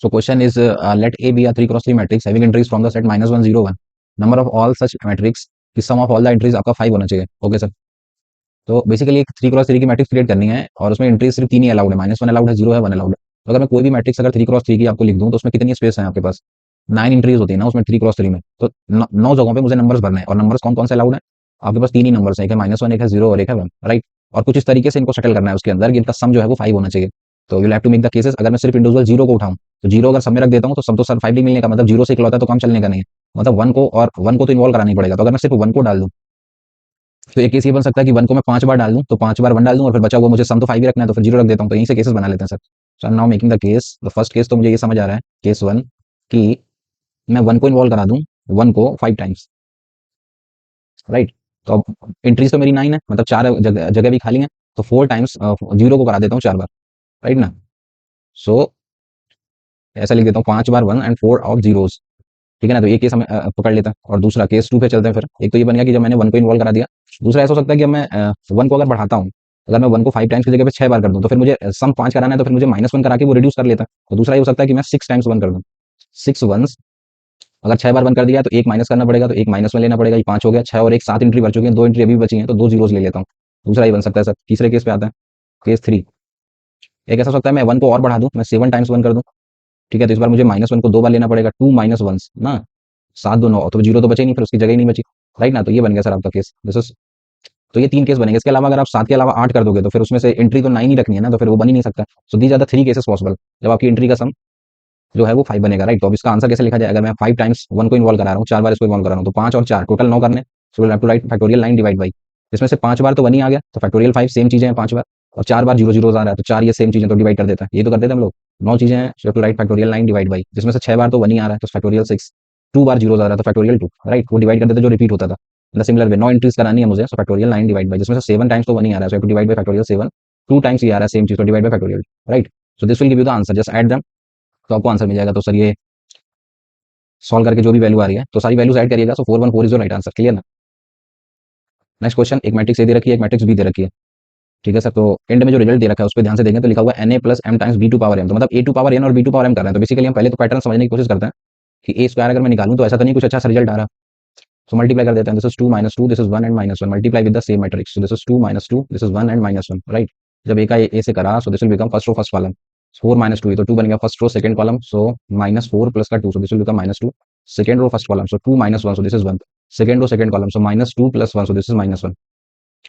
So question is let A be a 3 cross 3 matrix having entries from the set -1 0 1. Number of all such matrix की sum of all the entries आपका 5 होना चाहिए. Okay sir. तो basically एक 3 cross 3 की matrix create करनी है और उसमें एंट्री सिर्फ 3 ही अलाउड है. -1 अलाउड है, 0 है, 1 अलाउड है. तो अगर मैं कोई भी मैट्रिक्स अगर 3 क्रॉस 3 की आपको लिख दूं तो उसमें कितनी स्पेस है आपके पास? 9 एंट्रीज होती है ना उसमें 3 क्रॉस 3 में. तो 9 जगहों पे मुझे नंबर्स भरने हैं और नंबर्स कौन कौन से अलाउड है? आपके पास 3 ही नंबर्स है, एक है -1, एक है 0 और एक है 1. राइट. और कुछ इस तरीके से इनको सेटल करना है उसके अंदर कि इनका सम जो है वो 5 होना चाहिए. तो you have to make the cases. अगर मैं सिर्फ इंडिविजुअल 0 को उठाऊं तो 0 अगर सब में रख देता हूं तो सब तो सर 5 नहीं मिलने का मतलब 0 से इकलौता है तो काम चलने का नहीं है. मतलब 1 को और 1 को तो इन्वॉल्व कराना ही पड़ेगा. तो अगर मैं सिर्फ 1 को डाल दूं तो एक केस ये बन सकता है कि 1 को मैं 5 बार डाल दूं तो 5 बार 1 डाल दूं और फिर बचा हुआ मुझे सम तो 5 ही रखना है तो फिर 0 रख देता हूं. तो यहीं से केसेस बना लेते हैं sir. So I M now making the case. The first case तो मुझे ये समझ आ रहा है, केस 1, कि मैं 1 को इन्वॉल्व करा दूं 1 को 5 टाइम्स. राइट. तो अब एंट्रीज तो मेरी 9 है, मतलब 4 जगह भी खाली है. तो 4 टाइम्स 0 को करा देता हूँ 4 बार. राइट ना. सो ऐसा लिख देता हूँ 5 बार 1 एंड 4 ऑफ जीरोस. ठीक है ना. तो ये केस हम पकड़ लेता है. और दूसरा केस 2 पे चलते हैं फिर. एक तो ये बन गया कि जब मैंने 1 को इन्वॉल्व करा दिया. दूसरा ऐसा हो सकता है कि अब मैं 1 को अगर बढ़ाता हूँ, अगर मैं 1 को 5 टाइम्स की जगह पे 6 बार कर दूं तो फिर मुझे सम 5 कराना है तो फिर मुझे -1 करा के वो रिड्यूस कर लेता है. तो दूसरा ये हो सकता है कि मैं 6 टाइम्स 1 कर दूं. 6 वंस. अगर 6 बार 1 कर दिया तो एक माइनस करना पड़ेगा तो एक -1 लेना पड़ेगा. ये 5 हो गया. 6 और 1 7 एंट्री बच चुकी है, 2 एंट्री अभी भी बची है तो 2 जीरोस ले लेता हूँ. दूसरा ये बन सकता है सर. तीसरे केस पे आता है, केस 3. एक ऐसा हो सकता है मैं 1 को और बढ़ा दूं, मैं 7 टाइम्स 1 कर दूं. ठीक है. तो इस बार मुझे -1 को 2 बार लेना पड़ेगा. 2 माइनस वंस ना, 7 2 9 तो 0 तो बचे ही नहीं, फिर उसकी जगह ही नहीं बची. राइट ना. तो ये बन गया सर आपका केस. This is. तो ये 3 केस बनेंगे. इसके अलावा अगर आप 7 के अलावा 8 कर दोगे तो फिर उसमें से एंट्री तो 9 ही रखनी है ना, तो फिर वो बन ही नहीं सकता. So these are the 3 cases possible जब आपकी एंट्री का सम जो है वो 5 बनेगा. राइट. तो अब इसका आंसर कैसे लिखा जाए? अगर मैं 5 टाइम्स 1 को इन्वॉल्व करा रहा हूँ, 4 बार इसको इन्वॉल्व करा रहा हूँ, तो 5 और 4 टोटल 9 करने. So will have to write factorial 9 divide by. इसमें से 5 बार तो 1 ही आ गया तो फैक्टोरियल 5 सेम चीजें हैं 5 बार. और 4 बार 0 0 आ रहा है तो 4 ये सेम चीजें तो डिवाइड कर देता है. ये तो कर देते हैं हम लोग. 9 चीजें हैं. So to write factorial 9 divide by. जिसमें से 6 बार तो 1 ही आ रहा है तो फैक्टोरियल 6. 2 बार 0 आ रहा है तो फैक्टोरियल 2. राइट. वो डिवाइड कर देते जो रिपीट होता था. इन द सिमिलर वे 9 एंट्रीज करानी है मुझे. सो फैक्टोरियल 9 डिवाइड बाई. जिसमें से 7 टाइम्स तो 1 ही आ रहा है. So to divide by factorial 7. 2 times ये आ रहा है सेम चीज तो divide by factorial. Right. So this will give you the answer. Just add them तो आपको आंसर मिल जाएगा. तो सर ये सॉल्व करके जो भी वैल्यू आ रही है तो सारी वैल्यूज ऐड करिएगा. So 414 is your right answer. Clear ना. Next question. एक मैट्रिक्स ए दे रखी है, एक मैट्रिक्स बी दे रखी है. ठीक है सर. तो एंड में जो रिजल्ट दे रखा है उस पर ध्यान से देखें तो लिखा हुआ है na plus m times b to power m. तो मतलब a टू पावर n और b टू पावर m कर रहे हैं. तो बेसिकली हम पहले तो पैटर्न समझने की कोशिश करते हैं कि a स्क्वायर अगर मैं निकालूं तो ऐसा तो नहीं कुछ अच्छा सा रिजल्ट आ रहा. सो मल्टीप्लाई कर देते हैं. This is 2 - 2, this is 1 and -1. Multiply with the same matrix. So this is 2 - 2, this is 1 and -1. Right. जब a का a से करा so this will become first row first column. 4 - 2 तो 2 बन गया first row second column. So -4 plus का 2 so this will become -2. Second row first column. So 2 - 1 so this is 1. Second row second column. So -2 plus 1 so this is -1.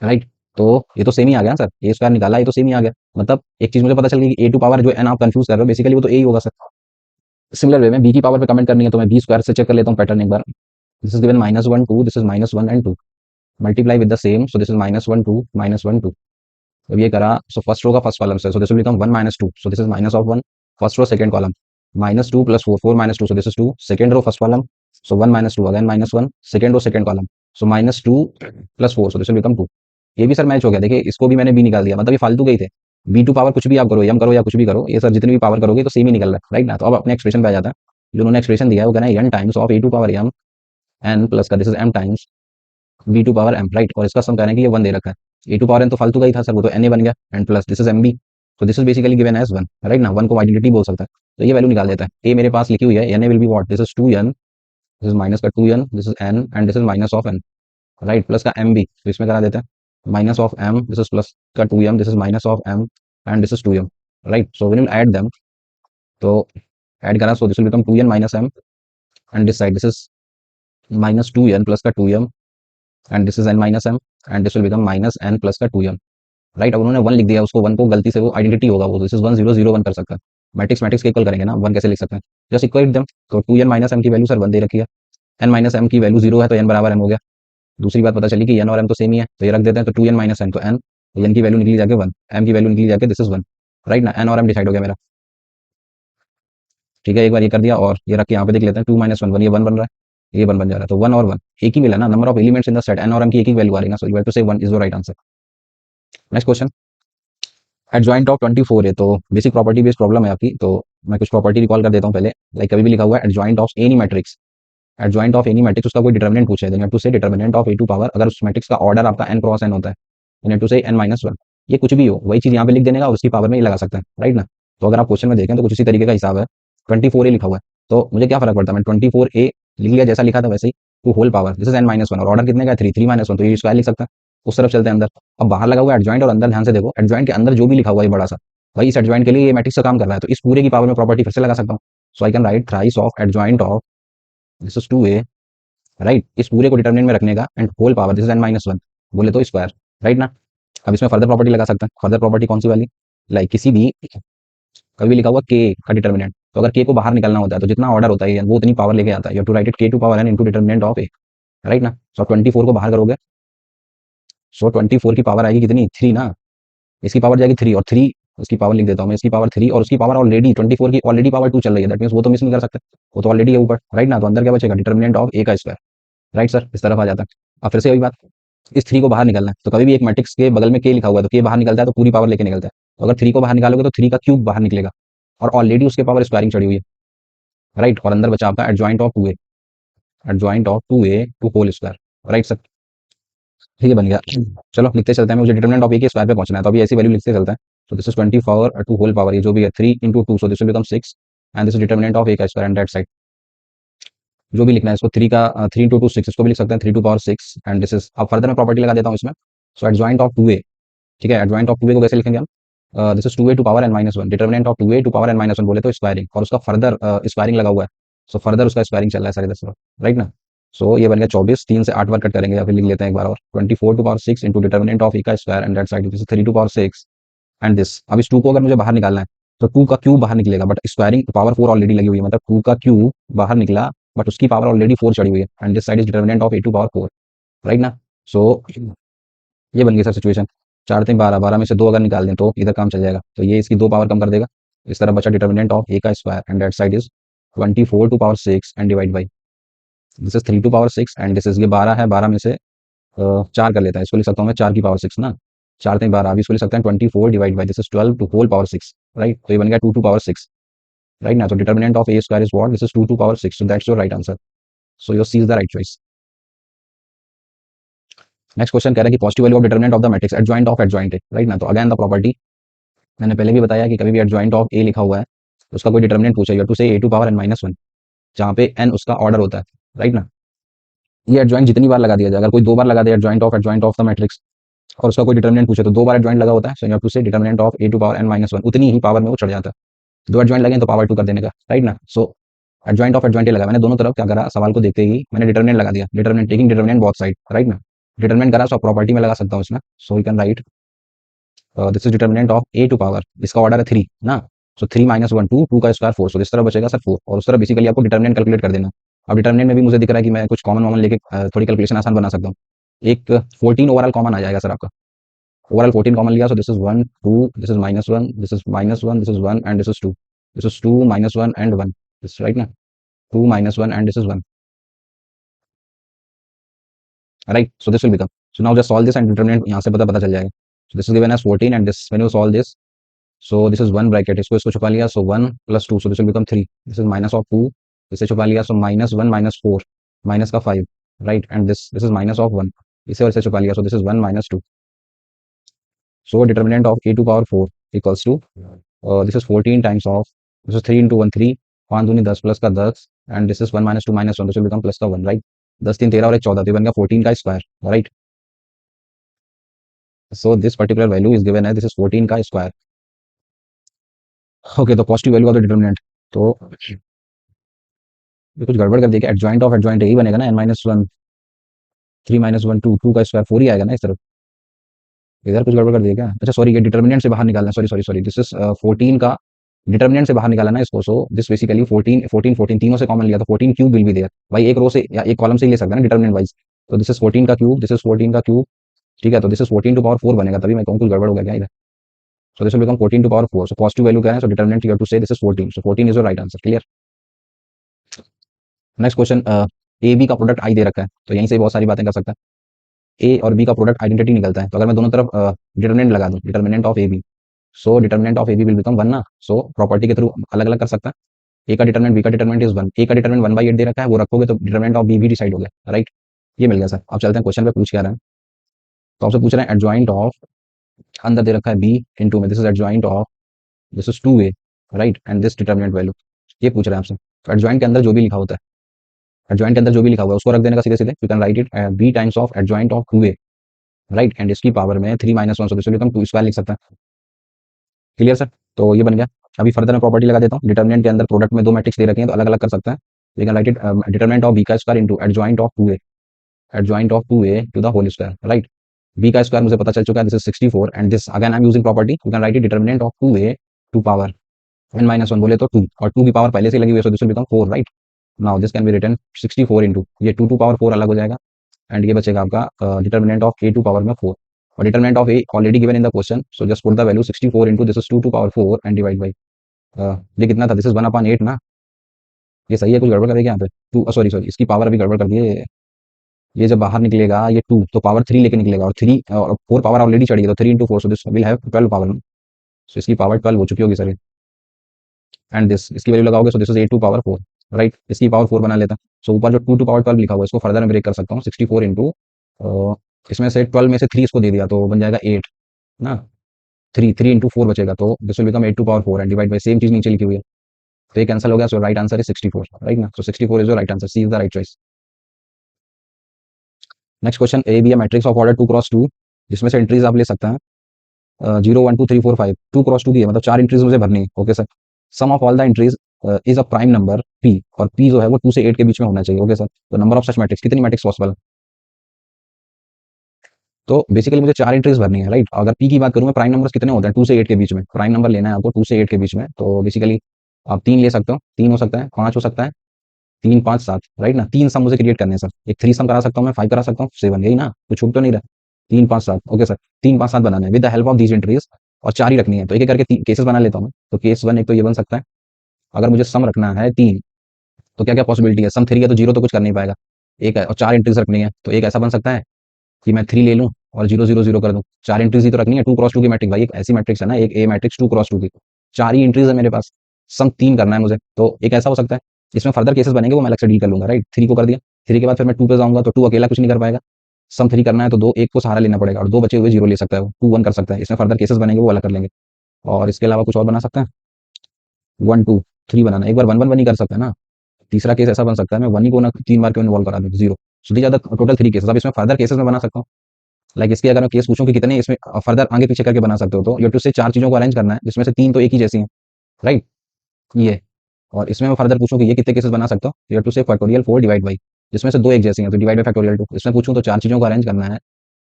Right. तो ये तो same ही आ गया sir. ए square निकाला ये तो same ही आ गया. मतलब एक चीज मुझे पता चल गई कि ए टू पावर जो एन आप कंफ्यूज कर रहे हो बेसिकली वो तो ए ही होगा सर. सिमिलर वे में बी की पावर पे कमेंट करनी है तो मैं बी स्क्वायर से चेक कर लेता हूँ पैटर्न एक बार. This is given -1 2, this is -1 and 2. Multiply with the same. So this is -1 2 -1 2. अब ये करा सो फर्स्ट रो का फर्स्ट कॉलम से. So this will become 1 - 2. So this is minus of 1. First row second column. -2 plus 4 4 - 2 so this is 2. Second row first column. So 1 - 2 again -1. Second row second column. So -2 plus 4 so this will become 2. ये भी sir match हो गया. देखिए इसको भी मैंने B निकाल दिया. मतलब ये फालतू गई थे. बी टू पावर कुछ भी आप करो, एम करो या कुछ भी करो, ये सर जितनी भी पावर करोगे तो सेम ही निकल रहा है. राइट ना. तो अब अपने एक्सप्रेशन पे आ जाता है. जो उन्होंने एक्सप्रेशन दिया है वो कहना है N times of A to power M N plus का this is M times B to power M. Right. और इसका सम कहना है कि ये 1 दे रखा है. ए टू पावर एन तो फालतू का ही था सर, वो तो एन ए बन गया. And plus this is M B. तो this is basically given as 1. Right ना. 1 को आइडेंटिटी बोल सकता है. तो ये वैल्यू निकाल देता है. ए मेरे पास लिखी हुई है. N A will be what? This is 2n. This is minus का 2n. This is n and this is minus of n. Right. Plus का एम बी. तो इसमें करा देते हैं minus of m. This is plus का 2m. This is minus of m and this is 2m. Right. So when you add them तो add करा so this will become 2n minus m and this side this is minus 2n plus का 2m and this is n minus m and this will become minus n plus का 2m. Right. अब उन्होंने 1 लिख दिया. उसको 1 को गलती से वो आइडेंटिटी होगा वो दिस इज 1 0 0 1 कर सकता है. मैट्रिक्स मैट्रिक्स के इक्वल करेंगे ना. 1 कैसे लिख सकते हैं? Just equate them. तो 2n माइनस m की वैल्यू सर 1 दे रखी है. n माइनस m की वैल्यू 0 है तो n बराबर m हो गया. दूसरी बात पता चली कि n और m तो सेम ही है तो ये रख देते हैं. तो 2n माइनस m तो n. तो n की वैल्यू निकली जाके 1. m की वैल्यू निकली जाके दिस इज 1. राइट ना. n और m डिसाइड हो गया मेरा. ठीक है. एक बार ये कर दिया और ये रख के यहाँ पे देख लेते हैं. 2 - 1 1 ये 1 बन रहा है. ये 1 बन जा रहा है. तो 1 और 1 एक ही मिला ना. Number of elements in the set n और m की एक ही वैल्यू आ रही है ना. सो यू हैव टू से 1 is the right answer. Next question. Adjoint of 24 है. तो बेसिक प्रॉपर्टी बेस्ड प्रॉब्लम है आपकी. तो मैं कुछ प्रॉपर्टी रिकॉल कर देता हूँ पहले. लाइक कभी भी लिखा हुआ है adjoint of any matrix. Adjoint of any matrix उसका कोई डिटर्मिनेंट पूछे then you have to say determinant of A to power. अगर उस मैट्रिक्स का ऑर्डर आपका n क्रॉस n होता है देन यू हैव टू से n माइनस 1. ये कुछ भी हो वही चीज यहाँ पे लिख देने का और उसकी पावर में ही लगा सकते हैं. राइट ना. तो अगर आप क्वेश्चन में देखें तो कुछ इसी तरीके का हिसाब है. 24a लिखा हुआ है, तो मुझे क्या फर्क पड़ता है, मैं 24a लिख लिया जैसा लिखा था वैसे ही, to whole power, this is n minus one, और ऑर्डर कितने का है, 3, 3 माइनस वन, तो ये स्क्वायर लिख सकता है। उस तरफ चलते हैं अंदर। अब बाहर लगा हुआ है एडजॉइंट और अंदर ध्यान से देखो, एडजॉइंट के अंदर जो भी लिखा हुआ है बड़ा सा, भाई इस एडजॉइंट के लिए ये मैट्रिक्स का काम कर रहा है, तो इस पूरे की पावर में प्रॉपर्टी फिर से लगा सकता हूँ। So I can write thrice of adjoint of this is 2a, right, इस पूरे को डिटर्मिनेंट में रखने का, and whole power this is n minus one, बोले तो स्क्वायर, राइट ना। अब इसमें फर्दर प्रॉपर्टी लगा सकते हैं। फर्दर प्रॉपर्टी कौन सी वाली, लाइक किसी भी, कभी लिखा हुआ के का डिटर्मिनेंट, तो अगर के को बाहर निकलना होता है तो जितना ऑर्डर होता है वो उतनी पावर लेके आता है, you to write it K to power N into determinant of A, right ना। सो 24 को बाहर करोगे, सो 24 की पावर आएगी कितनी, 3 ना, इसकी पावर जाएगी 3, और 3 उसकी पावर लिख देता हूँ मैं, इसकी पावर 3 और उसकी पावर ऑलरेडी 24 की ऑलरेडी पावर 2 चल रही है, दैट मीन्स वो तो मिस नहीं कर सकते, वो तो ऑलरेडी है ऊपर, राइट ना। तो अंदर क्या बचेगा, डिटर्मिनेंट ऑफ ए का स्क्वायर, राइट सर, इस तरफ आ जाता है। अब फिर से वही बात, इस 3 को बाहर निकलना है, तो कभी भी एक मैट्रिक्स के बगल में के लिखा हुआ है तो के बाहर निकलता है तो पूरी पावर लेके निकलता है, तो अगर 3 को बाहर निकालोगे तो 3 का क्यूब बाहर निकलेगा, और ऑलरेडी उसके पावर स्क्वायरिंग चढ़ी हुई है, राइट। और अंदर बचा आपका adjoint of 2a, adjoint of 2a to whole square, right sir, ठीक है बन गया। चलो लिखते चलते हैं, मुझे डिटरमिनेंट ऑफ ए के स्क्वायर पे पहुंचना है, तो अभी ऐसी वैल्यू लिखते चलते हैं। तो this is 24 to whole power, ये जो भी है 3 into 2, so this will become 6, and this is determinant of A का स्क्वायर एंड दैट साइड, जो भी लिखना है इसको, 3 का 3 इंटू टू 6, इसको भी लिख सकते हैं 3 to power 6, and this is, अब फर्दर मैं प्रॉपर्टी लगा देता हूँ इसमें। सो एडजॉइंट ऑफ 2a, ठीक है, एडजॉइंट ऑफ 2a को कैसे लिखेंगे हम, this is 2a to power n minus one, determinant of 2a to power n minus one, बोले तो स्क्वायरिंग, और उसका फर्दर स्क्वायरिंग लगा हुआ है, सो फर्दर उसका स्क्वायरिंग चल रहा है सारे 10, राइट ना। सो ये बन गया 24, 3 से 8 बार कट करेंगे, या फिर लिख लेते हैं एक बार और, 24 to power 6 into determinant of e का square and that side this is 3 to power 6, and this, अब इस 2 को अगर मुझे बाहर निकालना है तो 2 का क्यूब बाहर निकलेगा, बट स्क्वायरिंग पावर 4 ऑलरेडी लगी हुई है, मतलब 2 का क्यूब बाहर निकला बट उसकी पावर ऑलरेडी 4 चढ़ी हुई है, and this side is determinant of A to power 4, right ना। सो ये बन गई सर सिचुएशन, 4 3 12, 12 में से 2 अगर निकाल दें तो इधर काम चल जाएगा, तो ये इसकी 2 पावर कम कर देगा, इस तरह बचा डिटर्मिनेंट ऑफ ए का square and that side is 24 to power 6 and divide by, this is 3 to power 6 and this is, ये 12 है, 12 में से 4 कर लेता है, इसको लिख सकता हूँ मैं 4 की पावर 6 ना, 4 3 12, अभी इसको लिख सकते हैं 24 divide by this is 12 to whole power 6, right, तो ये बन गया 2 टू पावर 6, राइट ना। तो determinant of A square is what, this is 2 to power 6, so that's your right answer, so your C is the right choice. Next question कह रहा है कि positive value of determinant of the matrix adjoint of adjoint है, right ना। तो again the property, मैंने पहले भी बताया कि कभी भी एडजॉइंट ऑफ ए लिखा हुआ है तो उसका कोई डिटर्मिनेंट पूछा, यू टू से A to power n minus one, जहाँ पे n उसका ऑर्डर होता है, राइट ना। ये एडजॉइंट जितनी बार लगा दिया जाए, अगर कोई 2 बार लगा दे एडजॉइंट ऑफ द मैट्रिक्स और उसका कोई डिटर्मिनेंट पूछे तो 2 बार एडजॉइंट लगा होता है, so you have to say determinant of A to power n minus one, उतनी ही पावर में वो चढ़ जाता है, 2 एडजॉइंट लगे तो पावर 2 कर देने का, राइट ना। सो एडजॉइंट ऑफ एडजॉइंट लगा, मैंने दोनों तरफ क्या करा, सवाल को देखते ही मैंने डिटर्मिनेंट लगा दिया, determinant taking determinant both side, right ना। डिटर्मिनेंट करा, सो प्रॉपर्टी में लगा सकता हूँ इसमें, so you can write this is determinant of A to power, इसका ऑर्डर है 3 ना, सो 3 माइनस वन 2, 2 का स्क्वायर 4, सो इस तरह बचेगा सर 4, और उस तरह बेसिकली आपको डिटर्मिनेंट कैलकुलेट कर देना। अब डिटर्मिनेंट में भी मुझे दिख रहा है कि मैं कुछ कॉमन वॉमन लेके थोड़ी कैलकुलेशन आसान बना सकता हूँ। एक 14 ओवरऑल कॉमन आ जाएगा सर आपका, ओवरऑल 14 कॉमन लिया, so this is 1 2, this is minus one, this is minus one, this is 1 and this is 2 minus one and 1, this right ना, 2 minus one and this is 1, right. So this will become, so now just solve this and determinant यहाँ से पता पता चल जाएगा। So this is given as 14 and this when you solve this, so this is 1 bracket, इसको छुपा लिया, so 1 plus 2, so this will become 3, this is minus of 2, इसे छुपा लिया, सो माइनस 1 माइनस 4, माइनस का 5, right, and this is minus of 1, इसे और इसे छुपा लिया, so this is 1 minus 2, so determinant of A to power 4 equals to this is 14 times of, this is 3 into 1 3, 5 दूनी 10 प्लस का 10, and this is 1 minus 2 minus 1, this will become plus का 1, right. 10 3 13 और एक 14, तो ये बन गया 14 का square, right. So this particular value is given है, दिस इज 14 का स्क्वायर, ओके। तो positive value of the determinant, तो ये कुछ गड़बड़ कर दिया, एडजॉइंट ऑफ एडजॉइंट यही बनेगा ना, n minus one 3 minus one 2, 2 का स्क्वायर 4 ही आएगा ना इस तरफ, इधर कुछ गड़बड़ कर दिया क्या, अच्छा सॉरी, ये डिटर्मिनेंट से बाहर निकालना, sorry sorry sorry, this is 14 का डिटर्मिनेंट से बाहर निकालना है इसको, सो दिस बेसिकली 14 14 14 तीनों से कॉमन लिया तो 14 क्यूब विल बी देयर, भाई एक रो से या एक कॉलम से ही ले सकता है ना डिटर्मिनेंट वाइज, तो दिस इज 14 का क्यूब, दिस इज 14 का क्यूब, ठीक है। तो दिस इज 14 टू पावर 4 बनेगा, तभी मैं कहूँ कुछ गड़बड़ हो गया क्या इधर, so this will become 14 to power 4, so positive value क्या है, so determinant you have to say this is 14, so 14 is your right answer, clear. Next question, A B का प्रोडक्ट आई दे रखा है, तो यहीं से बहुत सारी बातें कर सकता है, ए और बी का प्रोडक्ट आइडेंटिटी निकलता है, तो अगर मैं दोनों तरफ डिटर्मिनेंट लगा दूं, determinant of A B, so determinant of A B will become 1 ना, सो प्रॉपर्टी के थ्रू अलग अलग कर सकता है, ए का डिटर्मिनेंट बी का डिटर्मिनेंट इज 1, ए का डिटर्मिनेंट 1/8 दे रखा है, वो रखोगे तो डिटर्मिनेंट ऑफ बी भी डिसाइड हो गया, राइट। ये मिल गया सर। अब चलते हैं क्वेश्चन पे, पूछ क्या रहा है, तो आपसे पूछ रहे हैं एडजॉइंट ऑफ, अंदर दे रखा है बी इंटू में, this is adjoint of, this is 2a, right, and this determinant value, ये पूछ रहे हैं आपसे। तो एडजॉइंट के अंदर जो भी लिखा होता है, एडजॉइंट के अंदर जो भी लिखा हुआ है उसको रख देने का सीधे सीधे। You can write it be times of adjoint of 2a, right, and इसकी पावर में 3 minus one, so this will become 2 square लिख सकते हैं। Clear sir? तो ये बन गया। अभी फर्दर मैं प्रॉपर्टी लगा देता हूँ। डिटर्मिनेंट के अंदर प्रोडक्ट में दो मैट्रिक्स दे रखे हैं तो अलग अलग कर सकते हैं। We can write it determinant of B का square into adjoint of 2a, adjoint of 2a to the whole square, right. B का स्क्वायर मुझे पता चल चुका है, this is 64 and this again I am using property, you can write it determinant of 2a to power n minus one बोले तो 2, और 2 की पावर पहले से लगी हुई है, so this will become 4, right. Now this can be written 64 into ये 2 टू पावर 4 अलग हो जाएगा, एंड ये बचेगा आपका determinant of a to power में 4, और determinant of a already given in the question, so just put the value 64 into this is 2 to power 4 and divide by ये कितना था, दिस इज 1/8 ना। ये सही है, कुछ गड़बड़ करेगा यहाँ पे? टू, सॉरी सॉरी, इसकी पावर अभी गड़बड़ कर दिए। ये जब बाहर निकलेगा ये 2 तो पावर 3 लेके निकलेगा, और 3 और 4 पावर ऑलरेडी चढ़ी है, तो 3 into 4, so this will have 12 power. So इसकी पावर 12 हो चुकी होगी सर। एंड दिस, इसकी वैल्यू लगाओगे, so this is A to power 4, right. इसकी पावर 4 बना लेता हूँ। सो ऊपर जो 2 टू पावर 12 लिखा हुआ है इसको फर्दर में ब्रेक कर सकता हूँ। 64 इंटू इसमें से 12 में से 3 इसको दे दिया तो बन जाएगा 8 ना। 3 इंटू 4 बचेगा, तो this will become 8 to power 4 and divide by same चीज नीचे लिखी हुई है, तो ये कैंसिल हो गया। So right answer is 64, right ना। So 64 is your right answer, C is the right choice. Next question, A B matrix of order 2x2, जिसमें से एंट्रीज आप ले सकते हैं 0 1 2 3 4 5, 2x2 की है, मतलब 4 एंट्रीज मुझे भरनी है। Okay sir. Sum of all the entries is a prime number p, और p जो है वो 2 से 8 के बीच में होना चाहिए। Okay sir. तो नंबर ऑफ सच मैट्रिक्स, कितनी मैट्रिक्स पॉसिबल है? तो बेसिकली मुझे 4 एंट्रीज भरनी है, राइट। अगर p की बात करूं मैं, प्राइम नंबर्स कितने होते हैं 2 से 8 के बीच में, प्राइम नंबर लेना है आपको 2 से 8 के बीच में, तो बेसिकली आप 3 ले सकते हो, 3 हो सकता है, 5 हो सकता है, 3 5 7, राइट ना। 3 सम मुझे क्रिएट करने हैं सर, एक 3 सम करा सकता हूँ मैं, 5 करा सकता हूँ, 7, यही ना, कुछ छूट तो नहीं रहा। 3 5 7, ओके सर। 3 5 7 बनाना है with the help of these entries, और 4 ही रखनी है, तो एक एक करके केसेस बना लेता हूँ मैं। तो केस 1 एक तो ये बन सकता है, अगर मुझे सम रखना है 3, तो क्या क्या पॉसिबिलिटी है? सम 3 है तो 0 तो कुछ कर नहीं पाएगा, एक है, और 4 एंट्रीज रखनी है, तो एक ऐसा बन सकता है कि मैं 3 ले लूँ और 0 0 0 कर दूं। 4 एंट्रीज ही तो रखनी है, 2x2 की मैट्रिक्स भाई, एक ऐसी मैट्रिक्स है ना, एक ए मैट्रिक्स 2x2 की, 4 ही एंट्रीज है मेरे पास, सम 3 करना है मुझे, तो एक ऐसा हो सकता है। इसमें फर्दर केसेस बनेंगे वो मैं अलग से डील कर लूंगा, राइट। 3 को कर दिया, 3 के बाद फिर मैं 2 पे जाऊंगा, तो 2 अकेला कुछ नहीं कर पाएगा, सम 3 करना है तो दो एक को सहारा लेना पड़ेगा, और दो बचे हुए 0 ले सकता है वो, 2 1 कर सकता है। इसमें फर्दर केसेस बनेंगे वो अलग कर लेंगे, और इसके अलावा कुछ और बना सकते हैं, 1 2 3 बनाना, एक बार 1 1 1 ही कर सकते हैं ना। तीसरा केस ऐसा बन सकता है मैं 1 ही को ना 3 बार क्यों इन्वॉल्व करा दूं, 0, सुधी ज्यादा, टोटल 3 केसेस। अब इसमें फर्दर केसेस में बना सकता हूँ, लाइक इसके अगर मैं केस पूछूं कि कितने इसमें फर्दर आगे पीछे करके बना सकते हो, तो यू टू से 4 चीजों को अरेंज करना है जिसमें से 3 तो एक ही जैसी हैं, राइट, ये। और इसमें मैं फर्दर पूछूं कि ये कितने केसेस बना सकता हूँ, यू टू से फैक्टोरियल 4 डिवाइड बाई, जिसमें से दो एक जैसी हैं तो डिवाइड बाई फैक्टोरियल 2। इसमें पूछूं तो 4 चीजों को अरेंज करना है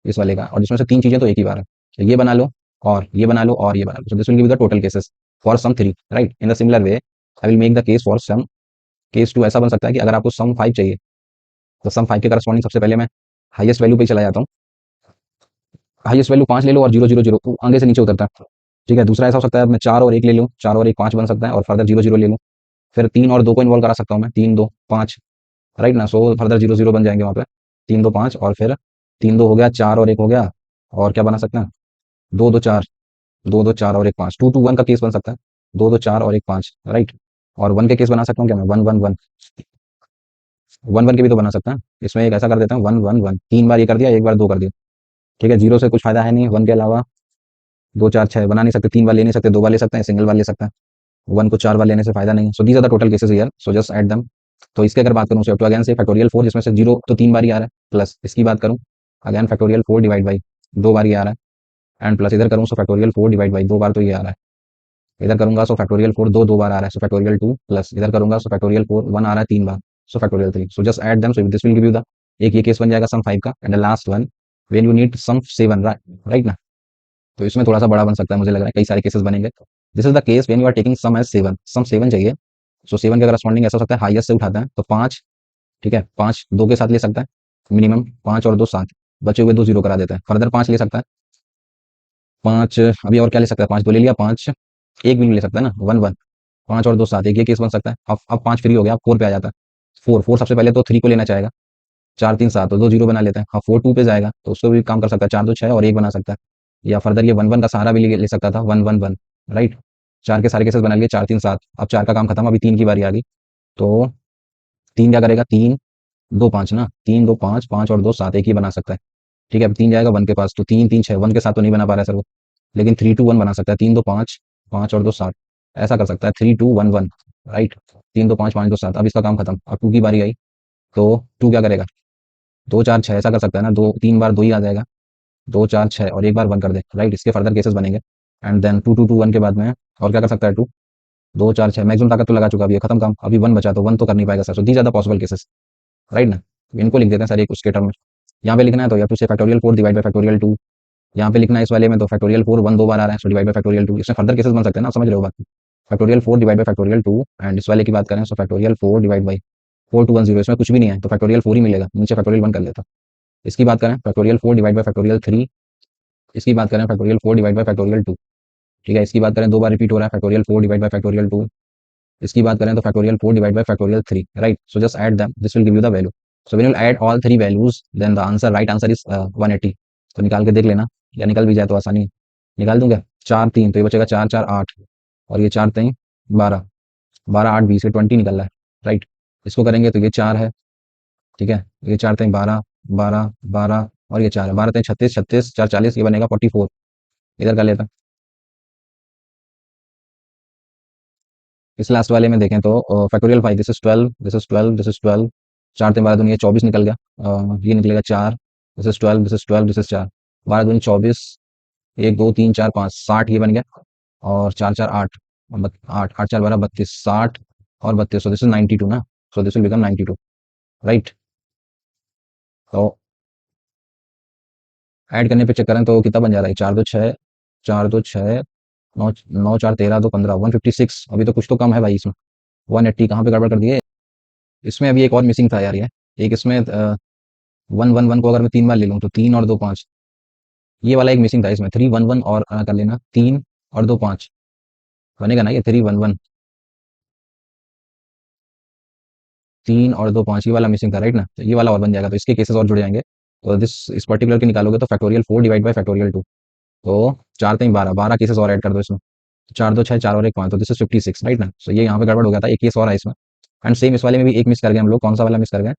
इस वाले का, और जिसमें से 3 चीजें तो एक ही बार है, तो ये बना लो और ये बना लो और ये बना लो, so this will give the total cases for sum 3, right. In the similar way I will make the case for sum case 2। ऐसा बन सकता है कि अगर आपको सम 5 चाहिए, तो सम 5 के करस्पॉन्डिंग सबसे पहले मैं हाईएस्ट वैल्यू पे ही चला जाता हूँ, हाईएस्ट वैल्यू 5 ले लो और 0 0 0 आगे से नीचे उतरता है, ठीक है। दूसरा ऐसा हो सकता है मैं 4 और 1 ले लूँ, 4 और 1 5 बन सकता है, और फर्दर 0 0 ले लूँ, फिर 3 और 2 को इन्वॉल्व करा सकता हूँ मैं, 3 2 5, राइट ना। सो फर्दर 0 0 बन जाएंगे वहाँ पे, 3 2 5, और फिर 3 2 हो गया, 4 और 1 हो गया, और क्या बना सकते हैं, 2 2 4, 2 2 4 और 1 5, 2 2 1 का केस बन सकता है, 2 2 4 और 1 5, राइट। और 1 के केस बना सकता हूँ क्या मैं, 1 1 1, 1 1 के भी तो बना सकता है। इसमें एक ऐसा कर देता हूँ 1 1 1, 3 बार ये कर दिया, एक बार 2 कर दिया, ठीक है। 0 से कुछ फायदा है नहीं, 1 के अलावा 2 4 6 बना नहीं सकते, 3 बार ले नहीं सकते, 2 बार ले सकते हैं, सिंगल बार ले सकते हैं, 1 को 4 बार लेने से फायदा नहीं। So these are the total cases here, so just add them. तो इसके अगर बात करूँ, सो टू अगेन से फैक्टोरियल 4, जिसमें से 0 तो 3 बार ही आ रहा है, प्लस इसकी बात करूँ अगेन फैक्टोरियल 4 डिवाइड बाई 2 बार ही आ रहा है, एंड प्लस इधर करूँ सो फैक्टोरियल 4 डिवाइड बाई 2 बार तो ये आ रहा है, इधर करूंगा सो फैक्टोरियल 4 दो बार आ रहा है, सो फैक्टोरियल 2, प्लस इधर करूंगा सो फैक्टोरियल 4 1 आ रहा है 3 बार, so factorial 3। So just add them, so this will give you the, एक ये केस बन जाएगा सम 5 का, and the last one when you need sum 7, right ना। तो इसमें थोड़ा सा बड़ा बन सकता है, मुझे लग रहा है कई सारे केसेस बनेंगे। This is the case when you are taking sum as 7, sum 7 चाहिए, सो 7 के करस्पॉन्डिंग ऐसा हो सकता है हाईएस्ट से उठाता है तो 5, ठीक है, 5 2 के साथ ले सकता है मिनिमम, 5 और 2 7, बचे हुए 2 0 करा देता है, फर्दर 5 ले सकता है, 5 अभी और क्या ले सकता है, 5 2 ले लिया, 5 एक भी नहीं ले सकता है ना, 1 1, 5 और 2 7, एक ये केस बन सकता है। अब 5 फ्री हो गया, अब 4 पे आ जाता है, 4 4 सबसे पहले तो 3 को लेना चाहेगा, 4 3 7 तो 2 0 बना लेते हैं, हाँ 4 2 पे जाएगा तो उसको भी काम कर सकता है, 4 2 6 और 1 बना सकता है, या फर्दर ये 1 1 का सहारा भी ले सकता था, 1 1 1, राइट। 4 के सारे केसेस बना लिए, 4 3 7, अब 4 का काम खत्म, अभी 3 की बारी आ गई, तो 3 क्या करेगा, 3 2 5 ना, 3 2 5, 5 और 2 7, एक ही बना सकता है, ठीक है। अब 3 जाएगा 1 के पास, तो 3 3 6, 1 के साथ तो नहीं बना पा रहा है सर वो, लेकिन 3 2 1 बना सकता है, 3 2 5, 5 और 2 7, ऐसा कर सकता है, 3 2 1 1, राइट। 3 2 5 5 2 7, अब इसका काम खत्म। अब 2 की बारी आई, तो 2 क्या करेगा, 2 4 6 ऐसा कर सकता है ना, 2 3 बार 2 ही आ जाएगा, 2 4 6 और एक बार 1 कर दे, राइट। इसके फर्दर केसेस बनेंगे। एंड देन 2 2 2 1 के बाद में और क्या कर सकता है, 2 2 4 6 मैक्सिमम ताकत तो लगा चुका, अभी ये खत्म काम। अभी 1 बचा, तो 1 तो कर नहीं पाएगा sir. So these are the possible cases, right ना। इनको लिख देते हैं सर एक उसके टर्म में। यहाँ पे लिखना है तो या तो से फैक्टोरियल 4 डिवाइड बाय फैक्टोरियल 2, यहाँ पे लिखना है इस वाले में तो फैक्टोरियल 4 1 2 बार आ रहा है, सो डिवाइड बाय फैक्टोरियल 2। इसमें फर्दर केसेस बन सकते हैं ना, आप समझ रहे हो बात। Factorial 4 divide by factorial 2, and इस वाले की बात करें, सो फैक्टोरियल 4 डिवाइड बाय 4 2 1 0, इसमें कुछ भी नहीं है तो फैक्टोरियल 4 ही मिलेगा, नीचे फैक्टोरियल 1 कर लेता। इसकी बात करें फैक्टोरियल 4 डिवाइड बाय फैक्टोरियल 3, इसकी बात करें फैक्टोरियल 4 डिवाइड बाय फैक्टोरियल 2, ठीक है। इसकी बात करें 2 बार रिपीट हो रहा है, फैक्टोरियल 4 डिवाइड बाय फैक्टोरियल 2। इसकी बात करें तो factorial 4 divide by factorial 3, right. So just add them, this will give you the value. So when you add all three values then the answer, right answer is 180। तो निकाल के देख लेना, या निकल भी जाए तो आसानी है। निकाल दूंगा 4 3, तो ये बचेगा 4 4 8, और ये 4 3 12, 12 8 20, ये 20 निकल रहा है, राइट। इसको करेंगे तो ये 4 है, ठीक है। ये 4 3 12 12 12, और ये 4 है, 12 3 36 36 4 40, ये बनेगा 44। इधर कर लेता। इस लास्ट वाले में देखें तो factorial 5, this is 12, this is 12, this is 12, 4 3 12 दूनी 24 निकल गया। ये निकलेगा 4, this is 12, this is 12, this is 4, 12 दूनी 24, 1 2 3 4 5 60, ये बन गया। और 4 4 8, 8 8 4 12 32, 60 और 32, सो दिस इज 92 ना। So this will become 92, right. तो ऐड करने पे चेक करें तो कितना बन जा रहा है, 4 2 6, 4 2 6 9 9 4 13 2 15, 156। अभी तो कुछ तो कम है भाई इसमें। 180 कहाँ पे गड़बड़ कर दिए। इसमें अभी एक और मिसिंग था यार, ये एक इसमें 1 1 1 को अगर मैं 3 बार ले लूँ तो 3 और 2 5, ये वाला एक मिसिंग था इसमें। 3 1 1 और कर लेना, 3 और 2 5 बनेगा ना, ये 3 1 1, 3 और 2 5, ये वाला मिसिंग था, राइट ना। तो ये वाला और बन जाएगा, तो इसके केसेस और जुड़ जाएंगे। तो दिस इस पर्टिकुलर के निकालोगे तो फैक्टोरियल 4 डिवाइड बाय फैक्टोरियल 2, तो 4 3 12 12 केसेस और ऐड कर दो इसमें। 4 2 6 4 और 1 5, तो दिस इज 56, राइट ना। सो ये यहाँ पे गड़बड़ हो गया था, एक केस और है इसमें। एंड सेम इस वाले में भी एक मिस कर गए हम लोग, कौन सा वाला मिस कर गए,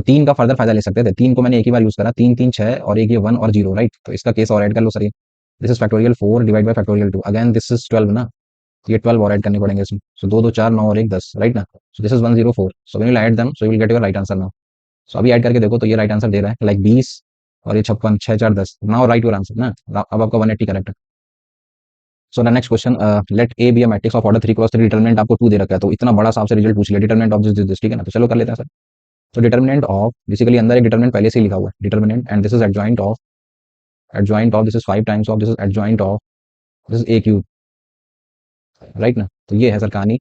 3 का फर्दर फायदा ले सकते थे। 3 को मैंने एक ही बार यूज करा, 3 3 6 और एक ये 1 और 0, राइट। तो इसका केस और ऐड कर लो सर। ये this is factorial 4 divide by factorial 2, again this is 12 ना। तो ये 12 और ऐड करने पड़ेंगे इसमें। सो 2 2 4 9 और 1 10, राइट ना। So this is 104। So when you add them so you will get your right answer now. So अभी ऐड करके देखो तो ये राइट आंसर दे रहा है, लाइक 20 और ये 56 6 4 10, नाउ राइट योर आंसर ना। अब आपका 180 करेक्ट है। So the next question, let A B a matrix of order 3 cross 3, determinant आपको 2 दे रखा है, तो इतना बड़ा सा आपसे रिजल्ट पूछ लिया, डिटरमिनेंट ऑफ दिस, ठीक है ना। तो चलो कर लेते हैं सर। तो डिटरमिनेंट ऑफ, बेसिकली अंदर एक डिटरमिनेंट पहले से ही लिखा हुआ है, determinant, and this is adjoint of this is 5 times of this is adjoint of this is A cube, right ना। तो ये है सर कहानी,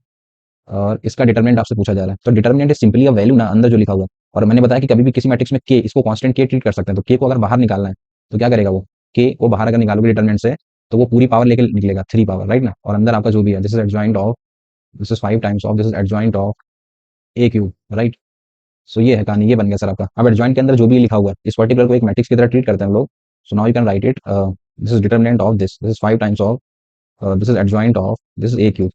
और इसका डिटरमिनेंट आपसे पूछा जा रहा है। तो determinant is simply a value ना, अंदर जो लिखा हुआ है। और मैंने बताया कि कभी भी किसी मैट्रिक्स में के, इसको कांस्टेंट के ट्रीट कर सकते हैं। तो के को अगर बाहर निकालना है तो क्या करेगा वो, के को बाहर अगर निकालोगे डिटरमिनेंट से तो वो पूरी पावर लेके निकलेगा, 3 पावर, राइट ना। और अंदर आपका जो भी है, this is adjoint of this is 5 times of this is adjoint of A cube, right. So ये है कहानी, ये बन गया सर आपका। अब एडजॉइंट के अंदर जो भी लिखा हुआ है, इस पर्टिकुलर को एक मैट्रिक्स की तरह ट्रीट करते हैं हम लोग। So now you can write it, this is determinant of this is 5 times of this is adjoint of this is A cube,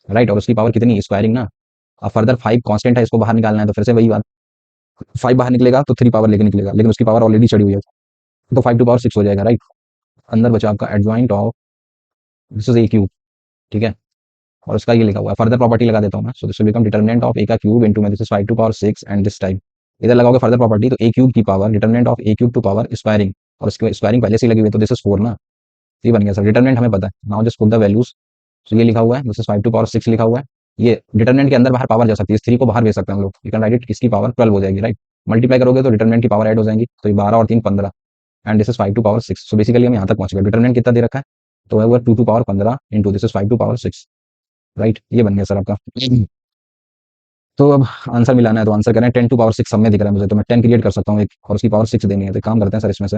right. और उसकी पावर कितनी, स्क्वायरिंग ना। अब फर्दर 5 कांस्टेंट है, इसको बाहर निकालना है, तो फिर से वही बात, 5 बाहर निकलेगा तो 3 पावर लेके निकलेगा, लेकिन उसकी पावर ऑलरेडी चढ़ी हुई है, तो 5 टू पावर 6 हो जाएगा, राइट। अंदर बचा आपका adjoint of this is A cube, ठीक है। और उसका ये लिखा हुआ है, फर्दर प्रॉपर्टी लगा देता हूँ मैं। So this will become determinant of A का क्यूब इनटू में this is 5 to power 6 and this time. इधर लगाओगे फर्दर प्रॉपर्टी, तो ए क्यूब की power determinant of A cube to power squaring, और उसकी स्क्वायरिंग पहले से ही लगी हुई है, तो दिस इज 4 ना। ये बन गया सर डिटरमिनेंट, हमें पता है। Now just put the values. So ये लिखा हुआ है, दिस इज 5 टू पावर 6 लिखा हुआ है। ये डिटरमिनेंट के अंदर बाहर पावर जा सकती है, इस 3 को बाहर भेज सकते हैं हम लोग। यू कैन राइट इट, इसकी पावर 12 हो जाएगी, राइट। मल्टीप्लाई करोगे तो डिटरमिनेंट की पावर ऐड हो जाएंगी, तो ये 12 और 3 15, and this is 5 to power 6। So basically हम यहाँ तक पहुंच गए। डिटरमिनेंट कितना दे रखा है, तो है वो 2 to power 15 into this is 5 to power 6, right. ये बन गया सर आपका। तो अब आंसर मिलाना है, तो आंसर करें 10 टू पावर 6 सब में दिख रहा है मुझे, तो मैं 10 क्रिएट कर सकता हूँ एक, और उसकी पावर 6 देनी है। तो एक काम करते हैं सर, इसमें से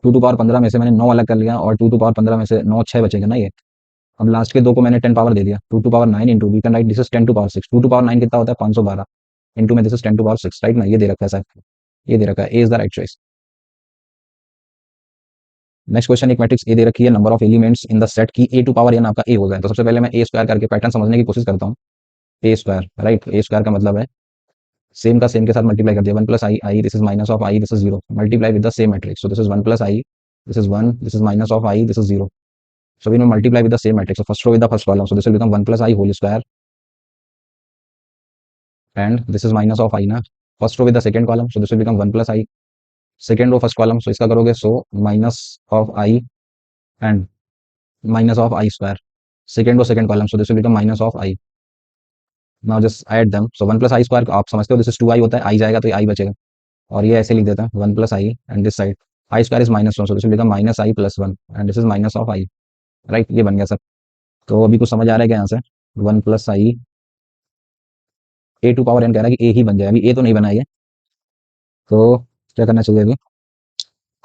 2 टू पावर 15 में से मैंने 9 अलग कर लिया, और 2 टू पावर 15 में से 9 6 बचेंगे ना ये। अब लास्ट के 2 को मैंने 10 पावर दे दिया, 2 to power 9 into we can write this is 10 to power 6, 2 to power 9 कितना होता है 512 इंटू में this is 10 to power 6, right ना। ये दे रखा है सर, ये दे रखा है, A is the right choice. Next question, एक मैट्रिक्स ए दे रखी है, number of elements in the set की ए टू पावर एन आपका ए हो जाए। तो सबसे पहले मैं ए स्क्वायर करके पैटर्न समझने की कोशिश करता हूँ। ए स्क्वायर, राइट। ए स्क्वायर का मतलब है सेम का सेम के साथ मल्टीप्लाई कर दिया, 1 plus I I, this is minus of i, this is 0, multiply with the same matrix. So this is 1 plus I, this is 1, this is minus of i, this is 0। So we know multiply with the same matrix. So first row with the first column. So this will become 1 plus I whole square and this is minus of I ना, first row with the second column, so this will become 1 plus I, second row first column, so इसका करोगे so minus of I and minus of I square, second row second column, so this will become minus of I. Now just add them, so 1 plus I square आप समझते हो, this is 2I होता है, I जाएगा तो ये I बचेगा, और ये ऐसे लिख देता है 1 plus I and this side I square is minus 1, so this will become minus I plus 1 and this is minus of I, right, ये बन गया सर। तो अभी कुछ समझ आ रहा है क्या यहाँ से, 1 plus i A to power n कह रहा है कि ए ही बन जाए, अभी ए तो नहीं बना है ये, तो क्या करना चाहिए अभी,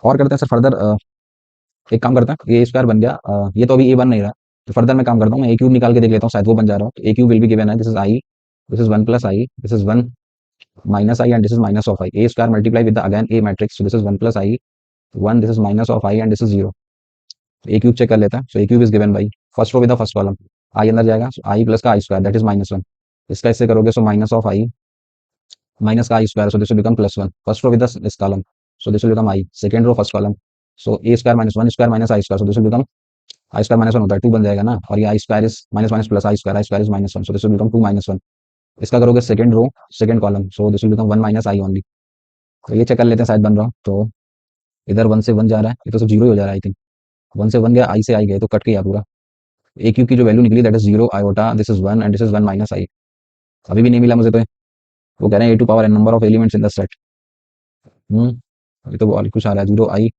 और करते हैं सर फर्दर, एक काम करते हैं, ए स्क्वायर बन गया, ये तो अभी ए बन नहीं रहा, तो फर्दर मैं काम करता हूँ, मैं ए क्यूब निकाल के देख लेता हूँ, शायद वो बन जा रहा हो, तो A cube will be given है, this is I, this is 1 plus I, this is 1 minus I and this is minus of I. A square multiply with the again A matrix. So this is 1 plus I, 1, this is minus of I and this is 0. A cube check कर लेता है. So A cube is given by first row with the first column. I अंदर जाएगा. So I plus का I square that is minus 1. इसका इससे करोगे so minus of I minus का I square, so this will become plus 1. First row with this column. So this will become I. Second row first column. So A square minus 1 square minus I square. So this will become I square minus 1 होता है 2 बन जाएगा ना, और ये I square is minus minus plus I square is minus 1. So this will become 2 minus 1. इसका करोगे second row second column, so this will become 1 minus i only. तो ये चेक कर लेते हैं शायद बन रहा हो, तो इधर 1 से 1 जा रहा है, ये तो सब जीरो ही हो जा रहा है आई थिंक, 1 से 1 गया, आई से आई गए तो कट गया पूरा, ए क्यूब की जो वैल्यू निकली that is 0 iota, this is 1 and this is 1 minus I. अभी भी नहीं मिला मुझे, तो वो कह रहे हैं A to power N number of elements in the set. अभी तो और कुछ आ रहा है 0 आई,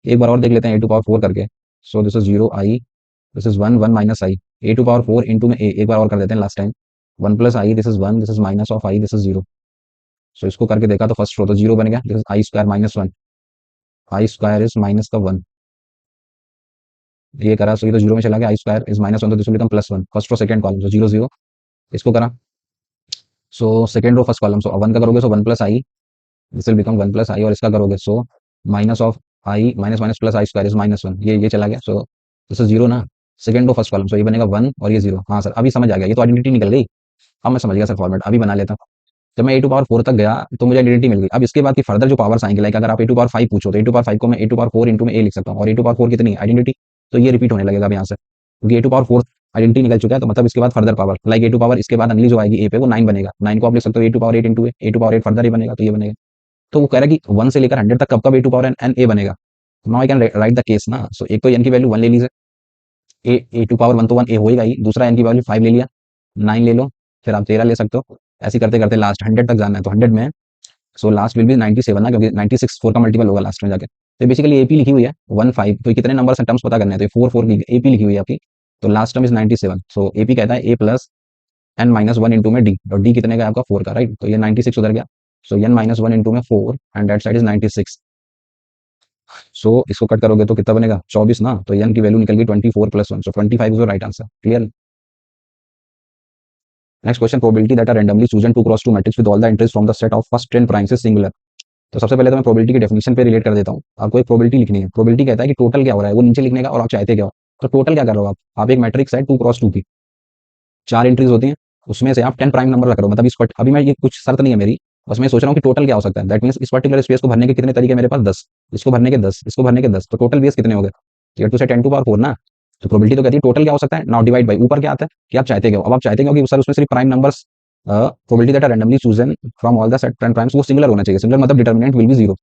एक बार और देख लेते हैं ए टू पावर 4 करके, so this is 0 i, this is 1 1 minus i, A to power 4 into में ए, एक बार और कर देते हैं last time, 1 plus I, this is 1, this is minus of i, this is 0। So इसको करके देखा तो फर्स्ट रो तो 0 बन गया, this is I square minus 1, I square is minus का 1, ये करा, सो ये तो 0 में चला गया, आई स्क्वायर इज माइनस 1, तो this will become plus 1, first row second column, so 0 0, इसको करा, so second row first column, so 1 का करोगे so 1 plus I, this will become 1 plus I, और इसका करोगे so minus of I minus minus plus I square is minus 1, ये चला गया, सो दिस इज 0 ना, second row first column, so ये बनेगा 1 और ये 0। हाँ सर अभी समझ आ गया, ये तो आइडेंटिटी निकल गई, अब मैं समझ गया सर फॉर्मेट, अभी बना लेता हूँ। जब मैं ए टू पावर 4 तक गया तो मुझे आइडेंटिटी मिल गई, अब इसके बाद की फर्दर जो पावर्स आएंगे, लाइक अगर आप ए टू पावर 5 पूछो तो ए टू पावर 5 को मैं ए टू पावर 4 इंटू में ए लिख सकता हूँ, और ए टू पावर 4 कितनी आइडेंटिटी, तो ये रिपीट होने लगेगा अब यहाँ से, क्योंकि ए टू पावर 4 आइडेंटिटी निकल चुका है, तो मतलब इसके बाद further power, like A to power इसके बाद अगली जो आएगी ए पे वो 9 बनेगा, 9 को आप लिख सकते हो A to power 8 into A to power 8 further ही बनेगा, तो ये बनेगा। तो वो कह रहा है कि 1 से लेकर 100 तक कब कब ए टू पावर एन ए बनेगा, now I can write the case ना, सो एक तो एन की वैल्यू 1 ले लीजिए, ए टू पावर 1 तो 1 ए होएगा ही, दूसरा एन की वैल्यू 5 ले लिया, 9 ले लो, फिर आप 13 ले सकते हो, ऐसे करते करते लास्ट 100 तक जाना है, तो 100 में सो लास्ट विल बी 97 ना, क्योंकि 96 4 का मल्टीपल होगा लास्ट में जाके, तो बेसिकली एपी लिखी हुई है 1 5, तो कितने नंबर से टर्म्स पता करने हैं, तो 4 4 की एपी लिखी हुई है आपकी, तो last term is 97, so AP कहता है ए प्लस एन माइनस 1 इंटू में डी, और डी कितने का आपका 4 का, राइट, तो ये 96 उधर गया, सो एन माइनस 1 इंटू में 4 एंड दैट साइड इज 96, सो इसको कट करोगे तो कितना बनेगा 24 ना, तो एन की वैल्यू निकल गई 24 plus 1, so 25 is your right answer, clear. Next question, probability that are randomly chosen 2 cross 2 matrix with all the entries from the set of first 10 primes is singular. तो सबसे पहले तो मैं प्रोबेबिलिटी की definition पे relate कर देता हूँ, आपको एक प्रोबेबिलिटी लिखनी है, प्रोबेबिलिटी कहता है कि टोटल क्या हो रहा है वो नीचे लिखने का, और आप चाहते क्या हो, तो टोटल क्या कर रहे हो आप एक मैट्रिक्स है 2 क्रॉस 2 की 4 एंट्रीज होती हैं, उसमें से आप 10 प्राइम नंबर रख रहे हो, मतलब अभी मैं ये कुछ शर्त नहीं है मेरी, बस मैं सोच रहा हूँ कि टोटल क्या हो सकता है, दैट मींस इस पर्टिकुलर स्पेस को भरने के कितने तरीके मेरे पास 10, इसको भरने के 10, इसको भरने के 10, तो टोटल बेस कितने हो गए, ये टू से 10 टू पावर 4 ना, तो प्रोबेबिलिटी तो कहती है टोटल क्या हो सकता है, नाउ डिवाइड बाई ऊपर क्या आता है कि आप चाहते क्या हो, अब आप चाहते हो कि सर उसमें सिर्फ prime numbers, probability that are randomly chosen from all the set 10 primes वो सिंगुलर होना चाहिए, सिंगुलर मतलब डिटरमिनेंट विल बी 0,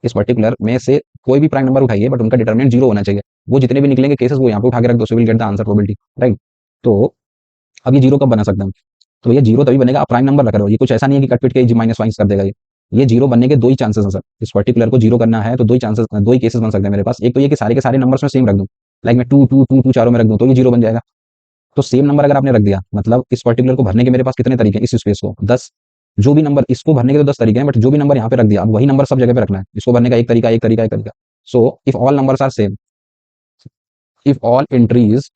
इस पर्टिकुलर में से कोई भी प्राइम नंबर उठाइए बट उनका डिटरमिनेंट 0 होना चाहिए, वो जितने भी निकलेंगे केसेस वो यहाँ पे उठा के रख दो, सो will get the answer probability, right. तो अब ये 0 कब बना सकते हैं, तो ये 0 तभी बनेगा आप प्राइम नंबर रख रहे हो, ये कुछ ऐसा नहीं है कि कट पिट के जी माइनस वाइस कर देगा, ये 0 बनने के 2 ही चांसेस हैं सर, इस पर्टिकुलर को 0 करना है तो 2 ही चांसेस, 2 ही केसेस बन सकते हैं मेरे पास, एक तो ये कि सारे के सारे नंबर्स में सेम रख दूं, लाइक मैं 2 2 2 2 चारों में रख दूं तो ये 0 बन जाएगा, तो सेम नंबर अगर आपने रख दिया मतलब इस पर्टिकुलर को भरने के मेरे पास कितने तरीके हैं, इस स्पेस को 10, जो भी नंबर इसको भरने के तो 10 तरीके हैं, बट जो भी नंबर यहाँ पे रख दिया अब वही नंबर सब जगह पे रखना है, इसको भरने का एक तरीका एक तरीका एक तरीका, so if all numbers are same, if all entries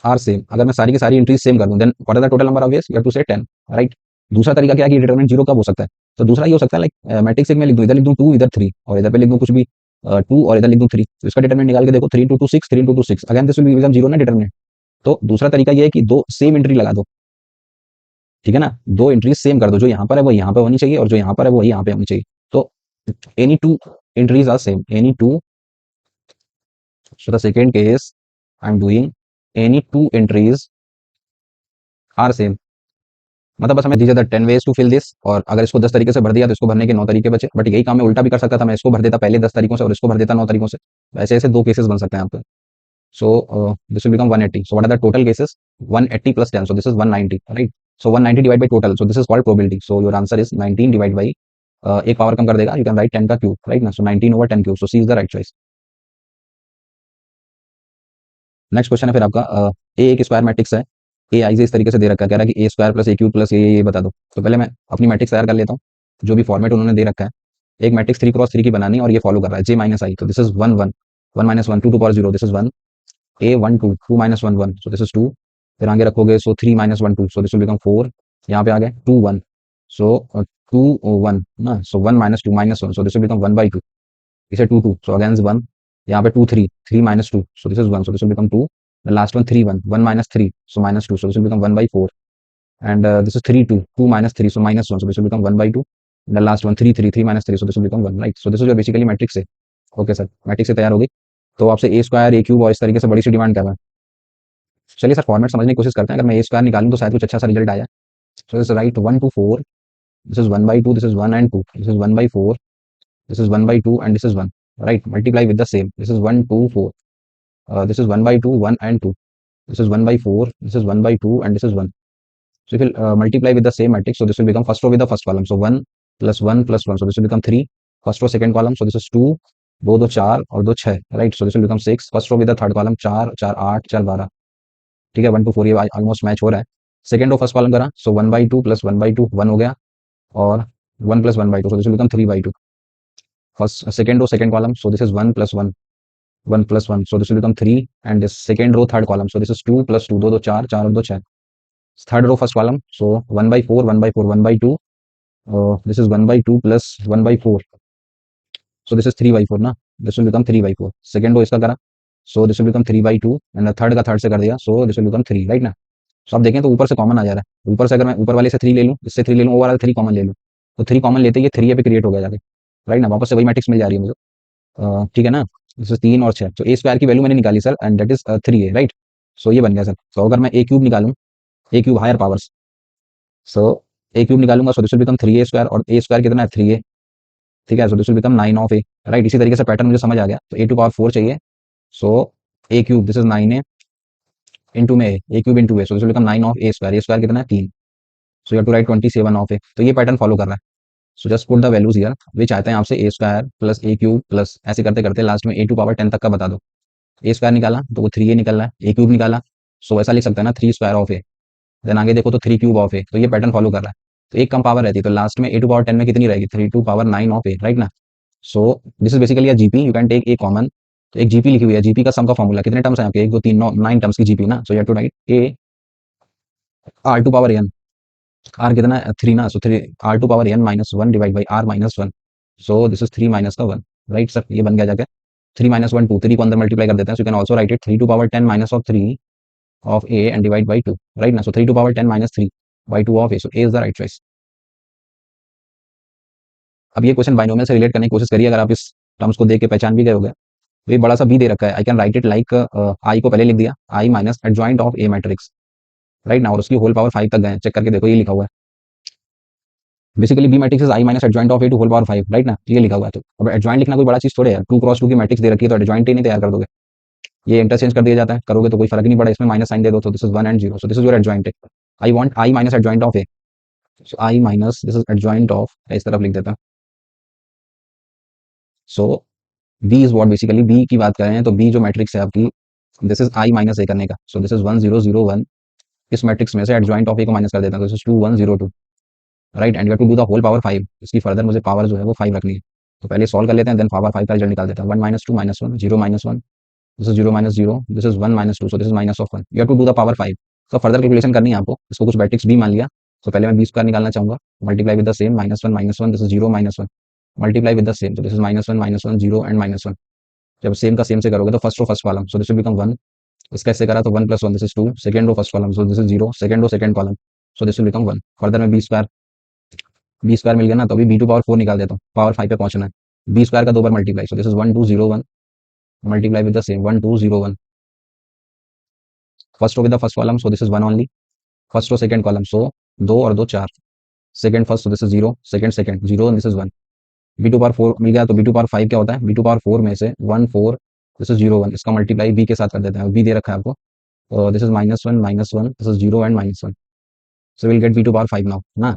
are same, अगर मैं सारी की सारी एंट्रीज सेम कर दूं then what is the total number of ways, you have to say 10, right. दूसरा तरीका क्या है कि डिटरमिनेंट 0 कब हो सकता है, तो दूसरा ये हो सकता है लाइक मैट्रिक्स एक में लिख दूं, इधर लिख दूं 2 इधर 3 और इधर पे लिख दूं कुछ भी 2 और इधर लिख दूं 3, तो इसका डिटरमिनेंट निकाल के देखो 3 2 2 6 3 2 2 6, अगेन दिस विल बिकम 0 ना डिटरमिनेंट। तो दूसरा तरीका ये है कि दो सेम एंट्री लगा दो, ठीक है ना, दो एंट्रीज सेम कर दो, जो यहाँ पर है वो यहाँ पे होनी चाहिए और जो यहाँ पर है वो यहाँ पे होनी चाहिए, तो any two entries are same, any two, so the second case I'm doing any two entries are same, मतलब बस हमें दीजिए the 10 ways to fill this, और अगर इसको 10 तरीके से भर दिया तो इसको भरने के 9 तरीके बचे। बट यही काम मैं उल्टा भी कर सकता था, मैं इसको भर देता पहले 10 तरीकों से और इसको भर देता 9 तरीकों से। ऐसे ऐसे दो केसेस बन सकते हैं आपके। So this will become 180. So what are the total cases? 180 plus 10. So this is 190, right? So 190 divided by total. So this is called probability. So your answer is 19 divided by एक power कम कर देगा. You can write 10 का cube, right ना? So 19 over 10 cube. So C is the right choice. Next question है फिर आपका, ए एक square matrix है, ए आई से इस तरीके से दे रखा है, कह रहा है कि ए square plus A cube plus ये बता दो। तो पहले मैं अपनी मैट्रिक्स तैयार कर लेता हूँ, जो भी फॉर्मेट उन्होंने दे रखा है। एक मैट्रिक्स 3 क्रॉस 3 की बनानी है और ये फॉलो कर रहा है जे माइनस आई। तो this is 1 1, 1 - 1, 2 to power 0, this is 1, A 1 2, 2 - 1 1, so this is 2। फिर आगे रखोगे so 3 - 1 2, so this will become 4। यहाँ पे आ गए 2 1, सो 2 1 ना, सो 1 - 2 - 1, सो दिस विल बिकम 1/2। इसे 2 2, सो अगेंस्ट 1। यहाँ पे 2 3, 3 - 2, so this is 1, so this will become 2। The last one 3 1, 1 - 3, so -2, so this will become 1/4, and this is 3 2, 2 - 3, so -1, so this will become 1/2। The last one 3 3, 3 - 3, so this will become 1, right? So this is your basically matrix है। Okay sir, matrix से तैयार होगी। तो आपसे A square A cube और इस तरीके से बड़ी सी डिमांड कर रहा है। चलिए सर फॉर्मेट समझने की कोशिश करते हैं, अगर मैं ए स्क्वायर निकालूं तो शायद कुछ अच्छा सा रिजल्ट आया। So this right 1 to 4, this is 1/2, this is 1 and 2, this is 1/4, this is 1/2 and this is 1, right? Multiply with the same, this is 1 2 4, this is 1/2, 1 and 2, this is 1/4, this is 1/2 and this is 1. So if you multiply with the same matrix, so this will become first row with the first column. So 1 plus 1 plus 1. So this will become 3. First row, second column. So this is 2, 2 2 4 और 2 6, right? So this will become 6. First row with the third column, 4 4 8 4 12. ठीक है, 1 to 4 ये almost match हो रहा है। Second row first column करा, सो 1/2 plus 1/2 1 हो गया, और 1 plus 1/2, so this will become 3/2। First second row second column, so this is 1 plus 1, 1 plus 1, so this will become 3, and this second row third column, so this is 2 plus 2, 2 2 4 4 और 2 6। Third row first column, so 1/4 1/4 1/2, this is 1/2 plus 1/4, so this is 3/4 ना, this will become 3/4। Second row इसका करा, so this will become 3/2, and थर्ड का third से कर दिया, so this will become 3, right ना। so आप देखें तो ऊपर से कॉमन आ जा रहा है, ऊपर से अगर मैं ऊपर वाले से 3 ले लूँ, इससे 3 ले लूँ, ओवरऑल 3 कॉमन ले लूँ, तो 3 कॉमन लेते ही ये 3 पे क्रिएट हो गया जाके, राइट ना, वापस से वही मैट्रिक्स मिल जा रही है मुझे। ठीक है ना, जैसे 3 और 6, तो ए स्क्वायर की वैल्यू मैंने निकाली सर, एंड दैट इज 3 है, राइट। सो ये बन गया सर। तो अगर मैं ए क्यूब निकालूं, ए क्यूब हायर पावर्स, सो ए क्यूब निकालूंगा, सो this will become 3a square, और ए स्क्वायर कितना है 3a, ठीक है। So this will become 9 of A, right. इसी तरीके से पैटर्न मुझे समझ आ गया। तो a⁴ चाहिए, so A cube this is 9a into में A cube into A, so this will become 9 of A square कितना है 3, so you have to write 27 of A. तो ये पैटर्न फॉलो कर रहा है। So just put the values here, वे चाहते हैं आपसे A square plus A cube plus ऐसे करते करते लास्ट में a⁴ तक का बता दो। ए स्क्वायर निकाला तो वो 3a निकल रहा है, ए क्यूब निकाला, सो ऐसा लिख सकते हैं ना 3 स्क्वायर ऑफ ए, देन आगे देखो तो 3 क्यूब ऑफ ए, तो ये पैटर्न फॉलो कर रहा है। तो एक कम पावर रहती है, तो लास्ट में a⁴ में कितनी रहेगी, 3⁹ ऑफ ए, राइट ना। So this is basically a GP, you can take a common. तो एक जीपी लिखी हुई है, जीपी का सम का फॉर्मूला कितने टर्म्स है आपके, 1 2 3 9 9 टर्म्स की जीपी ना। So you have to write a r⁴n, r कितना है 3 ना, so 3 r⁴n -1 divide by r-1, so this is 3 minus का 1, राइट सर। ये बन गया जाके 3 - 1 2, 3 को अंदर मल्टीप्लाई कर देते हैं, सो you can also right it 3⁻10 minus of 3 of a and divide by 2, right now, so 3⁻10 minus 3 by 2 of a, so a is the right choice। अब ये क्वेश्चन बाइनोमियल से रिलेट करने की कोशिश करिए, अगर आप इस टर्म्स को देख के पहचान भी गए होंगे। तो ये बड़ा सा b दे रखा है, I can write it like i को पहले लिख दिया, i minus adjoint of a matrix, right ना, और उसकी होल पावर 5 तक गए, चेक करके देखो ये लिखा हुआ है। Basically b matrix is i minus adjoint of a to whole power 5, right ना, ये लिखा हुआ है। तो अब एडजॉइंट लिखना कोई बड़ा चीज थोड़े है, 2 क्रॉस 2 की मैट्रिक्स दे रखी है तो एडजॉइंट ही नहीं तैयार कर दोगे, ये इंटरचेंज कर दिया जाता है, करोगे तो कोई फर्क नहीं पड़ा, इसमें माइनस साइन दे दो, तो this is 1 and 0, so this is your adjoint. I want i minus adjoint of a, so i minus this is adjoint of, इस तरफ लिख देता हूं। So B is what, basically B की बात कर रहे हैं, तो बी जो मैट्रिक्स है आपकी, दिस इज i माइनस ए करने का, सो दिस इज 1 0 0 1, इस मैट्रिक्स में से एडजॉइंट ऑफ ए को माइनस कर देता हूं, this is 2 1 0 2, right. And you have to do the whole power 5, इसकी फर्दर मुझे पावर जो है वो 5 रखनी है। तो पहले सॉल्व कर लेते हैं, देन पावर 5 का रिजल्ट निकाल देते हैं। 1 - 2 - 1, 0 - 1, this is 0 - 0, this is 1 - 2, so this is minus of 1, you have to do the power 5। तो फर्दर कैलकुलेशन करनी है आपको, इसको कुछ मैट्रिक्स बी मान लिया, तो पहले मैं बी स्क्वायर निकालना चाहूंगा, multiply with the same -1 -1, this is 0 - 1, multiply with the same, तो दिस इज -1 - 1 0 एंड -1। जब सेम का सेम से करोगे तो first row first column, so this will become 1, इसका इससे करा तो 1 + 1, this is 2, second row first column, so this is 0, second row second column, so this will become 1। Further में बी स्क्वायर मिल गया ना, तो अभी b⁴ निकाल देता हूँ, पावर 5 पे पहुंचना है। बी स्क्वायर का 2 बार multiply, so this is 1 2 0 1, multiply with the same 1 2 0 1, first row with the first column, so this is 1 only, first row second column, so दो और दो चार, second first, this is zero, second second zero, this is one. B to power four मिल गया, तो B to power five क्या होता है, बी टू पावर फोर में से one four, this is zero one, इसका मल्टीप्लाई बी के साथ कर देते हैं, बी दे रखा है आपको, this is minus one, this is zero and minus one. So will get B to power five now ना,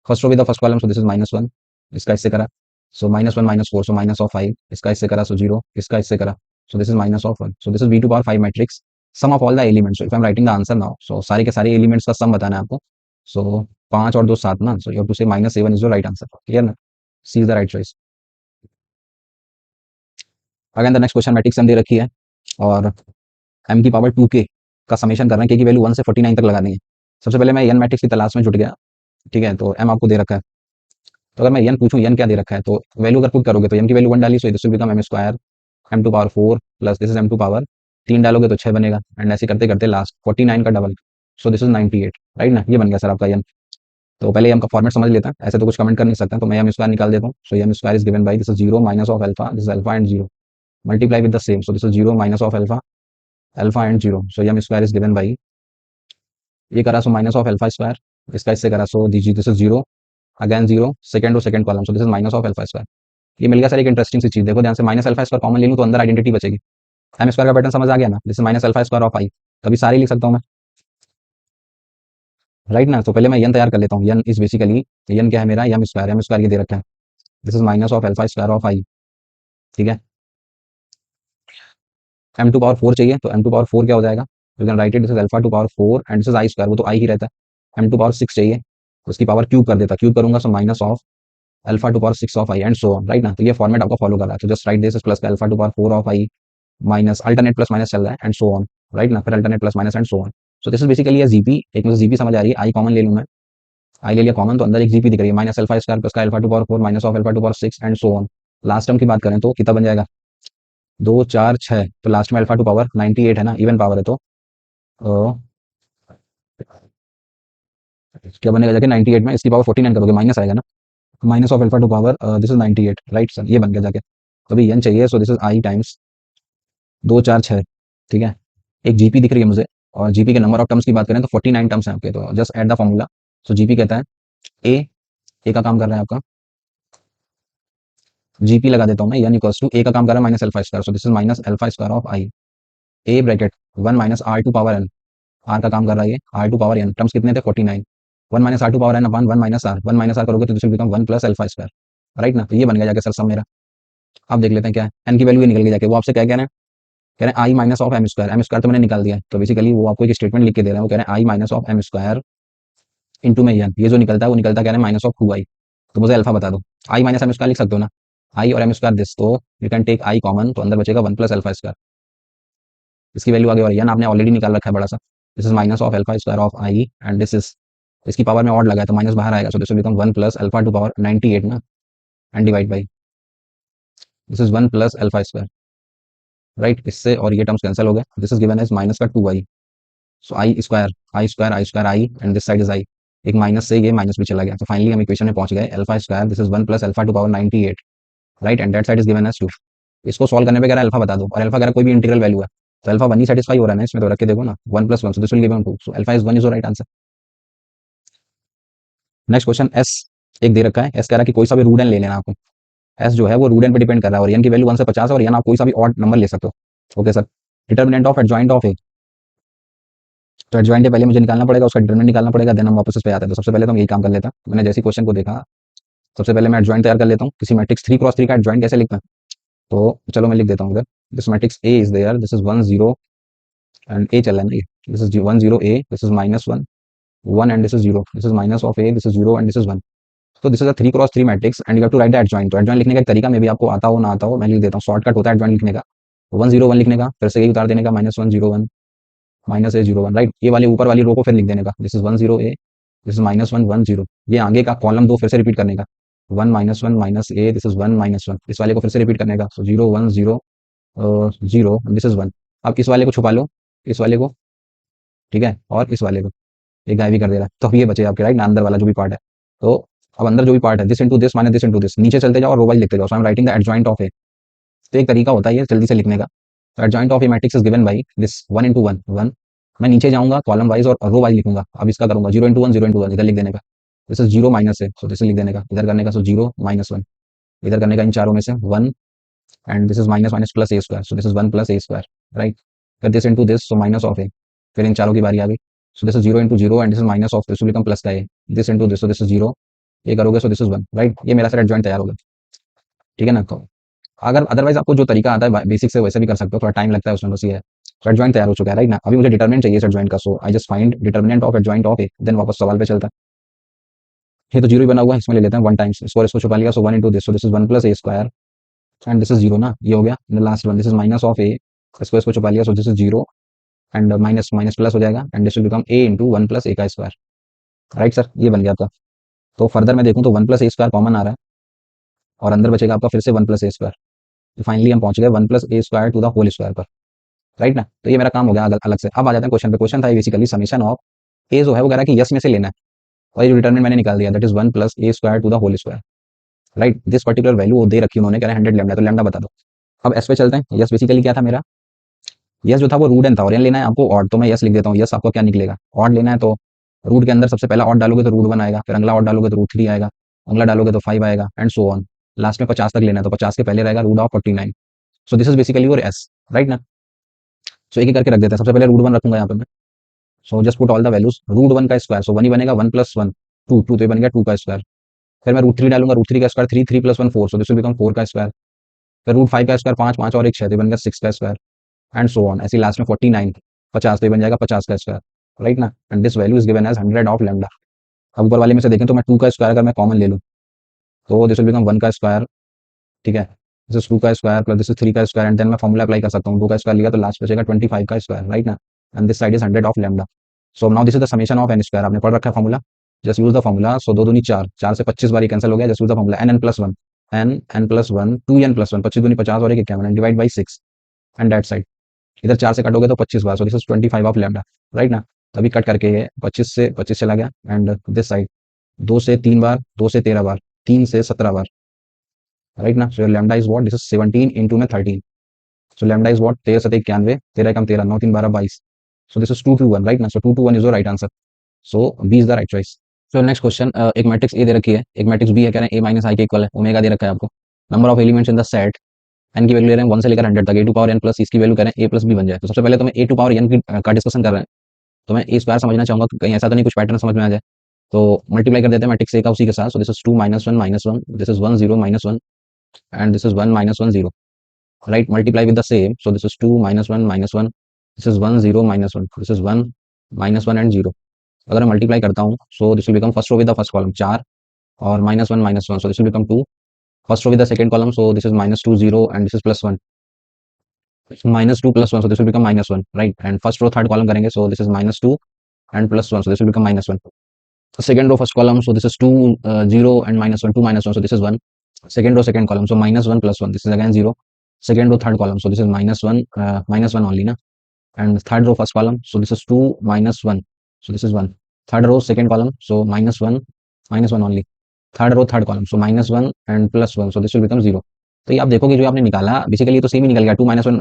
first row with the first column, so this is minus one, इसका इससे करा, सो minus one minus four, so minus of five, इसका इससे करा, so zero, इसका इससे करा, so this is minus of one. So this is B to power five matrix, sum of all the elements. If I am writing the answer now, so सारे के सारे elements का सम बताना है आपको। सो पांच और दो सात ना, so you have to say minus seven is the right answer, clear ना, C is the right choice. Again the next question matrix M दे रखी है, और एम की पावर टू के का समेशन कर रहे हैं, के की वैल्यू वन से 49 तक लगानी है। सबसे पहले मैं एन मैट्रिक्स की तलाश में जुट गया, ठीक है, तो एम आपको दे रखा है, तो अगर मैं एन पूछूं एन क्या दे रखा है, तो वैल्यू अगर पुट करोगे तो एन की वैल्यू वन डाली, so this will become M square M to power four plus this is M to power तीन डालोगे तो छह बनेगा, एंड ऐसे करते करते लास्ट 49 का double, so this is 98, right ना, ये बन गया सर आपका एन। तो पहले एम का फॉर्मेट समझ लेता है, ऐसे तो कुछ कमेंट कर नहीं सकता, तो मैं एम स्क्वायर निकाल देता हूँ। So M square is given by this is zero minus of alpha, this is alpha and zero, multiply with the same, so this is zero minus of alpha, alpha and zero, so M square is given by, ये करा सो minus of alpha square, इसका इससे करा, so दीजिए this is zero, again zero, second और second column, so this is minus of alpha square. ये मिल गया sir एक इंटरेस्टिंग सी चीज, देखो ध्यान से, माइनस अल्फा स्क्वायर कॉमन ले लूँ तो अंदर आइडेंटिटी बचेगी, एम स्क्वायर का पैटर्न समझ आ गया ना, this is minus alpha square of I, कभी सारे लिख सकता हूँ मैं, राइट ना। तो पहले मैं एन तैयार कर लेता हूँ, एन इज बेसिकली, एन क्या है मेरा, एम स्क्वायर ये दे रखा है, this is minus of alpha square of I, ठीक है। एम टू पावर फोर चाहिए, तो एम टू पावर फोर क्या हो जाएगा, you can write it, this is alpha two power four and this is I square, वो तो आई ही रहता है। एम टू पावर सिक्स चाहिए, तो उसकी पावर क्यूब कर देता, क्यूब करूंगा, सो minus of alpha two power six of I and so on, right ना। तो ये फॉर्मेट आपको फॉलो कर रहा है, तो just right this plus alpha to power four of I minus alternate plus minus चल रहा है एंड सो ऑन, राइट ना, फिर alternate plus minus and so on. So this is basically ये जीपी, एक मुझे जीपी समझ आ रही है, आई कॉमन ले लूँ मैं, आई ले लिया कॉमन, तो अंदर एक जीपी दिख रही है, माइनस अल्फा स्क्वायर प्लस का alpha two power four minus of alpha two power six and so on. Last term की बात करें तो कितना बन जाएगा, दो चार छः, तो लास्ट में अल्फा टू पावर 98 है ना, इवन पावर है, तो क्या बनेगा जाके 98 में इसकी पावर 49 करोगे माइनस आएगा ना, minus of alpha two power this is 98, right sir, ये बन गया जाके। तो अभी एन चाहिए, सो दिस इज आई टाइम्स दो चार छः, ठीक है, एक जीपी दिख रही है मुझे, और जीपी के नंबर ऑफ टर्म्स की बात करें तो 49 टर्म्स हैं आपके, तो just add the formula. So GP कहता है ए का काम कर रहा है आपका, जीपी लगा देता हूँ मैं, यानी इक्वल्स टू ए का काम कर रहा है minus alpha square, so this is minus alpha square of i, a bracket one minus r to power n, r का काम कर रहा है ये, r to power n, terms कितने थे 49, one minus r to power n अपन one minus r करोगे तो this will become one plus alpha square, right ना। तो ये बन गया जाके सर सब मेरा। अब देख लेते हैं क्या है, एन की वैल्यू ये निकल गई जाके, वो आपसे क्या कह रहे हैं, कह रहे हैं I minus of M square तो मैंने निकाल दिया है, तो बेसिकली वो आपको एक स्टेटमेंट लिख के दे रहे हैं, वो कह रहे हैं I minus of M square into में एन, ये जो निकलता है वो निकलता कह रहे हैं माइनस ऑफ टू आई, तो मुझे अल्फा बता दो, आई माइनस एम स्क्वायर लिख सकते हो ना, आई और एम स्क्वायर दिस, तो you can take i common, तो अंदर बचेगा वन प्लस अल्फा स्क्वायर, इसकी वैल्यू आगे वाली एन आपने ऑलरेडी निकाल रखा है बड़ा सा, this is minus of alpha square of I and this is, इसकी पावर में ऑड लगाया तो माइनस बाहर आएगा, so this will become one plus alpha to power 98 ना, and divide by this is one plus alpha square, right, इससे और ये टर्म्स कैंसिल हो गए, this is given as minus का two I, so I square I square I square I and this side is I, एक minus से ये minus भी चला गया, तो फाइनली हम इक्वेशन में पहुंच गए, alpha square this is one plus alpha to power 98, right, and that side is given as two. इसको सॉल्व करने पे कह रहा है अल्फा बता दो, और अल्फा कह रहा है कोई भी इंटीग्रल वैल्यू है, तो अल्फा वन ही सेटिस्फाई हो रहा है ना इसमें, तो रख के देखो ना, one plus one, so this will given two, so alpha is one is the right answer. Next question S एक दे रखा है, एस कह रहा है कि कोई सा भी रूट एन ले लेना आपको, एस जो है वो रूट एन पे डिपेंड कर रहा है, और एन की वैल्यू वन से 50 और एन आप कोई सा भी ऑड नंबर ले सकते हो, okay sir. Determinant of adjoint of A, तो एडजॉइंट पहले मुझे निकालना पड़ेगा, उसका डिटरमिनेंट निकालना पड़ेगा, देन हम वापस इस पे आते हैं। तो सबसे पहले तो हम यही काम कर लेते हैं, मैंने जैसे क्वेश्चन को देखा, सबसे पहले मैं एडजॉइंट तैयार कर लेता हूँ, किसी मैट्रिक्स थ्री क्रॉस थ्री का एडजॉइंट कैसे लिखते हैं, तो चलो मैं लिख देता हूँ इधर, this matrix A is there, this is one zero and a चल रहा है ना, ये this is one zero a, this is minus one one and this is zero, this is minus of a, this is zero and this is one. तो this is a three cross three matrix and you have to write the adjoint. तो adjoint लिखने का एक तरीका में भी आपको आता हो ना आता हो, मैं लिख देता हूँ, शॉर्टकट होता है एडजॉइंट लिखने का, वन जीरो वन लिखने का, फिर से यही उतार देने का, minus one zero one minus a zero one, right, ये वाले ऊपर वाली रो को फिर लिख देने का, this is one zero a, this is minus one one zero, ये आगे का कॉलम दो फिर से रिपीट करने का, one minus one minus A, this is one minus one, इस वाले को फिर से रिपीट करने का, so zero one zero zero, this is one. अब इस वाले को छुपा लो, इस वाले को, ठीक है, और इस वाले को एक गायब भी कर दे रहा है, तो अब ये बचे आपके, राइट ना, अंदर वाला जो भी पार्ट है, तो अब अंदर जो भी पार्ट है, this into this minus this into this, नीचे चलते जाओ और रो वाइज लिखते जाओ, so I am writing the adjoint of A. तो एक तरीका होता है ये जल्दी से लिखने का, तो adjoint of A matrix is given by this one into one one मैं नीचे जाऊंगा कॉलम वाइज और रो वाइज लिखूंगा। अब इसका करूंगा 0 × 1 0 × 1 इधर लिख देने का, दिस इज 0 माइनस है, सो दिस लिख देने का, इधर करने का सो 0 -1, इधर करने का इन चारों में से 1, and this is minus minus plus a square, so this is 1 + a square, right. फिर this into this, so minus of a, फिर इन चारों की बारी आ गई, so this is 0 × 0 and this is minus of this will become plus का a, this into this, so this is 0, ये करोगे सो दिस इज 1, राइट। ये मेरा सारा एडजॉइंट तैयार होगा, ठीक है ना। तो अगर अदरवाइज आपको जो तरीका आता है बेसिक से वैसे भी कर सकते हो, थोड़ा टाइम लगता है उसमें, बस ये है। तो एडजॉइंट तैयार हो चुका है, राइट ना। अभी मुझे डिटरमिनेंट चाहिए इस एडजॉइंट का, so I just find determinant of adjoint of A, then वापस सवाल पे चलता है। ये तो जीरो ही बना हुआ है, इसमें ले लेते हैं 1 टाइम्स, इसको छुपा लिया, so 1 × this, so this is 1 + a square and this is 0 ना, ये हो गया। The last one, this is minus of a, इसको छुपा लिया, so this is 0 and minus minus plus हो जाएगा and this will become a × 1 + a का स्क्वायर, राइट सर, ये बन गया आपका। तो फर्दर मैं देखूं तो 1 + a स्क्वायर कॉमन आ रहा है और अंदर बचेगा आपका फिर से 1 + a स्क्वायर। तो फाइनली हम पहुंच गए 1 + a square to the whole square पर, राइट ना। तो ये मेरा काम हो गया अलग से। अब आ जाते हैं क्वेश्चन पे। क्वेश्चन था बेसिकली समीशन ऑफ ए जो है वो कह रहा है कि यस में से लेना है, और ये जो डिटरमिनेंट मैंने निकाल दिया, that is 1 + a square to the whole square, right. This particular value वो दे रखी उन्होंने, कह रहे हैं 100 लैम्डा, तो लैम्डा बता दो। अब एस पे चलते हैं। यस बेसिकली क्या था मेरा, यस जो था वो रूट एन था, और एन लेना है आपको ऑड, तो मैं यस लिख देता हूँ। यस आपको क्या निकलेगा, ऑड लेना है, तो रूट के अंदर सबसे पहला ऑड डालोगे तो रूट 1 आएगा, फिर अगला ऑड डालोगे तो रूट 3 आएगा, अगला डालोगे तो 5 आएगा एंड सो ऑन। लास्ट में 50 तक लेना है, तो 50 के पहले रहेगा √49। सो this is basically your S, right ना। सो एक ही करके रख देते हैं। सबसे पहले √1 रखूंगा यहाँ पे मैं, सो just put all the values. √1 का स्क्वायर, सो 1 ही बनेगा, 1 + 1 2 2, तो ये बन गया 2 का स्क्वायर। फिर मैं √3 डालूंगा, √3 का square 3, 3 + 1 4, so this will become 4 का स्क्वायर। फिर √5 का स्क्वायर 5 5 और एक 6, तो बन गया 6 का स्क्वायर एंड सो ऑन। ऐसे लास्ट में 49 50, तो ये बन जाएगा 50 का स्क्वायर, राइट ना। And this value is given as 100 of lambda. अब ऊपर वाले में से देखें तो मैं 2 का स्क्वायर अगर मैं कॉमन ले लूँ तो दिस विल बिकम 1 का स्क्वायर, ठीक है। दिस इज 2 का स्क्वायर प्लस दिस इज 3 का स्क्वायर एंड देन मैं फॉर्मूला अप्लाई कर सकता हूँ। 2 का स्क्वायर लिया तो लास्ट बचेगा 25 का स्क्वायर, राइट ना। And this side is 100 of lambda. So now this is the summation of n square. आपने पढ़ रखा है formula, just use the formula. So 2 दूनी 4, 4 से 25 बार कैंसिल हो गया, just use the formula n+1, n+1 2n+1, 25 दूनी 50 और 51 divide by 6 and that side इधर 4 से कटोगे तो 25 बार, so this is 25 of lambda, right ना। तभी कट करके ये 25 से 25 चला गया एंड दिस साइड 2 से 3 बार, 2 से 13 बार, 3 से 17 बार, राइट ना। So lambda is what, this is 17 into में 13, सो लैम्डा इज व्हाट 13 7 91, 13 कम 13 9 3 12 22, सो दिस इज 2 2 1, राइट ना। So 2 2 1 is your right answer, so B is the right choice. So next question, एक matrix A दे रखी है, एक matrix B है, कह रहे हैं a माइनस आई के इक्वल है, ओमेगा दे रखा है आपको। Number of elements in the set N की वैल्यू ले रहे हैं 1 से लेकर 100 तक, a⁴n प्लस इसकी वैल्यू कह रहे हैं a + b बन जाए। तो सबसे पहले तो मैं a⁴n की का डिस्कशन कर रहे हैं, तो मैं ए स्क्वायर समझना चाहूंगा कि कहीं ऐसा तो नहीं कुछ पैटर्न समझ में आ जाए। तो मल्टीप्लाई कर देते हैं मैट्रिक्स ए का उसी के साथ। So this is 2 -1 -1, this is 1 0 -1 and this is 1 -1 0, right. Multiply with the same, so this is 2 -1 -1, this is 1 0 -1, this is 1 -1 and 0। अगर मैं मल्टीप्लाई करता हूँ so this will become first row with the first column 4 और -1 -1, so this will become 2। First row with the second column, so this is -2 0 and this is +1, -2 +1, so this will become -1, right? And first row third column करेंगे, so this is -2 and +1, so this will become -1. Second row first column, so this is 2 0 and -1, 2 -1, so this is 1. Second row second column, so -1 +1, this is again 0. Second row third column, so this is -1 -1 only na. And third row first column, so this is 2 -1, so this is 1. Third row second column, so -1 only. Third row third column, so -1 and +1, so this will become 0. तो ये आप देखोगे जो आपने निकाला basically तो same ही निकल गया, 2 -1,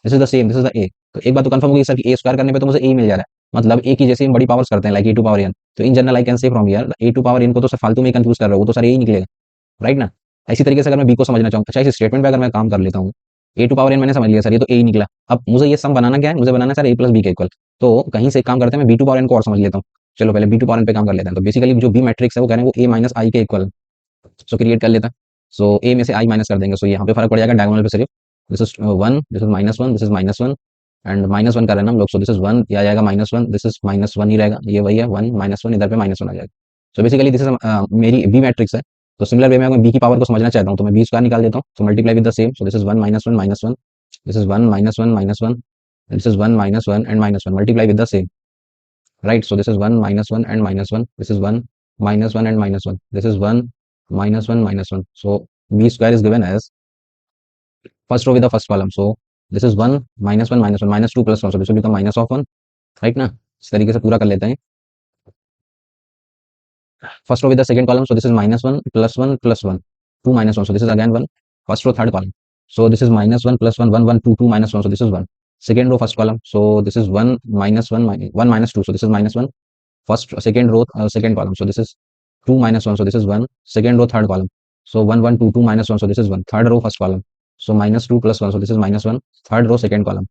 this is the same, this is the ए। तो एक बात तो कंफर्म होगी सर कि ए स्क्वायर करने पे तो मुझे ए मिल जा रहा है, मतलब ए की जैसे हम बड़ी पावर्स करते हैं लाइक a⁴n, तो इन जनरल आई कैन से फ्रॉम हियर a⁴n को तो सर फालतू में कंफ्यूज कर रहे हो, वो तो सर यही निकलेगा, राइट ना। इसी तरीके से अगर मैं बी को समझना चाहूँ, अच्छा इस स्टेटमेंट पे अगर मैं काम कर लेता हूँ, a⁴n मैंने समझ लिया सर, ये तो ए ही निकला। अब मुझे ये सम बनाना क्या है, मुझे बनाना है सर a + b के इक्वल। तो कहीं से एक काम करते हैं, मैं b⁴n को और समझ लेता हूँ। चलो पहले b⁴n पे काम कर लेते हैं। तो बेसिकली जो बी मैट्रिक्स है वो कह रहे हैं वो a - i के इक्वल, सो क्रिएट कर लेता है। सो ए में से आई माइनस कर देंगे, सो यहाँ पे फर्क पड़ जाएगा डायगोनल पे सिर्फ। This is 1, this is -1, this is -1 and -1 कर रहे हैं हम लोग, सो दिस इज 1, ये आ जाएगा -1, दिस इज -1 ही रहेगा, ये वही है 1 -1, इधर पे -1 आ जाएगा। सो बेसिकली दिस इज मेरी बी मैट्रिक्स है। तो सिमिलर वे में मैं बी की पावर को समझना चाहता हूँ तो मैं बी स्क्वायर निकाल देता हूँ, so multiply with the same, so this is 1 -1 -1, this is 1 -1 -1, this is 1 -1 and -1, multiply with the same, right. So this is 1 -1 and -1, this is 1 -1 and -1, this is 1 -1 -1, so b square is given as first row with the first column, so this is 1 -1 -1 -2 + 1, so this will become minus of 1, right ना। इस तरीके से पूरा कर लेते हैं। first row with the second column, so this is -1 +1 +1, 2 -1, so this is again 1. First row third column, so this is -1 +1 1 1 2 2 -1, so this is 1. second row first column, so this is 1 minus 1 1 minus 2, so this is minus 1 first second row second column, so this is 2 minus 1, so this is 1 second row third column, so 1 1 2 2 minus 1, so this is 1 third row first column, so minus 2 plus 1, so this is minus 1 third row second column,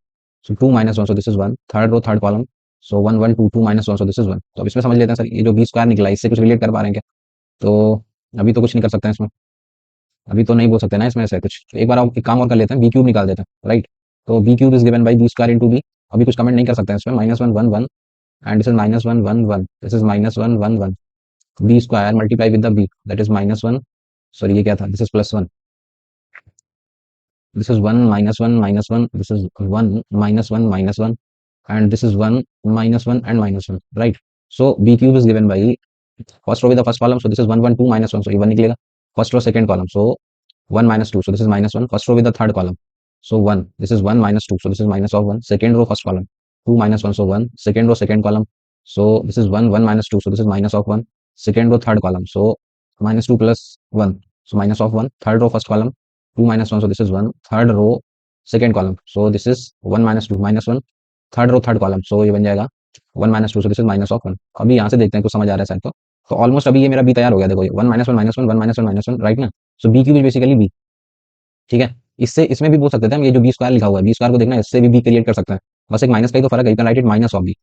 so 2 minus 1, so this is 1 third row third column, so 1 1 2 2 minus 1, so this is 1। तो अब इसमें समझ लेते हैं sir ये जो B square निकला इससे कुछ रिलेट कर पा रहे हैं क्या? तो अभी तो कुछ नहीं कर सकते हैं इसमें, अभी तो नहीं बोल सकते ना इसमें से कुछ, तो एक बार एक काम और कर लेते हैं, बी क्यूब निकाल देते हैं, राइट। तो B cube is given by B square into B, अभी कुछ कमेंट नहीं कर सकते हैं इसमें, minus one one one and this is minus one one one, this is minus one one one, B square multiply with the B that is minus one, sorry ये क्या था, this is plus one, this is 1 minus 1 minus 1, this is 1 minus 1 minus 1, and this is 1 minus 1 and minus 1, right? So b cube is given by first row with the first column, so this is 1 1 2 minus 1, so ये 1 निकलेगा, first row second column, so 1 minus 2, so this is minus 1, first row with the third column, so 1, this is 1 minus 2, so this is minus of 1, second row first column, 2 minus 1, so 1, second row second column, so this is 1 1 minus 2, so this is minus of 1, second row third column, so minus 2 plus 1, so minus of 1, third row first column, 2 minus 1, so this is 1 third row second column, so this is 1 minus 2 minus 1 third row third column, so ये बन जाएगा 1 minus 2, so this is minus of 1। अभी यहाँ से देखते हैं कुछ समझ आ रहा है शायद, तो ऑलमोस्ट अभी ये मेरा बी तैयार हो गया, देखो ये 1 minus 1 minus 1 1 minus 1 minus 1, right ना। So b cube is basically b, ठीक है। इससे इसमें भी बोल सकते थे हम, ये जो बी स्क्वायर लिखा हुआ है बी स्क्वायर को देखना, इससे भी बी क्रिएट कर सकते हैं, बस एक माइनस का ही तो फर्क है, you can write it minus of B.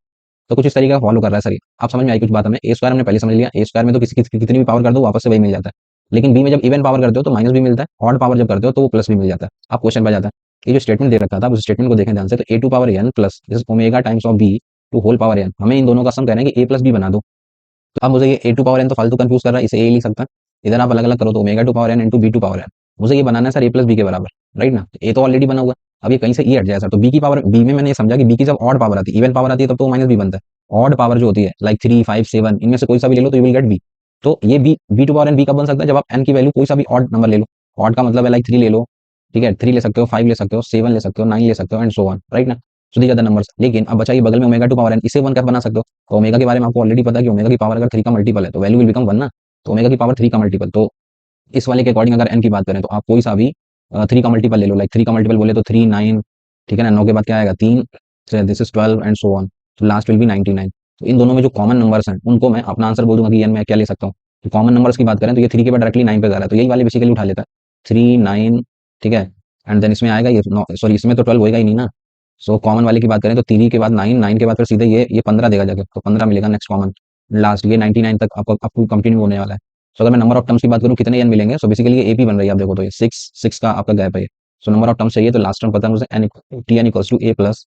तो कुछ इस तरीके का फॉलो कर रहा है सर, आप समझ में आई कुछ बात हमें? ए स्क्वायर हमने पहले समझ लिया, ए स्क्वायर में तो कितनी भी पावर कर दो वापस से वही मिल जाता है, लेकिन बी में जब इवन पावर करते हो तो माइनस भी मिलता है, ऑड पावर जब करते हो तो वो प्लस भी मिल जाता है। आप क्वेश्चन पे जाता है, ये जो स्टेटमेंट दे रखा था उस स्टेटमेंट को देखें ध्यान से, तो a to power n plus omega times of b to whole power n, हमें इन दोनों का सम कह रहे हैं कि ए प्लस बी बना दो। तो अब मुझे ये ए टू पावर एन तो फालतू कंफ्यूज कर रहा है, इसे ए लिख सकता है, इधर आप अलग अलग करो तो omega to power N into B to power n, मुझे ये बनाना है सर ए प्लस बी के बराबर, राइट ना। ए तो ऑलरेडी बना हुआ है, अब ये कहीं से ई हट जाए सर, तो बी की पावर, बी में मैंने ये समझा कि बी की जब ऑड पावर आती है, इवन पावर आती है तब तो माइनस बी बनता है, ऑड पावर जो होती है लाइक 3 5 7 इनमें से कोई सा भी ले लो तो यू विल गेट बी। तो ये B to power n B कब बन सकता है, जब आप एन की वैल्यू कोई सा भी ऑड नंबर ले लो, ऑड का मतलब है लाइक 3 ले लो, ठीक है, 3 ले सकते हो, 5 ले सकते हो, 7 ले सकते हो, 9 ले सकते हो एंड सो ऑन, राइट ना। So these are the numbers. लेकिन अब बचा ये बगल में ओमेगा टू पावर एन, इसे 1 कर बना सकते हो, तो ओमेगा के बारे में आपको ऑलरेडी पता है कि ओमेगा की पावर अगर 3 का मल्टीपल है तो वैल्यू विल बिकम 1 ना, तो ओमेगा की पावर 3 का मल्टीपल, तो इस वाले के अकॉर्डिंग अगर एन की बात करें तो आप कोई सा भी 3 का मल्टीपल ले लो, लाइक 3 का मल्टीपल बोले तो 3 9, ठीक है ना, 9 के बाद क्या आएगा 3, this is 12 and so on, तो लास्ट विल बी 99। तो इन दोनों में जो कॉमन नंबर्स हैं उनको मैं अपना आंसर बोल दूंगा कि एन में क्या ले सकता हूँ। तो कॉमन नंबर्स की बात करें तो ये 3 के बाद डायरेक्टली 9 पे जा रहा है, तो यही वाले बेसिकली उठा लेता है 3 9, ठीक है, एंड देन इसमें आएगा ये, सॉरी इसमें तो 12 होएगा ही नहीं ना। सो कॉमन वाले की बात करें तो 3 के बाद 9 9 के बाद फिर सीधे ये 15 देगा जाकर, तो 15 मिलेगा नेक्स्ट कॉमन, लास्ट ये 99 तक आपको कंटिन्यू होने वाला है। सो अगर मैं नंबर ऑफ टर्म्स की बात करूँ कितने एन मिलेंगे, सो बेसिकली ये एपी बन रही है, आप देखो तो ये 6 का आपका गैप है। सो नंबर ऑफ टर्म्स चाहिए तो लास्ट टर्म पता है मुझे n T n equals to a plus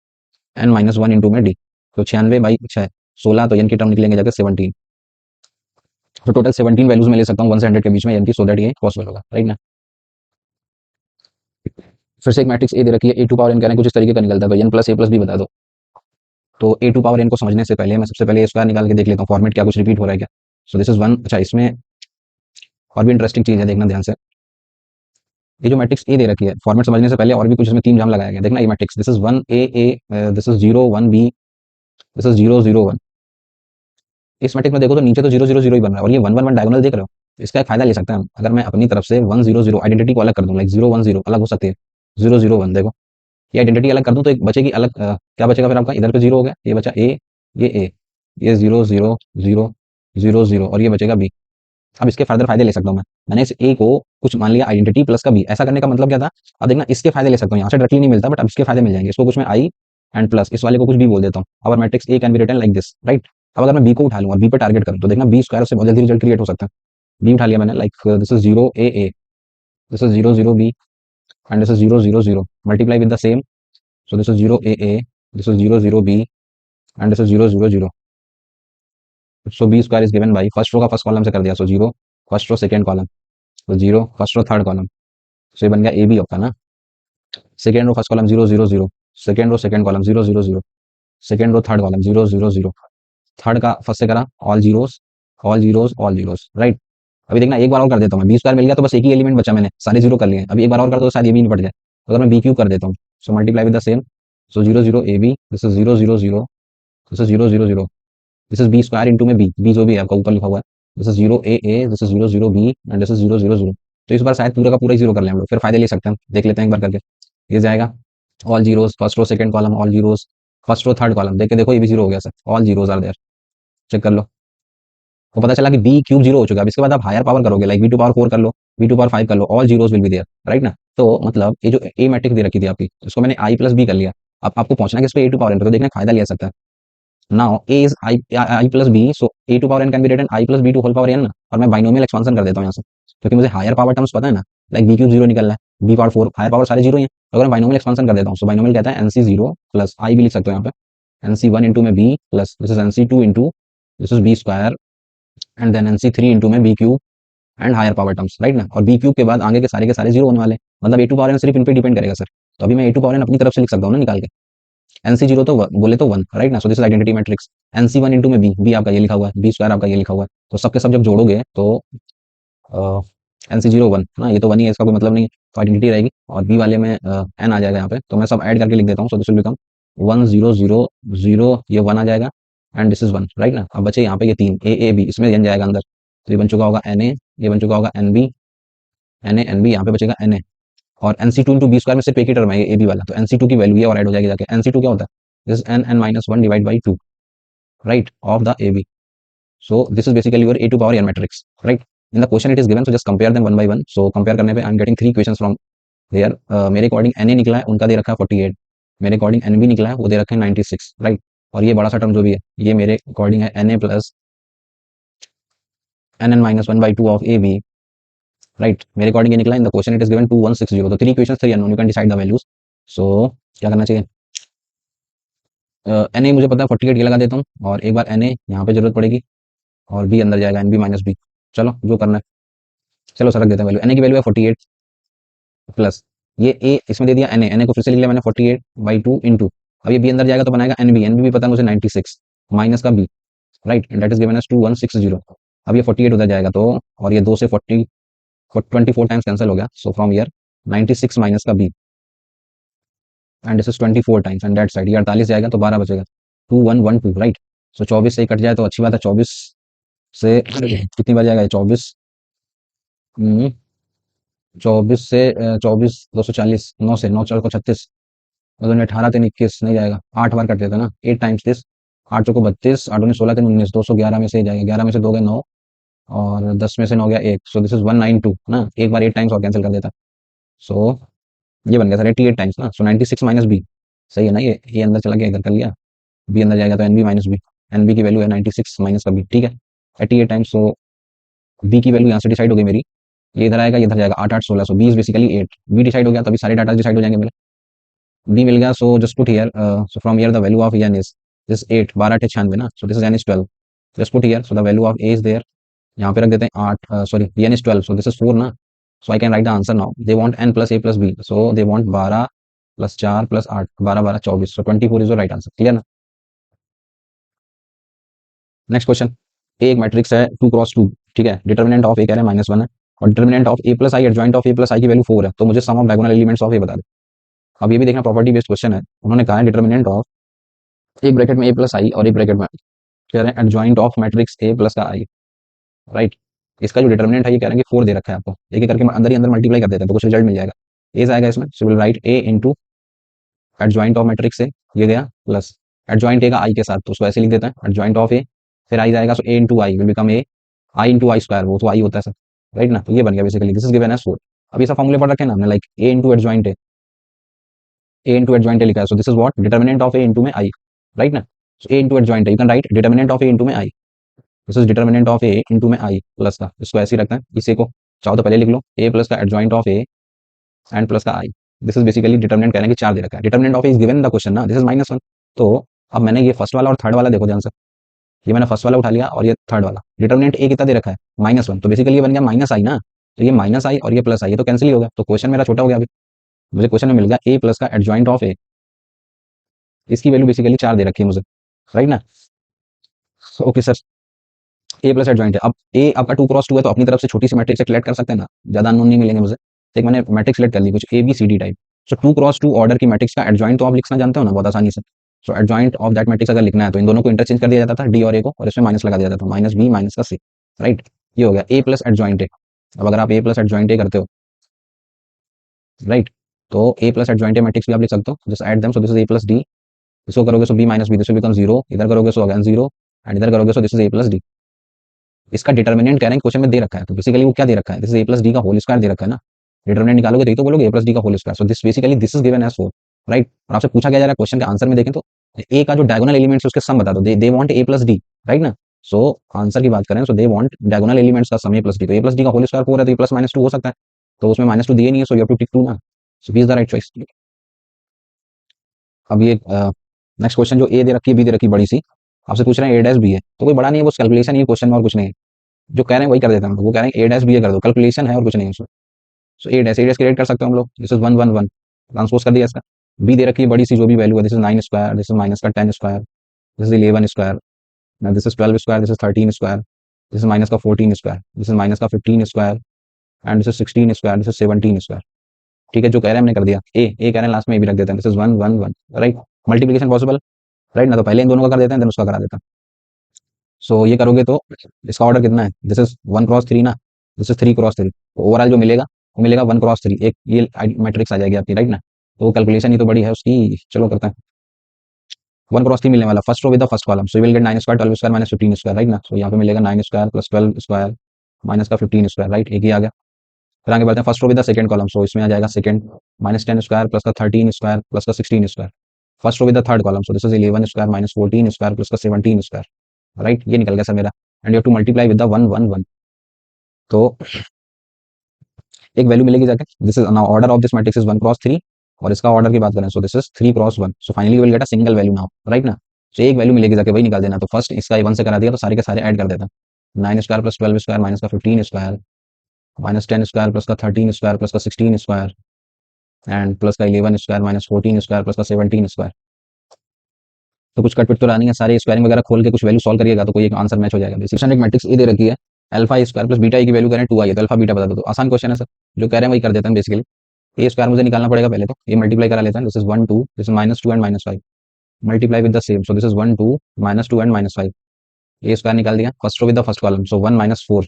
n minus 1 into में डी, तो 96 बाई 6 16, तो एन की टर्म निकलेंगे जाकर 17, तो टोटल 17 वैल्यूज में ले सकता हूँ 1 से 100 के बीच में एन की, सो दैट ये पॉसिबल होगा, राइट ना। फिर से एक मैट्रिक्स ए दे रखी है, ए टू पावर एन कहने कुछ इस तरीके का निकलता है, तो N plus a plus B बता दो। तो ए टू पावर एन को समझने से पहले मैं सबसे पहले ए स्क्वायर निकाल के देख लेता हूँ फॉर्मेट क्या कुछ रिपीट हो रहा है क्या। सो दिस इज 1, अच्छा इसमें और भी इंटरेस्टिंग चीज है, देखना ध्यान से, ये जो मैट्रिक्स ए दे रखी है फॉर्मेट समझने से पहले और भी कुछ इसमें 3 जाम लगाया गया, देखना ये matrix, this is 1 a, this is 0 1 b, this is 0 0 1। इस मैट्रिक्स में देखो तो नीचे तो 0 0 0 ही बन रहा है और ये 1 1 1 डायगोनल देख रहे हो, तो इसका एक फायदा ले सकते हैं हम, अगर मैं अपनी तरफ से 1 0 0 आइडेंटिटी को अलग कर दूं, लाइक 0 1 0 अलग हो सकती है, 0 0 1 देखो ये आइडेंटिटी अलग कर दूं तो एक बचेगी अलग, क्या बचेगा फिर आपका, इधर पे 0 हो गया, ये बचा ए, ये 0 0 0 0 0 और ये बचेगा बी। अब इसके फर्दर फायदे ले सकता हूँ मैंने इस ए को कुछ मान लिया आइडेंटिटी प्लस का बी, ऐसा करने का मतलब क्या था, अब देखना इसके फायदे ले सकता हूँ, यहाँ से डायरेक्टली नहीं मिलता बट अब इसके फायदे मिल जाएंगे, इसको कुछ मैं आई एंड प्लस इस वाले को कुछ भी बोल देता हूँ, और matrix A can be written like this, right. अब अगर मैं बी को उठा लूँ और बी पे टारगेट करूँ तो देखना बी स्क्वायर से बहुत जल्दी रिजल्ट क्रिएट हो सकता है। बी उठा लिया मैंने, like this is 0 a, this is 0 0 b and this is 0 0 0 multiply with the same, so this is 0 a, this is 0 0 b and this is 0 0 0। So B square is given by first row का first column से कर दिया, so 0 first row second column, तो 0 first row third column, so ये बन गया ए B आपका ना। Second row first column 0 0 0, second row second column 0 0 0, second row third column 0 0 0, third का फर्स्ट से करा all zeros all zeros all zeros, right. अभी देखना एक बार और कर देता हूँ, बी स्क्वायर मिल गया तो बस एक ही एलिमेंट बचा, मैंने सारे जीरो कर लिए, अभी एक बार और कर दो शायद ये भी निपट जाए। तो अगर मैं बी क्यू कर देता हूँ, so multiply with the same, so 0 0 a b, this is 0 0 0, this is 0 0 0, this is B square into में बी जो भी है आपका ऊपर लिखा हुआ है, this is 0 a, this is 0 0 b and this is 0 0 0। तो इस बार शायद पूरा का पूरा ही जीरो कर लें हम लोग, फिर फायदे ले सकते हैं, देख लेते हैं एक बार करके, ये जाएगा all zeros, first row second column all zeros, first row third column, देख के देखो ये भी जीरो हो गया sir, all zeros are there, check कर लो। तो पता चला कि बी क्यूब जीरो हो चुका है। अब इसके बाद आप हायर पावर करोगे, लाइक बी टू पावर 4 कर लो, बी टू पावर 5 कर लो, all zeros will be there, right ना। तो मतलब ये जो ए मैट्रिक्स दे रखी थी आपकी, इसको मैंने आई प्लस बी कर लिया। अब आपको पहुंचना है किस पे, ए टू पावर एन पे, तो देखना फायदा लिया सकता है। Now A is I plus B, so A to power n can be written I plus B to whole power n ना, और मैं बाइनोमियल एक्सपांशन कर देता हूँ यहाँ से, क्योंकि मुझे हायर पावर टर्म्स पता है ना, लाइक बी क्यूब जीरो निकलना है, बी पावर 4, हायर पावर सारे जीरो ही है, तो अगर मैं बाइनोमियल एक्सपांशन कर देता हूँ, सो बाइनोमियल कहता है एनसी जीरो प्लस आई भी लिख सकते हो यहाँ पे, एनसी वन इंटू में b plus this is n C two into this is B square and then n C three into में b cube and higher power terms, right ना। और बी क्यूब के बाद आगे के सारे जीरो होने वाले, मतलब ए टू पावर एन सिर्फ इन पे डिपेंड करेगा सर। तो अभी मैं ए टू पावर एन अपनी तरफ से लिख सकता हूँ ना निकाल के, एनसी जीरो तो बोले तो वन, राइट ना। So this is identity matrix, NC one into में बी, बी आपका ये लिखा हुआ है, बी स्क्वायर आपका ये लिखा हुआ है, तो सबके सब जब जोड़ोगे तो एनसी जीरो वन ना, ये तो वन ही है, इसका कोई मतलब नहीं है, तो आइडेंटिटी रहेगी। और बी वाले में एन आ जाएगा यहाँ पे, तो मैं सब ऐड करके लिख देता हूँ, सो दिस विल बिकम 1 0 0 0, ये वन आ जाएगा and this is one, right ना। अब बचे यहाँ पे ये तीन ए ए बी, इसमें एन जाएगा अंदर, तो ये बन चुका होगा एन ए, ये बन चुका होगा n B, n A n B, यहाँ पे बचेगा एन ए। और n C two into B square में सिर्फ एक ही टर्म है, ये ए बी वाला, तो एन सी टू की वैल्यू ये और ऐड हो जाएगी जाके, एन सी टू क्या होता है, this n n minus one divide by two, right, of the A B. So this is basically your a to power n matrix, right? In the question it is given, so just compare them one by one. So compare करने पे I'm getting three questions from there. मेरे according na निकला है, उनका दे रखा है 48, मेरे according nb निकला है, वो दे रखे हैं 96, राइट। और ये बड़ा सा टर्म जो भी है, ये मेरे अकॉर्डिंग है na plus nn minus one by two of A b, right. मेरे अकॉर्डिंग ये निकला, in the question it is given 2160, तो three question three unknown, you can decide the values. So क्या करना चाहिए, na मुझे पता है 48, ये लगा देता हूँ, और एक बार na यहाँ पे जरूरत पड़ेगी, और b अंदर जाएगा nb माइनस बी, चलो जो करना है, चलो सर रख देते हैं वैल्यू, na की वैल्यू है 48 प्लस ये ए इसमें दे दिया एन ए को फिर से लिख लिया मैंने 48/2 इंटू, अब ये बी अंदर जाएगा तो बनाएगा एनबी भी पता है मुझे 96 माइनस का B, right, that is given as 2160। अब ये 48 उधर जाएगा तो, और ये 2 से 24 टाइम्स कैंसिल हो गया, सो फ्रॉम ईयर 96 माइनस का B and this is 24 times and that side ये 48 जाएगा तो 12 बचेगा, 2112, राइट। सो 24 से ही कट जाए तो अच्छी बात है, 24 से कितनी बार जाएगा, 24 24 से 24 240, 9 से 9 4 को 36, मतलब 18 3 21 नहीं जाएगा, 8 बार कट देता ना, 8 टाइम्स दिस, 8 चौको 32, 8 दूनी 16 3 19, 211 में से ही जाएगा, 11 में से 2 गए 9, और 10 में से 9 गया 1, सो दिस इज 192 ना, एक बार 8 टाइम्स और कैंसिल कर देता, सो ये बन गया सर 88 टाइम्स ना, सो 96 माइनस बी, सही है ना, ये अंदर चला गया, इधर कर लिया, बी अंदर जाएगा तो एनबी माइनस बी, एनबी की वैल्यू है 96 माइनस का बी, ठीक है, 88 टाइम्स, सो बी की वैल्यू यहाँ से डिसाइड हो गई मेरी, ये इधर आएगा, ये इधर जाएगा, 8 8 16, so B is basically 8, b decide हो गया, तो अभी सारे डाटा डिसाइड हो जाएंगे मेरे, डी मिल गया, so just put here, so from here the value of n is this 8, 12 8 96 ना, so this is n is 12, just put here, so the value of a is there, यहाँ पे रख देते हैं 8, sorry n is 12, so this is 4 ना, so I can write the answer now, they want n plus a plus B, so they want 12 plus 4 plus 8, 12 12 24, so 24 is the right answer, clear ना। Next question, एक matrix है 2 cross 2, ठीक है, determinant of ए कह रहे हैं -1 है, और determinant of A plus I adjoint of A plus I की वैल्यू 4 है, तो मुझे sum of diagonal elements of A बता दे। अब ये भी देखना प्रॉपर्टी बेस्ड क्वेश्चन है, उन्होंने कहा है डिटर्मिनेंट ऑफ एक ब्रैकेट में ए प्लस आई और एक ब्रैकेट में कह रहे हैं adjoint of matrix A plus का आई, राइट। इसका जो डिटर्मिनेंट है ये कह रहे हैं कि 4 दे रखा है आपको, एक एक करके अंदर ही अंदर मल्टीप्लाई कर देते हैं तो कुछ रिजल्ट मिल जाएगा, ए आएगा इसमें, so will write A into adjoint of matrix A, ये गया प्लस एडजॉइंट ए का आई के साथ, तो उसको ऐसे लिख देते हैं एडजॉइंट ऑफ ए, फिर आई जाएगा, so A into I will become A, I into I square, वो तो आई होता है सर, राइट ना, तो ये बन गया basically, this is given as 4। अब ये सब फॉर्मूले पढ़ रखे हैं ना हमने, like A into adjoint A into adjoint A लिखा है, so this is what determinant of A into में आई, राइट ना। So A into adjoint you can write determinant of A into में I, this is determinant of A into में I plus का, इसको ऐसे ही रखना है, इसी को चाहो तो पहले लिख लो, ए प्लस का adjoint of A and plus का आई, दिस इज बेसिकली डिटर्मिनेंट कहने की 4 दे रखा है, determinant of a is given in the question ना, दिस इज -1। तो अब मैंने ये फर्स्ट वाला और थर्ड वाला देखो ध्यान से, ये मैंने फर्स्ट वाला उठा लिया और ये थर्ड वाला, डिटर्मिनेंट ए कितना दे रखा है -1, तो बेसिकली ये बन गया माइनस आई ना, तो ये माइनस आई और ये प्लस आई, ये तो कैंसिल ही हो गया, तो क्वेश्चन मेरा छोटा हो गया अभी, मुझे क्वेश्चन में मिल गया ए प्लस का एडजॉइंट ऑफ ए, इसकी वैल्यू बेसिकली 4 दे रखी है मुझे, राइट ना। ओके सर, ए प्लस एडजॉइंट है, अब ए आपका 2 क्रॉस 2 है, तो अपनी तरफ से छोटी सी मैट्रिक्स सेलेक्ट कर सकते हैं ना, ज्यादा अननोन नहीं मिलेंगे मुझे, तो एक मैंने मैट्रिक्स सेलेक्ट कर ली कुछ A B C D type, so 2 cross 2 order की मैट्रिक्स का एडजॉइंट तो आप लिखना जानते हो ना बहुत आसानी से, so adjoint of that matrix अगर लिखना है तो इन दोनों को इंटरचेंज कर दिया जाता था डी और ए को, और इसमें माइनस लगा दिया जाता था, माइनस बी माइनस का सी, राइट, ये हो गया ए प्लस एडजॉइंट ए। अब अगर आप ए प्लस एडजॉइंट ए करते हो, राइट, तो ए प्लस एडजॉइंट मैट्रिक्स भी आप लिख सकते हो, just add them, so this is A plus d. इसको करोगे so b minus b, this will become zero, इधर करोगे सो अगेन जीरो, एंड इधर करोगे so this is A plus d. इसका डिटर्मिनेंट कह रहे हैं क्वेश्चन में दे रखा है, तो बेसिकली वो क्या दे रखा है, this is A plus D का होल स्क्वायर दे रखा है ना। डिटर्मिनेंट निकालोगे तो बोलोगे ए प्लस डी का whole square, so this basically this is given as 4, right. और आपसे पूछा गया जा रहा है क्वेश्चन के आंसर में देखें तो ए का जो डायगोनल एलिमेंट्स उसके सम बता दो, they want a plus D, right ना। सो आंसर की बात करें सो दे वांट डायगोनल एलिमेंट्स का सम ए प्लस डी, तो ए प्लस डी का होल स्क्वायर 4 है, तो ए प्लस माइनस 2 हो सकता है, तो उसमें माइनस 2 दिए नहीं है, so you have to tick 2 ना। So B is the right choice. अब ये नेक्स्ट क्वेश्चन जो ए दे रखी है बी दे रखी है बड़ी सी, आपसे पूछ रहे हैं ए डैश बी है, तो कोई बड़ा नहीं है, वो कैलकुलेशन ही क्वेश्चन में और कुछ नहीं है, जो कह रहे हैं वही कर देते हैं हम लोग। वो कह रहे हैं ए डैश बी कर दो, कैलकुलेशन है और कुछ नहीं है उसमें। सो ए डैश क्रिएट कर सकते हैं हम लोग, दिस इज 1 1 1, ट्रांसपोज कर दिया इसका। बी दे रखी है बड़ी सी जो भी वैल्यू है, this is 9 square, this is minus का 10 square, this is 11 square, this is 12 square, this is 13 square, this is minus का 14 स्क्वायर, दिस इज माइनस का 15 square, and this is 16 square, this is 17 square. ठीक है, जो कह रहे हैं हमने कर दिया। ए कह रहे हैं लास्ट में ए भी रख देते हैं, this is 1 1 1, right. Multiplication possible, right ना, तो पहले इन दोनों का कर देते हैं देन उसका करा देता हैं। सो ये करोगे तो इसका ऑर्डर कितना है, दिस इज 1 क्रॉस 3 ना, दिस इज 3 क्रॉस 3, ओवरऑल जो मिलेगा वो मिलेगा 1 क्रॉस 3, एक ये मैट्रिक्स आ जाएगी आपकी, राइट ना। तो कैलकुलेशन ही तो बड़ी है उसकी, चलो करते हैं। 1 क्रॉस 3 मिलने वाला, first row with the first column, so you will get 9 square 12 square minus 15 square, right ना। सो यहाँ पे मिलेगा 9 स्क्वायर प्लस 12 स्क्वायर माइनस का 15 स्क्वायर, राइट, एक ही आ गया। फिर आगे बढ़ते हैं, first row with the second column, so इसमें आ जाएगा सेकंड माइनस 10 स्क्वायर प्लस का 13 स्क्वायर प्लस का 16 square. First row with the third column, so this is 11 square minus 14 square plus का 17 स्क्वायर, राइट, ये निकल गया सर मेरा। And you have to multiply with the 1 1 1, तो एक वैल्यू मिलेगी जाके, this is now order of this matrix is 1 cross 3, और इसका ऑर्डर की बात करें so this is 3 cross 1, so finally you will get a single value now, right ना। तो एक वैल्यू मिलेगी जाके, वही निकाल देना। तो फर्स्ट इसका 1 से करा दिया, तो सारे के सारे ऐड कर देता, 9 स्क्वायर प्लस 12 स्क्वायर माइनस का 15 स्क्वायर माइनस 10 स्क्वायर प्लस का 13 स्क्वायर प्लस का 16 स्क्वायर एंड प्लस का 11 स्क्वायर माइनस 14 स्क्वायर प्लस का 17 स्क्वायर। तो कुछ कटपिट तो रहा नहीं है, सारे स्क्वायरिंग वगैरह खोल के कुछ वैल्यू सॉल्व करिएगा तो कोई एक आंसर मैच हो जाएगा। बेसिक एक मैट्रिक्स ए दे रखी है, alpha square plus beta A की वैल्यू करें 2 आई है, तो अल्फा बीटा बता दो। तो आसान क्वेश्चन है सर, जो कह रहे हैं वही कर देते हैं बेसिकली। ए स्क्वायर मुझे निकालना पड़ेगा पहले, तो ये मल्टीप्लाई करा लेते हैं, this is 1 2, this is minus 2 and minus 5, multiply with the same, so this is 1 2 minus 2 and minus 5। A square निकाल दिया, first row with the first column, so 1 minus 4,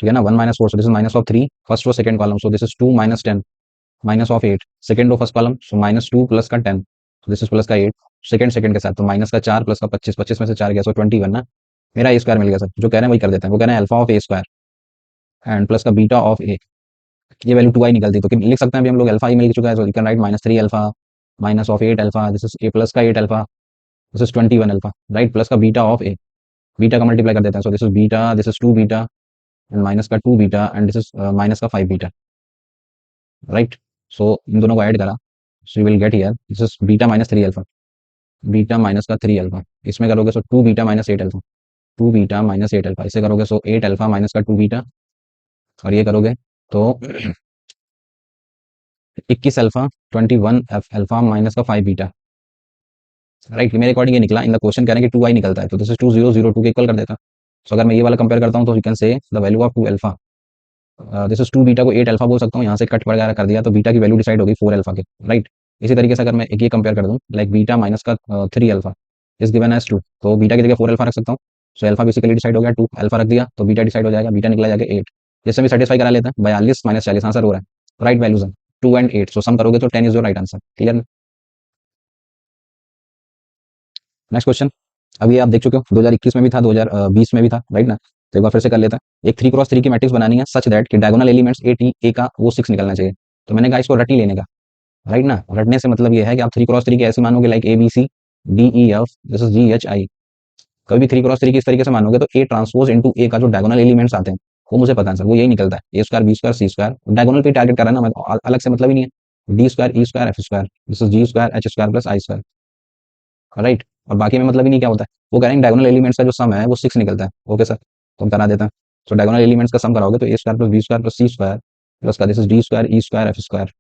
ठीक है ना, 1 minus 4, so this is minus of 3, first row second column, so this is 2 minus 10 minus of 8, second row first column, so minus 2 plus का 10, this is plus का 8, second second के साथ, तो minus का 4 plus का 25, 25 में से 4 गया, सो 21 ना। मेरा ए स्क्वायर मिल गया सर, जो कह रहे हैं वही कर देते हैं। वो कह रहे हैं alpha of A square and plus का बीटा ऑफ ए, ये वैल्यू 2 आई निकलती, तो लिख सकते हैं अभी हम लोग, अल्फा ही मिल चुका है, so you can write minus 3 alpha minus of 8 alpha, this is A plus का 8 alpha, this is 21 alpha, right, plus का बीटा ऑफ ए, बीटा का मल्टीप्लाई कर देते हैं, so this is beta, this is 2 beta and minus का 2 beta and this is minus का 5 beta, right. सो इन दोनों को ऐड करा, सो you will get here this is beta minus 3 alpha, beta minus का 3 अल्फा, इसमें करोगे सो 2 beta minus 8 alpha, 2 beta minus 8 alpha, इसे करोगे सो 8 अल्फा माइनस का 2 बीटा, और ये करोगे तो 21 अल्फा 21 अल्फा माइनस का 5 बीटा, राइट। मेरे अकॉर्डिंग ये निकला, इन द क्वेश्चन कह रहे हैं कि 2 आई निकलता है, तो दिस इज 2002 के इक्वल कर देता। सो अगर मैं ये वाला कंपेयर करता हूँ तो you can say the value of 2 alpha, this is 2 beta को 8 अल्फा बोल सकता हूँ, यहाँ से कट वगैरह कर दिया तो बीटा की वैल्यू डिसाइड होगी 4 अल्फा के, राइट। इसी तरीके से अगर मैं एक ये कंपेयर कर दूँ लाइक बीटा माइनस का 3 अल्फा इज गिवन एज 2, तो बीटा की जगह 4 अल्फा रख सकता हूँ। सो अल्फा बेसिकली डिसाइड हो गया, 2 अल्फा रख दिया तो बीटा डिसाइड हो जाएगा, बीटा निकला जाएगा 8। जैसे भी सेटिस्फाई करा लेते हैं, 42 माइनस 40 आंसर हो रहा है, राइट वैल्यूज है 2 एंड 8, सो सम करोगे तो 10 is your right answer, clear. Next question, अभी आप देख चुके हो 2021 में भी था, 2020 में भी था, राइट ना। तो एक बार फिर से कर लेता है। एक 3 क्रॉस 3 की मैट्रिक्स बनानी है सच दैट कि डायगोनल एलिमेंट्स ए का वो 6 निकलना चाहिए। तो मैंने कहा इसको रट ही लेने का, राइट ना। रटने से मतलब ये है कि आप 3 क्रॉस 3 की ऐसे मानोगे like A B C D E F, this is G H I. कभी भी 3 क्रॉस 3 की इस तरीके से मानोगे तो ए ट्रांसपोज इंटू ए का जो डायगोनल एलिमेंट्स आते हैं वो मुझे पता है सर, वो यही निकलता है, A square B square C square, diagonal पे टारगेट कर रहा है ना मैं, तो अलग से मतलब ही नहीं है। D square E square F square, this is ji square H square plus I square, right. और बाकी में मतलब ही नहीं क्या होता है। वो कह रहे हैं डायगोनल एलिमेंट्स का जो सम है वो 6 निकलता है, ओके सर, तो हम करा देते हैं। तो डायगोनल एलिमेंट्स का सम कराओगे तो a square plus B square plus c square plus का this is d square E square F square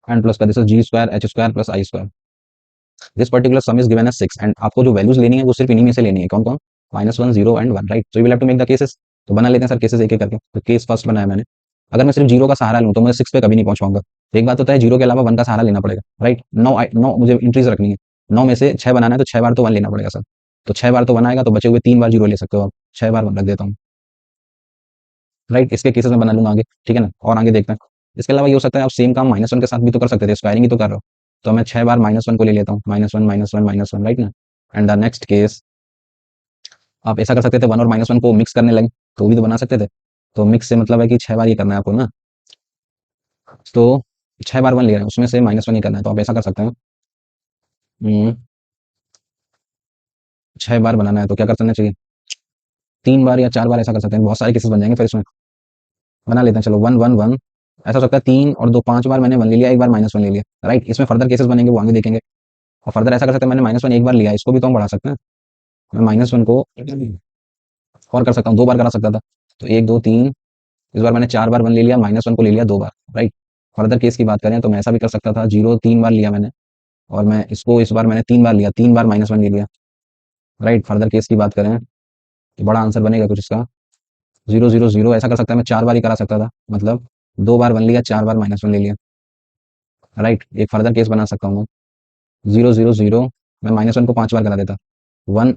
and plus का this is ji square H square plus I square. This particular sum is given as 6 and आपको जो values लेनी है वो सिर्फ इन्हीं में से लेनी है, कौन कौन, -1 0 and 1, right. So you will have to make the cases, तो बना लेते हैं सर केसेस एक एक करके। तो केस फर्स्ट बनाया मैंने, अगर मैं सिर्फ जीरो का सहारा लूँ तो मैं 6 पे कभी नहीं पहुंच पाऊंगा। तो एक बात होता है जीरो के अलावा 1 का सहारा लेना पड़ेगा, राइट। 9 मुझे इंट्रीज रखनी है, 9 में से 6 बनाना है तो 6 बार तो 1 लेना पड़ेगा सर। तो 6 बार तो 1 आएगा, तो बचे हुए 3 बार जीरो ले सकते हो आप, 6 बार 1 रख देता हूँ, राइट। इसके केसेस में बना लूंगा आगे, ठीक है ना। और आगे देखते हैं, इसके अलावा ये हो सकता है आप सेम काम -1 के साथ भी तो कर सकते थे, स्क्वायरिंग ही तो कर रहे हो। तो मैं 6 बार -1 को ले लेता हूँ, -1 -1 -1, राइट ना। एंड द नेक्स्ट केस आप ऐसा कर सकते थे, 1 और -1 को मिक्स करने लगे तो भी तो बना सकते थे। तो मिक्स से मतलब है कि 6 बार ये करना है आपको ना, तो 6 बार 1 ले रहे हैं, उसमें से -1 ही करना है, तो आप ऐसा कर सकते हैं। 6 बार बनाना है तो क्या करना चाहिए, 3 बार या 4 बार ऐसा कर सकते हैं, बहुत सारे केसेस बन जाएंगे फिर इसमें। बना लेते हैं, चलो 1 1 1, ऐसा हो सकता है 3 और 2 5 बार मैंने 1 ले लिया, एक बार -1 ले लिया, राइट। इसमें फर्दर केसेस बनेंगे, वो आगे देखेंगे। और फर्दर ऐसा कर सकते हैं, मैंने -1 एक बार लिया, इसको भी तो हम बढ़ा सकते हैं। मैं -1 को और कर सकता हूँ, 2 बार करा सकता था। तो 1 2 3, इस बार मैंने 4 बार 1 ले लिया, -1 को ले लिया 2 बार, राइट। फर्दर केस की बात करें तो मैं ऐसा भी कर सकता था, 0 3 बार लिया मैंने, और मैं इसको इस बार मैंने 3 बार लिया, 3 बार -1 ले लिया, राइट। फर्दर केस की बात करें तो बड़ा आंसर बनेगा कुछ इसका 0 0 0, ऐसा कर सकता है, मैं 4 बार ही करा सकता था, मतलब 2 बार 1 लिया, 4 बार -1 ले लिया, राइट। एक फर्दर केस बना सकता हूँ मैं 0 0 0, मैं -1 को 5 बार करा देता, 1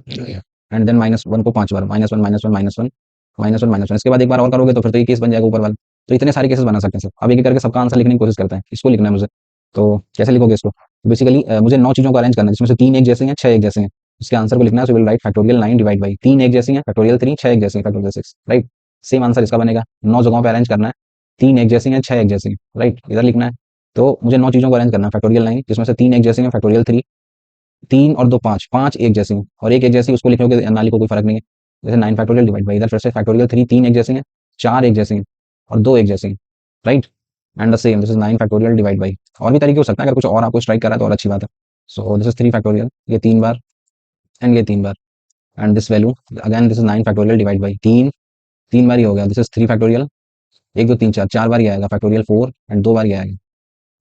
एंड देन -1 को 5 बार, -1 -1 -1 -1 इसके बाद एक बार और करोगे तो फिर तो ये केस बन जाएगा ऊपर वाला। तो इतने सारे केसेस बना सकते हैं सर। अब एक एक करके सबका आंसर लिखने की कोशिश करते हैं, इसको लिखना है मुझे। तो कैसे लिखोगे इसको, बेसिकली मुझे 9 चीज़ों को अरेंज करना है, जिसमें से 3 एक जैसे हैं, 6 एक जैसे हैं। इसके आंसर को लिखना है, so will write factorial 9 divide by 3 एक जैसी हैं, फैक्टोरियल 3, 6 एक जैसी हैं, फैक्टोरियल 6, राइट। सेम आंसर इसका बनेगा, 9 जगहों पे अरेंज करना है, 3 एक जैसी हैं, 6 एक जैसी हैं, राइट, इधर लिखना है। तो मुझे 9 चीज़ों को अरेंज करना है, फैक्टोरियल 9, जिसमें से 3 एक जैसी हैं, फैक्टोरियल 3, 3 और 2 5, 5 एक जैसी हैं, और एक जैसी उसको लिखोगे ना लिखो कोई फर्क नहीं है। जैसे 9 फैक्टोरियल डिवाइड बाई, इधर फिर से फैक्टोरियल 3, 3 एक जैसी हैं, 4 एक जैसी हैं, और 2 एक जैसी हैं, right. And the same, this is 9 factorial divide by, और भी तरीके हो सकता है, अगर कुछ और आपको स्ट्राइक करा है तो और अच्छी बात है। सो दिस इज 3 फैक्टोरियल, ये 3 बार, एंड ये 3 बार, and this value again, this is 9 factorial divide by 3, 3 बार ही हो गया, दिस इज 3 फैक्टोरियल, 1 2 3 4, 4 बार ही आएगा फैक्टोरियल 4, एंड 2 बार ही आएगा।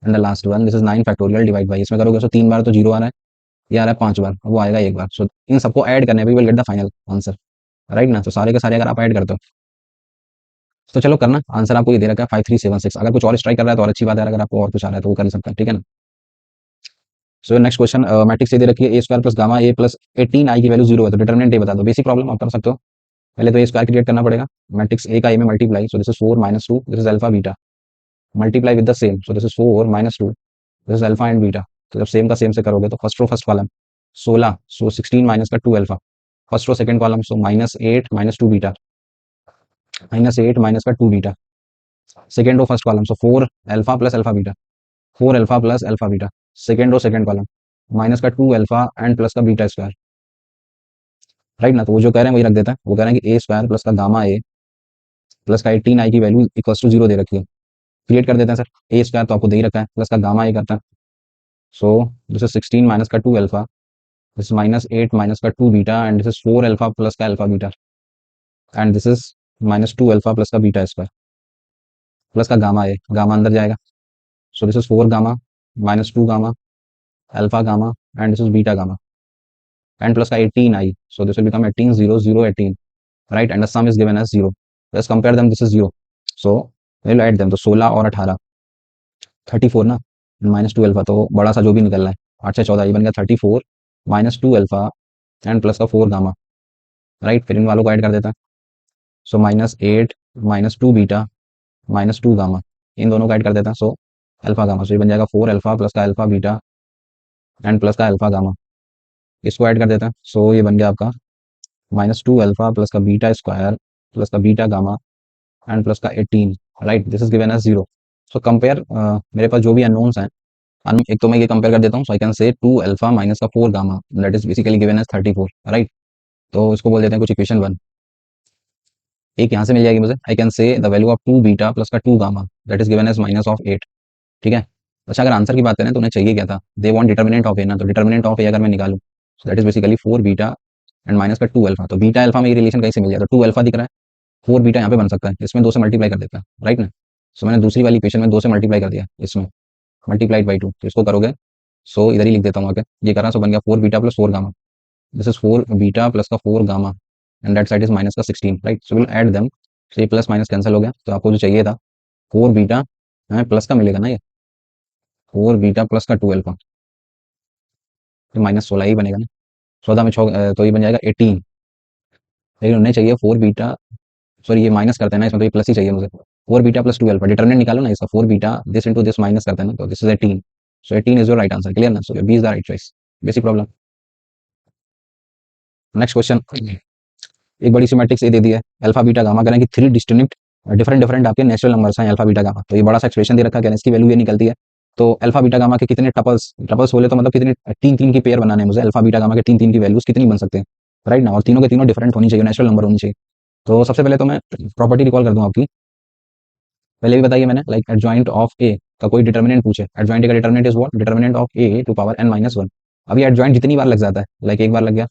And the last one, this is 9 factorial divide by, इसमें करोगे तो 3 बार तो 0 आ रहा है, ये आ रहा है 5 बार, वो आएगा 1 बार। सो इन सबको ऐड करने पे will get the final answer, right ना। तो सारे के सारे अगर आप ऐड करते हो तो चलो करना, आंसर आपको ये दे रखा है 5376। अगर कुछ और स्ट्राइक कर रहा है तो और अच्छी बात है, अगर आपको और कुछ आ रहा है तो वो कर सकता है, ठीक है ना। सो नेक्स्ट क्वेश्चन, मैट्रिक्स ये दे रखी है, A square plus gamma A plus 18 I की वैल्यू 0 है, तो डिटरमिनेंट ए बता दो। बेसिक प्रॉब्लम आप कर सकते हो, पहले तो ए स्क्वायर क्रिएट करना पड़ेगा, मैट्रिक्स ए का ए में multiply, so this is 4 -2, this is alpha beta, multiply with the same, so this is 4 -2, this is alpha and beta. तो जब सेम का सेम से करोगे तो first row first column 16, so 16 minus का 2 alpha, first row second column, so -8 -2 beta, -8 minus का 2 beta, second row first column, so 4 alpha plus alpha beta, 4 alpha plus alpha beta, second row second column, minus का 2 alpha and plus का beta square, right ना। तो वो जो कह रहे हैं वही रख देता है, वो कह रहे हैं कि ए स्क्वायर प्लस का गामा ए प्लस का 18 आई की वैल्यू इक्वल टू 0 दे रखी है। क्रिएट कर देते हैं सर, ए स्क्वायर तो आपको दे ही रखा है, प्लस का गामा ए करता है, सो दिस इज 16 माइनस का 2 अल्फा, दिस -8 माइनस का 2 beta, and this is 4 alpha plus का alpha beta, and this is -2 alpha plus का बीटा स्क्वायर, प्लस का गामा ए, गामा अंदर जाएगा, so this is 4 gamma -2 gamma alpha gamma, and this is beta gamma, and plus का 18 I, so this will become 18 0 0 18, right, and the sum is given as 0. Let's compare them, this is 0, so we'll add them, तो 16 और 18 34 ना, -2 alpha, तो बड़ा सा जो भी निकल रहा है 8 से 14, ये बन गया 34 -2 अल्फा एंड प्लस का 4 गामा, राइट। फिर इन वालों को ऐड कर देता है, सो -8 -2 बीटा -2 गामा, इन दोनों को ऐड कर देता है, सो अल्फा गामा, सो ये बन जाएगा 4 अल्फा प्लस का अल्फा बीटा एंड प्लस का अल्फा गामा, इसको ऐड कर देता है, सो ये बन गया आपका -2 अल्फा प्लस का बीटा स्क्वायर प्लस का बीटा गामा एंड प्लस का 18, right, this is given as 0। So compare, मेरे पास जो भी अननोन्स हैं, एक तो मैं ये कंपेयर कर देता हूँ, सो आई कैन से 2 अल्फा माइनस का 4 gamma, that is basically given as 34, right. तो इसको बोल देते हैं कुछ इक्वेशन 1, एक यहाँ से मिल जाएगी मुझे, I can say the value of 2 beta plus का 2 gamma, that is given as -8, ठीक है। अच्छा, अगर आंसर की बात करें तो उन्हें चाहिए क्या था, दे वांट डिटर्मिनेंट ऑफ ए ना, तो डिटर्मिनेंट ऑफ ए अगर मैं निकालूं, that is basically 4 beta and minus का 2 अल्फा, तो बीटा अल्फा में ये रिलेशन कहीं से मिल जाए, तो 2 अल्फा दिख रहा है, 4 बीटा यहाँ पे बन सकता है, इसमें 2 से मल्टीप्लाई कर देता है, राइट ना। सो मैंने दूसरी वाली इक्वेशन में 2 से मल्टीप्लाई कर दिया, इसमें मल्टीप्लाइड बाई 2, तो इसको करोगे, सो इधर ही लिख देता हूँ आके, ये करा, सो बन गया 4 beta plus 4 gamma, this is 4 beta plus का 4 gamma and that side is minus का 16, right. So will add them, so ये प्लस माइनस कैंसिल हो गया, तो आपको जो चाहिए था 4 बीटा, हमें प्लस का मिलेगा ना, ये 4 बीटा प्लस का 2 अल्फा, तो -16 ही बनेगा ना, 14 में 6, तो ये बन जाएगा 18, लेकिन उन्हें चाहिए 4 बीटा, सॉरी ये माइनस करते हैं ना इसमें, तो ये प्लस ही चाहिए मुझे, 4 बीटा प्लस 2 अल्फा, डिटरमिनेंट निकालो ना इसका, 4 beta this into this minus करते हैं ना, तो this is 18, so 18 is your right answer, clear ना, so B is the right choice, basic problem. Next question, एक बड़ी सी मैट्रिक्स ए दे दी है, अल्फा बीटा गामा, करें कि 3 डिस्टिंक्ट डिफरेंट डिफरेंट आपके नेचुरल नंबर्स हैं अल्फा बीटा गामा, तो ये बड़ा सा एक्सप्रेशन दे रखा है, इसकी वैल्यू ये निकलती है। तो अल्फा बीटा गामा के कितने टपल्स, टपल्स बोले तो मतलब कितने, तीन तीन की पेयर बनाने हैं मुझे, अल्फा बीटा गामा के तीन तीन की वैल्यूज कितनी बन सकते हैं, राइट ना, और तीनों के तीनों डिफरेंट होनी चाहिए, नेचुरल नंबर होनी चाहिए। तो सबसे पहले तो मैं प्रॉपर्टी रिकॉल कर दूं आपकी, पहले भी बताइए मैंने, लाइक एडजॉइंट ऑफ ए का कोई डिटर्मिनेंट पूछे, एडजॉइंट का determinant is what, determinant of A to power n minus one. अभी एडजॉइंट जितनी बार लग जाता है, लाइक एक बार लग गया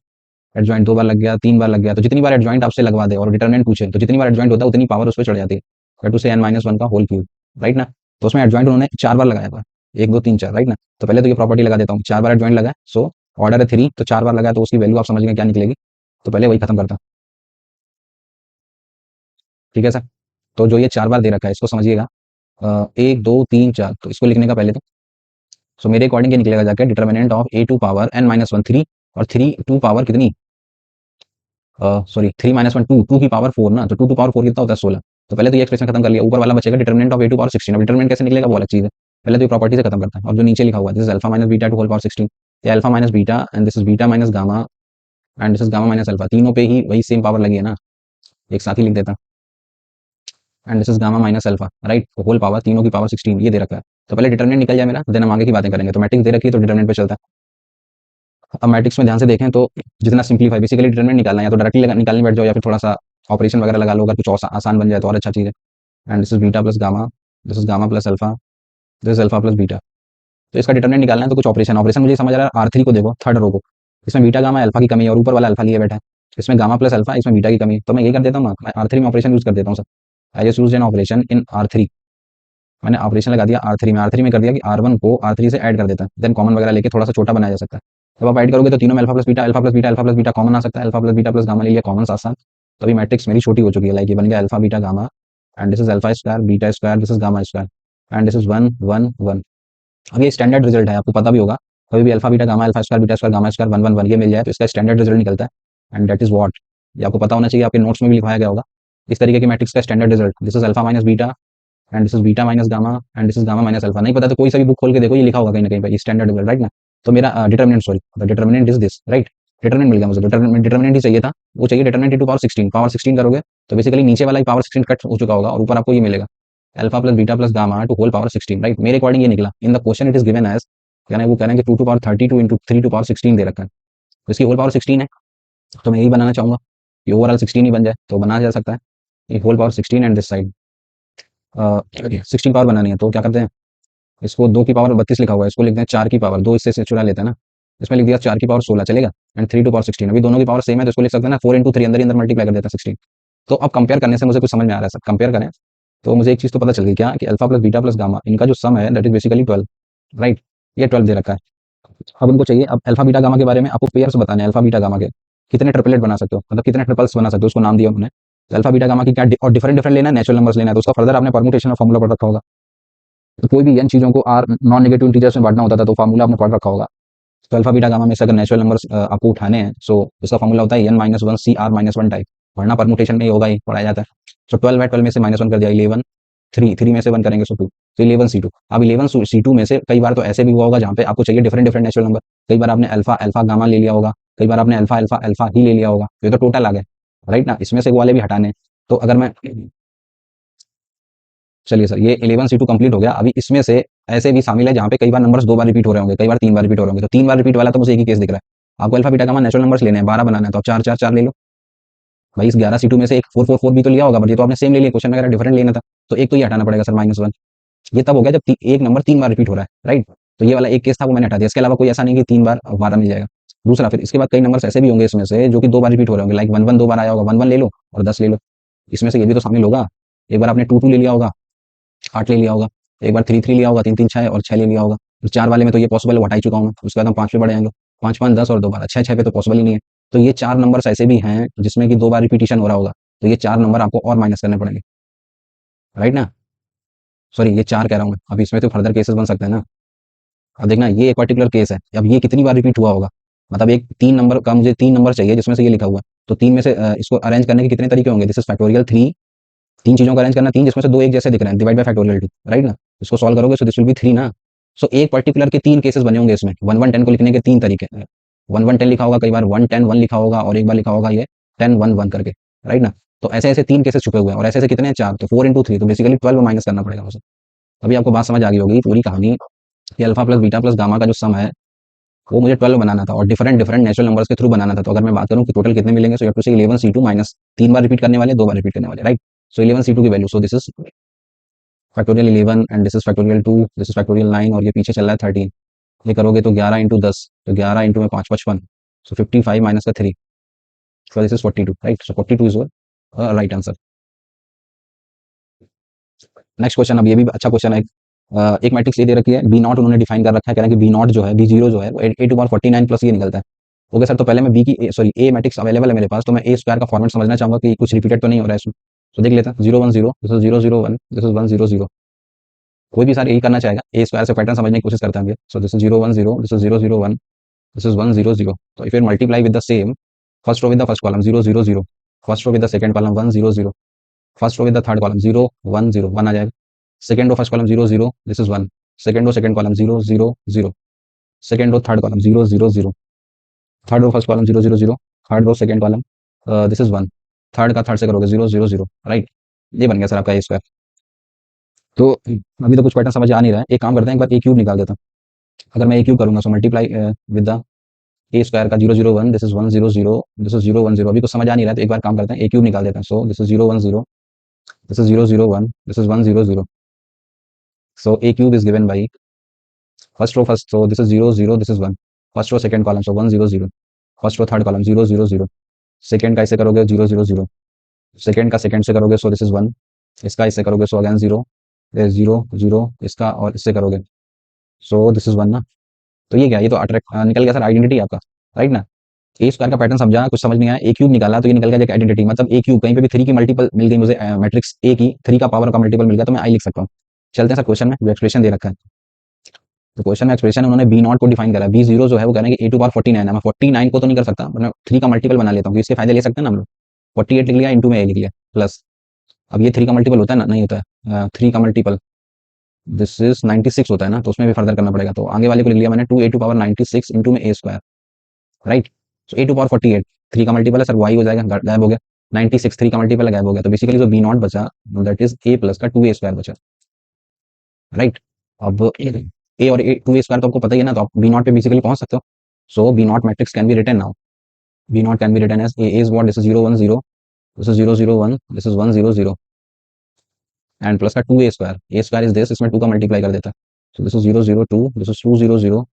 एडजॉइंट, दो बार लग गया, तीन बार लग गया, तो जितनी बार एडजॉइंट आपसे लगवा दे और डिटर्मिनेंट पूछे, तो जितनी बार एडजॉइंट होता है उतनी पावर उस पर चढ़ जाती है, टू से n माइनस वन का होल क्यूब, राइट ना। तो उसमें एडजॉइंट उन्होंने 4 बार लगाया था, 1 2 3 4, राइट ना। तो पहले तो ये प्रॉपर्टी लगा देता हूँ, 4 बार एडजॉइंट लगा, सो ऑर्डर है 3, तो 4 बार लगा तो उसकी वैल्यू आप समझ गए क्या निकलेगी, तो पहले वही खत्म करता, ठीक है सर। तो जो ये 4 बार दे रखा है इसको समझिएगा, 1 2 3 4, तो इसको लिखने का पहले तो, सो मेरे अकॉर्डिंग ये निकलेगा जाके determinant of A to power n minus one, 3, और 3 टू पावर कितनी, सॉरी 3 माइनस वन, 2, 2 की पावर 4 ना, तो 2 टू पावर 4 कितना होता है 16। तो पहले तो ये एक्सप्रेशन खत्म कर लिया, ऊपर वाला बचेगा determinant of A to power 16, अब डिटर्मिनेंट कैसे निकलेगा वो अलग चीज है, पहले तो ये प्रॉपर्टी से खत्म करता है, और जो नीचे लिखा हुआ है this is alpha minus beta to whole power 16, ये alpha minus beta and this is beta minus gamma and this is gamma minus alpha, तीनों पे ही वही सेम पावर लगी है ना, एक साथ ही लिख देता, and this is gamma minus alpha, right, whole power तीनों की पावर 16 ये दे रखा है। तो पहले डिटर्मिनेंट निकल जाए मेरा, देन हम आगे की बातें करेंगे। तो मैट्रिक्स दे रखी है तो डिटर्मिनेंट पे चलता है। अब मैट्रिक्स में ध्यान से देखें तो जितना सिंपलीफाई, बेसिकली डिटरमिनेंट निकालना है, या तो डायरेक्टली निकालने बैठ जाओ, या फिर थोड़ा सा ऑपरेशन वगैरह लगा लो, अगर कुछ आसान बन जाए तो और अच्छा चीज़ है। And this is beta plus gamma, this is gamma plus alpha, this is alpha plus beta. तो इसका डिटरमिनेंट निकालना है तो कुछ ऑपरेशन, ऑपरेशन मुझे समझ आ रहा है, R3 को देखो, थर्ड रो को, इसमें बीटा गामा अल्फा की कमी है और ऊपर वाला अल्फा लिए बैठा है, इसमें गामा प्लस अल्फा, इसमें बीटा की कमी है, तो मैं ये कर देता हूँ ना, मैं R3 में ऑपरेशन यूज कर देता हूँ sir, I just use an operation in R3, मैंने ऑपरेशन लगा दिया R3 में कर दिया कि R1 को R3 से ऐड कर देता है, देन कॉमन वगैरह लेके थोड़ा सा छोटा बनाया जा सकता है। जब आप ऐड करोगे तो तीनों में alpha plus beta, alpha plus beta, alpha plus beta common आ सकता है, alpha plus beta plus gamma ले लिया कॉमन साथ साथ, तो अभी मैट्रिक्स मेरी छोटी हो चुकी है, लाइक ये बन गया alpha beta gamma and this is alpha square beta square, this is gamma square and this is 1 1 1। अब ये स्टैंडर्ड रिजल्ट है, आपको पता भी होगा, कभी भी alpha beta gamma, alpha square beta square gamma square 1 1 1 ये मिल जाए तो इसका स्टैंडर्ड रिजल्ट निकलता है, एंड दैट इज व्हाट, ये आपको पता होना चाहिए, आपके नोट्स में भी लिखवाया गया होगा इस तरीके की मैट्रिक्स का standard result, this is alpha minus beta and this is beta minus gamma and this is gamma minus alpha. नहीं पता तो कोई सा भी बुक खोल के देखो, ये लिखा होगा कहीं ना कहीं पे स्टैंडर्ड रिजल्ट, राइट ना। तो मेरा determinant, sorry the determinant is this, right, determinant मिल गया मुझे, डिटर्मिनेंट ही चाहिए था, वो चाहिए डिटर्मिनेंट इनटू पावर 16, पावर 16 करोगे तो बेसिकली नीचे वाला ही पावर 16 कट हो चुका होगा और ऊपर आपको ये मिलेगा alpha plus beta plus gamma to whole power 16, right, मेरे अकॉर्डिंग ये निकला। In the question it is given as, यानी वो कह रहे हैं कि 2 to power 32 into 3 to power 16 दे रखा है, तो इसकी होल पावर 16 है, तो मैं यही बनाना चाहूंगा कि ओवरऑल 16 ही बन जाए, तो बनाया जा सकता है ये whole power 16 and this side 16 power बनानी है, तो क्या करते हैं, इसको 2 की पावर 32 लिखा हुआ है, इसको लिखते हैं 4 की पावर, 2 इससे चुरा लेते हैं ना, इसमें लिख दिया 4 की पावर 16 चलेगा, एंड 3 टू पावर 16, अभी दोनों की पावर सेम है तो इसको लिख सकते हैं ना 4 इंटू 3, अंदर ही अंदर मल्टीप्लाई कर देता है 16। तो अब कंपेयर करने से मुझे कुछ समझ में आ रहा है, सब कंपेयर करें तो मुझे एक चीज़ तो पता चल गई क्या, कि alpha plus beta plus gamma इनका जो सम है दैट इज बेसिकली 12, राइट, ये 12 दे रखा है। अब उनको चाहिए, अब अल्फा बीटा गामा के बारे में आपको पेयर्स बताने हैं, अल्फा बीटा गामा के कितने ट्रिपलेट बना सकते हो, मतलब कितने ट्रिपल्स बना सकते हो, उसको नाम दिया उन्होंने। तो अल्फा बीटा गामा की क्या और डिफरेंट डिफरेंट लेना है, नेचुरल नंबर्स लेना है, तो उसका फर्दर आपने परमुटेशन और फॉर्मूला पढ़ रखा होगा, तो कोई भी n चीज़ों को r नॉन नेगेटिव इंटीजर्स में बांटना होता था तो फार्मूला आपने पढ़ रखा होगा। तो अल्फा बीटा गामा में से अगर नेचुरल नंबर्स आपको उठाने हैं, सो इसका फॉर्मूला होता है n minus one C R minus one type, वरना परमुटेशन में ही होगा, ही पढ़ाया जाता है। सो 12 है, 12 में से -1 कर दिया 11, 3 में से 1 करेंगे सो 2, तो 11 C2। अब 11 C2 में से कई बार तो ऐसे भी हुआ होगा जहाँ पे आपको चाहिए डिफरेंट डिफरेंट नेचुरल नंबर, कई बार आपने अल्फा अल्फा गामा ले लिया होगा, कई बार आपने अल्फा अल्फा अल्फा ही ले लिया होगा, तो ये तो टोटल आ गए, राइट ना, इसमें से वो वाले भी हटाने हैं। तो अगर मैं, चलिए सर ये 11 C2 कंप्लीट हो गया, अभी इसमें से ऐसे भी शामिल है जहाँ पे कई बार नंबर्स 2 बार रिपीट हो रहे होंगे, कई बार 3 बार रिपीट हो रहे होंगे, तो 3 बार रिपीट वाला तो मुझे एक ही केस दिख रहा है। आपको alpha beta gamma natural numbers लेने हैं, 12 बनाना है, तो आप 4 4 4 ले लो भाई, इस 11 C2 में से एक 4 4 4 भी तो लिया होगा, बट ये तो आपने सेम ले लिया, क्वेश्चन वगैरह डिफरेंट लेना था, तो एक तो ये हटाना पड़ेगा सर -1। ये तब हो गया जब एक नंबर 3 बार रिपीट हो रहा है, राइट, तो ये वाला एक केस था वो मैंने हटा दिया, इसके अलावा कोई ऐसा नहीं कि 3 बार 12 मिल जाएगा। दूसरा, फिर इसके बाद कई नंबर्स ऐसे भी होंगे इसमें से जो कि 2 बार रिपीट हो रहे होंगे, लाइक 1 1 2 बार आया होगा, 1 1 ले लो और 10 ले लो, इसमें से ये भी तो शामिल होगा। एक बार आपने 2 2 ले लिया होगा, 8 ले लिया होगा, एक बार 3 3 लिया होगा, 3 3 6 और 6 ले लिया होगा, तो 4 वाले में तो ये पॉसिबल है, वो हटा ही चुका हूँ मैं, उसके बाद हम 5 पे बढ़ जाएंगे, 5 5 10 और 2 12, 6 6 पे तो पॉसिबल ही नहीं है। तो ये 4 नंबर्स ऐसे भी हैं जिसमें कि 2 बार रिपीटिशन हो रहा होगा, तो ये 4 नंबर आपको और माइनस करने पड़ेंगे, राइट ना, सॉरी ये 4 कह रहा हूँ मैं, अब इसमें तो फर्दर केसेस बन सकते हैं ना। अब देखना ये एक पर्टिकुलर केस है, अब ये कितनी बार रिपीट हुआ होगा, मतलब एक 3 नंबर का, मुझे 3 नंबर चाहिए जिसमें से ये लिखा हुआ है, तो 3 में से इसको अरेंज करने के कितने तरीके होंगे, दिस इज फैक्टोरियल 3 तीन चीजों का अरेंज करना, तीन जिसमें से दो एक जैसे दिख रहे हैं, डिवाइड बाय फैक्टोरियल 2, राइट ना। इसको सॉल्व करोगे सो दिस विल बी 3 ना। सो एक पर्टिकुलर के तीन केसेस बने होंगे इसमें, 1 1 10 को लिखने के तीन तरीके हैं। 1 1 10 लिखा होगा, कई बार 1 10 1 लिखा होगा, और एक बार लिखा होगा ये 10 1 1 करके, राइट ना। तो ऐसे ऐसे तीन केसेस छुपे हुए हैं, और ऐसे ऐसे कितने हैं, चार, तो 4 into 3, तो बेसिकली 12 माइनस करना पड़ेगा मुझे। अभी आपको बात समझ आ गई होगी पूरी कहानी, कि alpha plus beta plus gamma का जो सम है वो मुझे 12 बनाना था, और डिफरेंट डिफरेंट नेचुरल नंबर्स के थ्रू बनाना था। तो अगर मैं बात करूं कि टोटल कितने मिलेंगे, सो यू हैव टू से 11 C2 माइनस, तीन बार रिपीट करने वाले, दो बार रिपीट करने वाले, राइट। सो 11 C2 की value, so this is factorial 11 and this is factorial 2, this is factorial 9, और ये पीछे चल रहा है 13। ये करोगे तो 11 into 10, तो 11 इंटू में 5 55, सो 55 माइनस का 3, सो this is 42, right. So 42 is your right answer. Next question, अब ये भी अच्छा क्वेश्चन है। एक मैट्रिक्स ये दे रखी है, बी नॉट उन्होंने डिफाइन कर रखा है, कह रहे हैं कि बी नॉट जो है, बी जीरो जो है वो ए टू पावर 49 प्लस ये निकलता है। ओके सर, तो पहले मैं बी की सॉरी ए मैट्रिक्स अवेलेबल है मेरे पास, तो मैं ए स्क्वायर का फॉर्मेट समझना चाहूंगा कि कुछ रिपीटेड तो नहीं हो रहा है इसमें। तो देख लेते हैं, 0 1 0, दिस इज 0 0 1, दिस इज 1 0 0। कोई भी सर यही करना चाहेगा, ए स्क्वायर से पैटर्न समझने की कोशिश करते हैं। So this is 0 1 0, this is 0 0 1, this is 1 0 0। तो if you multiply with the same, first row with the first column 0 0 0, first row with the second column 1 0 0, first row with the third column 0 1 0 1 आ जाएगा। Second row first column 0 0, this is 1, second row second column 0 0 0, second row third column 0 0 0, third row first column 0 0 0, third row second column this is 1, third का third से करोगे 0 0 0, right. ये बन गया sir आपका ए square. तो अभी तो कुछ पैटर्न समझ आ नहीं रहा है, एक काम करते हैं, एक बार ए क्यूब निकाल देता हूँ। अगर मैं ए क्यूब करूंगा, सो multiply with the A square का 0 0 1, दिस इज 1 0 0, दिस इज 0 1 0। अभी तो समझ आ नहीं रहा है, तो एक बार काम करते हैं, ए क्यूब निकाल देते हैं। So this is 0 1 0, this is 0 0 1, this is 1 0 0। So A cube is given by first row first, so this is 0 0, this is 1, first row second column, so 1 0 0, first row third column 0 0 0, second का इसे करोगे 0 0 0, second का second से करोगे so this is 1, इसका इससे करोगे so again 0 0 0, इसका और इससे करोगे सो दिस इज 1 ना। तो ये क्या, ये तो अट्रैक्ट निकल गया सर आइडेंटिटी आपका, राइट ना। ए स्क्वायर का पैटर्न समझा, कुछ समझ नहीं आया, ए क्यूब निकाला तो ये निकल गया आइडेंटिटी, मतलब ए क्यूब, कहीं पे भी 3 की मल्टीपल मिल गई मुझे, मैट्रिक्स ए की 3 का पावर का मल्टीपल मिल गया, तो मैं आई लिख सकता हूँ। चलते हैं सर क्वेश्चन में, जो एक्सप्रेशन दे रखा है। तो क्वेश्चन में एक्सप्रेशन उन्होंने बी नॉट को डिफाइन करा, बी जीरो जो है वो कह रहे हैं कि ए टू पावर 49 है। मैं 49 को तो नहीं कर सकता, मैं 3 का मल्टीपल बना लेता हूँ, इसके फायदे ले सकते हैं ना हम लोग। 48 लिख लिया, इंटू में ए लिख लिया, प्लस, अब ये 3 का मल्टीपल होता है ना, नहीं होता है, 3 का मल्टीपल दिस इज 96 होता है ना, तो उसमें भी फर्दर करना पड़ेगा। तो आगे वाले को लिख लिया मैंने 2 a टू पावर 96 इंटू में A square, right. So A to power 48, 3 का मल्टीपल है सर, वाई हो जाएगा, गायब हो गया। 96 3 का मल्टीपल है, गायब हो गया। तो बेसिकली जो बी नॉट बचा, दैट इज ए प्लस का 2 a स्क्वायर बचा, राइट। अब ए और ए 2 a स्क्वायर तो आपको पता ही है ना, तो आप बी नॉट पे बेसिकली पहुंच सकते हो। So B not matrix can be written now, B not can be written as A is what, this is 0 1 0, this is 0 0 1, this is 1 0 0, and plus का 2 a square, A square is this, इसमें 2 का multiply कर देता है। So this is 0 0 2, this is 2 0 0,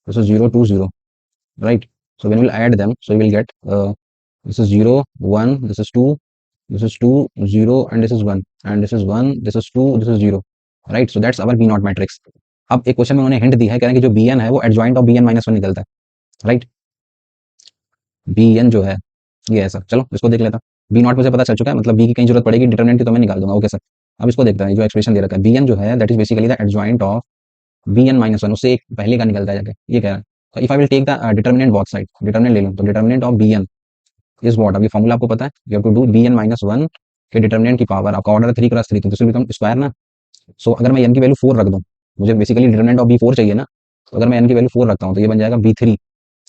this is 0 2 0, right? So when we'll add them, so you will get this is 0 1, this is 2, this is 2 0, and this is 1, and this is 1, this is 2, this is 0, right? So that's our b naught matrix. अब एक question में उन्होंने hint दी है, कह रहे हैं कि जो bn है वो adjoint of bn minus one निकलता है, राइट। bn जो है ये है सर, चलो इसको देख लेता हूँ। b नॉट मुझे पता चल चुका है, मतलब b की कहीं जरूरत पड़ेगी डिटरमिनेंट की तो मैं निकाल दूंगा, ओके सर। अब इसको देखते हैं, जो एक्सप्रेशन दे रखा है, bn जो है that is basically the adjoint of bn minus one, उससे एक पहले का निकलता है जाके, ये कह रहा है। तो if I will take the determinant both side, determinant ले लूं, तो determinant of bn is what, अभी फॉर्मूला आपको पता है, you have to do bn minus one के डिटरमिनेंट की पावर, आपका ऑर्डर है 3 क्रॉस 3, तो दिस विल बिकम स्क्वायर ना। सो अगर मैं n की वैल्यू 4 रख दूं, मुझे बेसिकली डिटरमिनेंट ऑफ b4 चाहिए ना, तो अगर मैं n की वैल्यू 4 रखता हूं तो ये बन जाएगा b3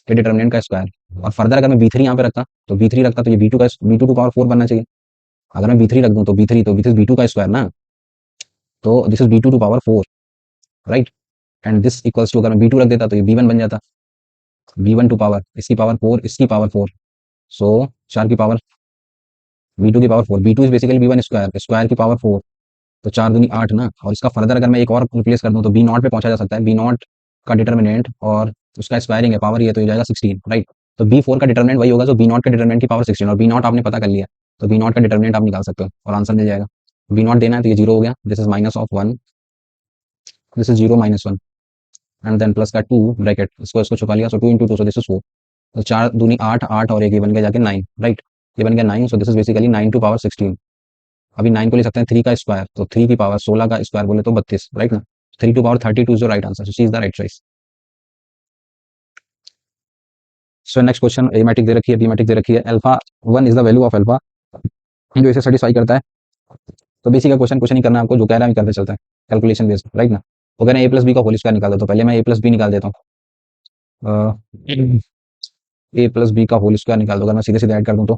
के डिटरमिनेंट का स्क्वायर, और फर्दर अगर मैं b3 यहाँ पे रखता, तो b3 रखता तो ये b2 का b2 टू पावर 4 बनना चाहिए। अगर मैं b3 रख दूं तो b3, तो दिस b2 का स्क्वायर ना, तो this is b2 to power 4, right. And this equals to, अगर मैं b2 रख देता तो ये b1 बन जाता, b1 टू पावर इसकी पावर 4, इसकी पावर 4, सो 4 की पावर b2 की power 4, b2 is basically b1 square, square की पावर 4, तो 4 दूनी 8 ना। और इसका फर्दर अगर मैं एक और रिप्लेस कर दूं तो बी नॉट पे पहुंचा जा सकता है, बी नॉट का डिटर्मिनेंट और उसका स्क्वायरिंग है, पावर ये तो हो जाएगा 16, राइट। तो बी फोर का डिटर्मिनेंट वही होगा जो बी नॉट के डिटर्मिनेंट की पावर 16, और बी नॉट आपने पता कर लिया, तो बी नॉट का डिटर्मिनेंट आप निकाल सकते हो और आंसर मिल जाएगा। बी नॉट देना है तो ये 0 हो गया, this is minus of 1, this is 0 minus 1, and then plus का 2 ब्रैकेट, इसको इसको छुपा लिया, so 2 into 2, so this is 4, तो 4 दूनी 8, 8 और एक ये बन गया जाके 9, राइट। ये बन गया 9, so this is basically 9 to power 16। अभी 9 को ले सकते हैं 3 का स्क्वायर, तो 3 की पावर 16 का स्क्वायर बोले तो 32, राइट ना। 3 to power 32 is the right answer, so C is the right choice. So next question, A matrix दे रखी है, बी मैट्रिक्स दे रखी है, alpha 1 is the value of alpha जो इसे सेटिस्फाई करता है, तो बेसिक का क्वेश्चन कुछ नहीं करना आपको, जो कह रहा है करते चलता है, कैलकुलेशन बेस्ड, राइट ना। वो कह रहे हैं ए प्लस बी का होल स्क्वायर निकाल दो, तो पहले मैं ए प्लस बी निकाल देता हूँ। ए प्लस बी का होल स्क्वायर निकाल दो, अगर मैं सीधे सीधे ऐड कर दूं तो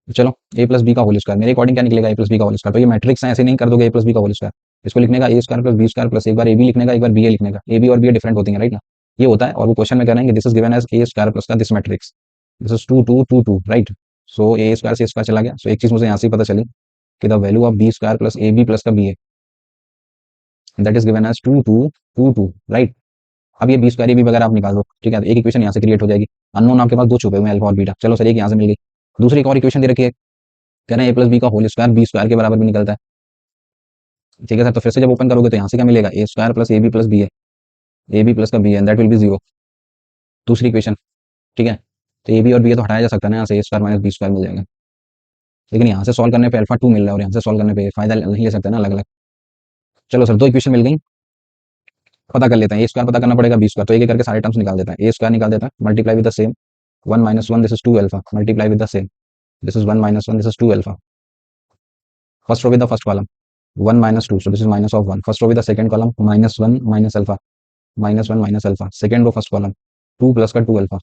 चलो ए प्लस बी का होल स्क्वायर मेरे अकॉर्डिंग क्या निकलेगा, ए प्लस बी का होल स्क्वायर। तो ये मैट्रिक्स है, ऐसे नहीं कर दोगे ए प्लस बी का होल स्क्वायर। इसको लिखने का A square plus B square plus एक बार ए बी लिखने का, एक बार बी ए लिखने का। ए बी और बी डिफरेंट होती है, राइट ना। ये होता है, और वो क्वेश्चन में कह रहे हैं कि this is given as A square plus का this matrix, this is 2 2 2 2, right. So A square से स्क्वायर चला गया। सो एक चीज मुझे यहाँ से ही पता चली कि the value of B square plus A B plus का B A, that is given as 2 2 2 2, right. अब ये बी स्क्वायर ए बी वगैरह आप निकाल दो, ठीक है। तो एक इक्वेशन यहाँ से क्रिएट हो जाएगी। अननोन आपके पास दो छुपे हुए हैं, अल्फा और बीटा। चलो सर एक यहाँ से मिल गई। दूसरी एक और इक्वेशन दे रखी है, कह रहे हैं ए प्लस बी का होल स्क्वायर बी स्क्वायर के बराबर भी निकलता है, ठीक है सर। तो फिर से जब ओपन करोगे तो यहाँ से क्या मिलेगा, A square plus A B plus B है, ए बी प्लस का बी है, दैट विल बी जीरो। दूसरी इक्वेशन, ठीक है। तो ए बी और बी है तो हटाया जा सकता है ना, यहाँ से ए स्क्वायर माइनस बी स्क्वायर मिल जाएगा। लेकिन यहाँ से सॉल्व करने पे अल्फा 2 मिल रहा है, और यहाँ से सॉल्व करने पे फायदा नहीं ले सकते ना अलग अलग। चलो सर दो इक्वेशन मिल गई, पता कर लेते हैं। ए स्क्वायर पता करना पड़ेगा, बी स्क्वायर। तो एक एक करके सारे टर्म्स निकाल देते हैं। ए स्क्वायर निकाल देता है, multiply with the same 1 minus 1, this is 2 alpha, multiply with the same, this is 1 minus 1, this is 2 alpha. First row with the first column 1 minus 2, so this is minus of 1. First row with the second column minus 1 minus alpha, minus 1 minus alpha. Second row first column 2 plus का 2 alpha.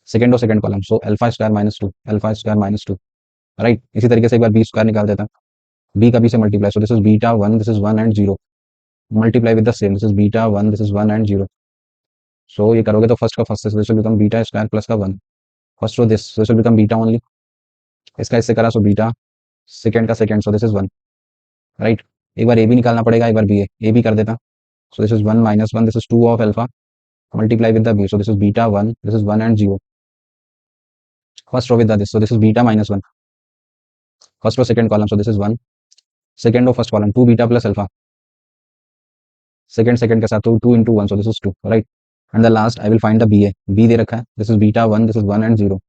Second row second column, so alpha square minus 2, alpha square minus 2, right। इसी तरीके से एक बार b square निकाल देता है, b का b से multiply, so this is beta 1, this is 1 and 0, multiply with the same, this is beta 1, this is 1 and 0। so ये करोगे तो फर्स्ट का first, so this will become beta square plus का 1, first row this, so this will become beta only। इसका इससे करा, so beta second का second, so this is 1, right. एक बार ए बी निकालना पड़ेगा, एक बार बी ए बी कर देता। So this is 1 minus 1, this is 2 of alpha, multiply with the B, so this is beta 1, this is 1 and 0। First row with the this, so this is beta minus 1, first row second column, so this is 1, second row first column 2 beta plus alpha, second second के साथ तो 2 into 1, so this is 2, right. And the last I will find the B दे रखा है, this is beta 1, this is 1 and 0।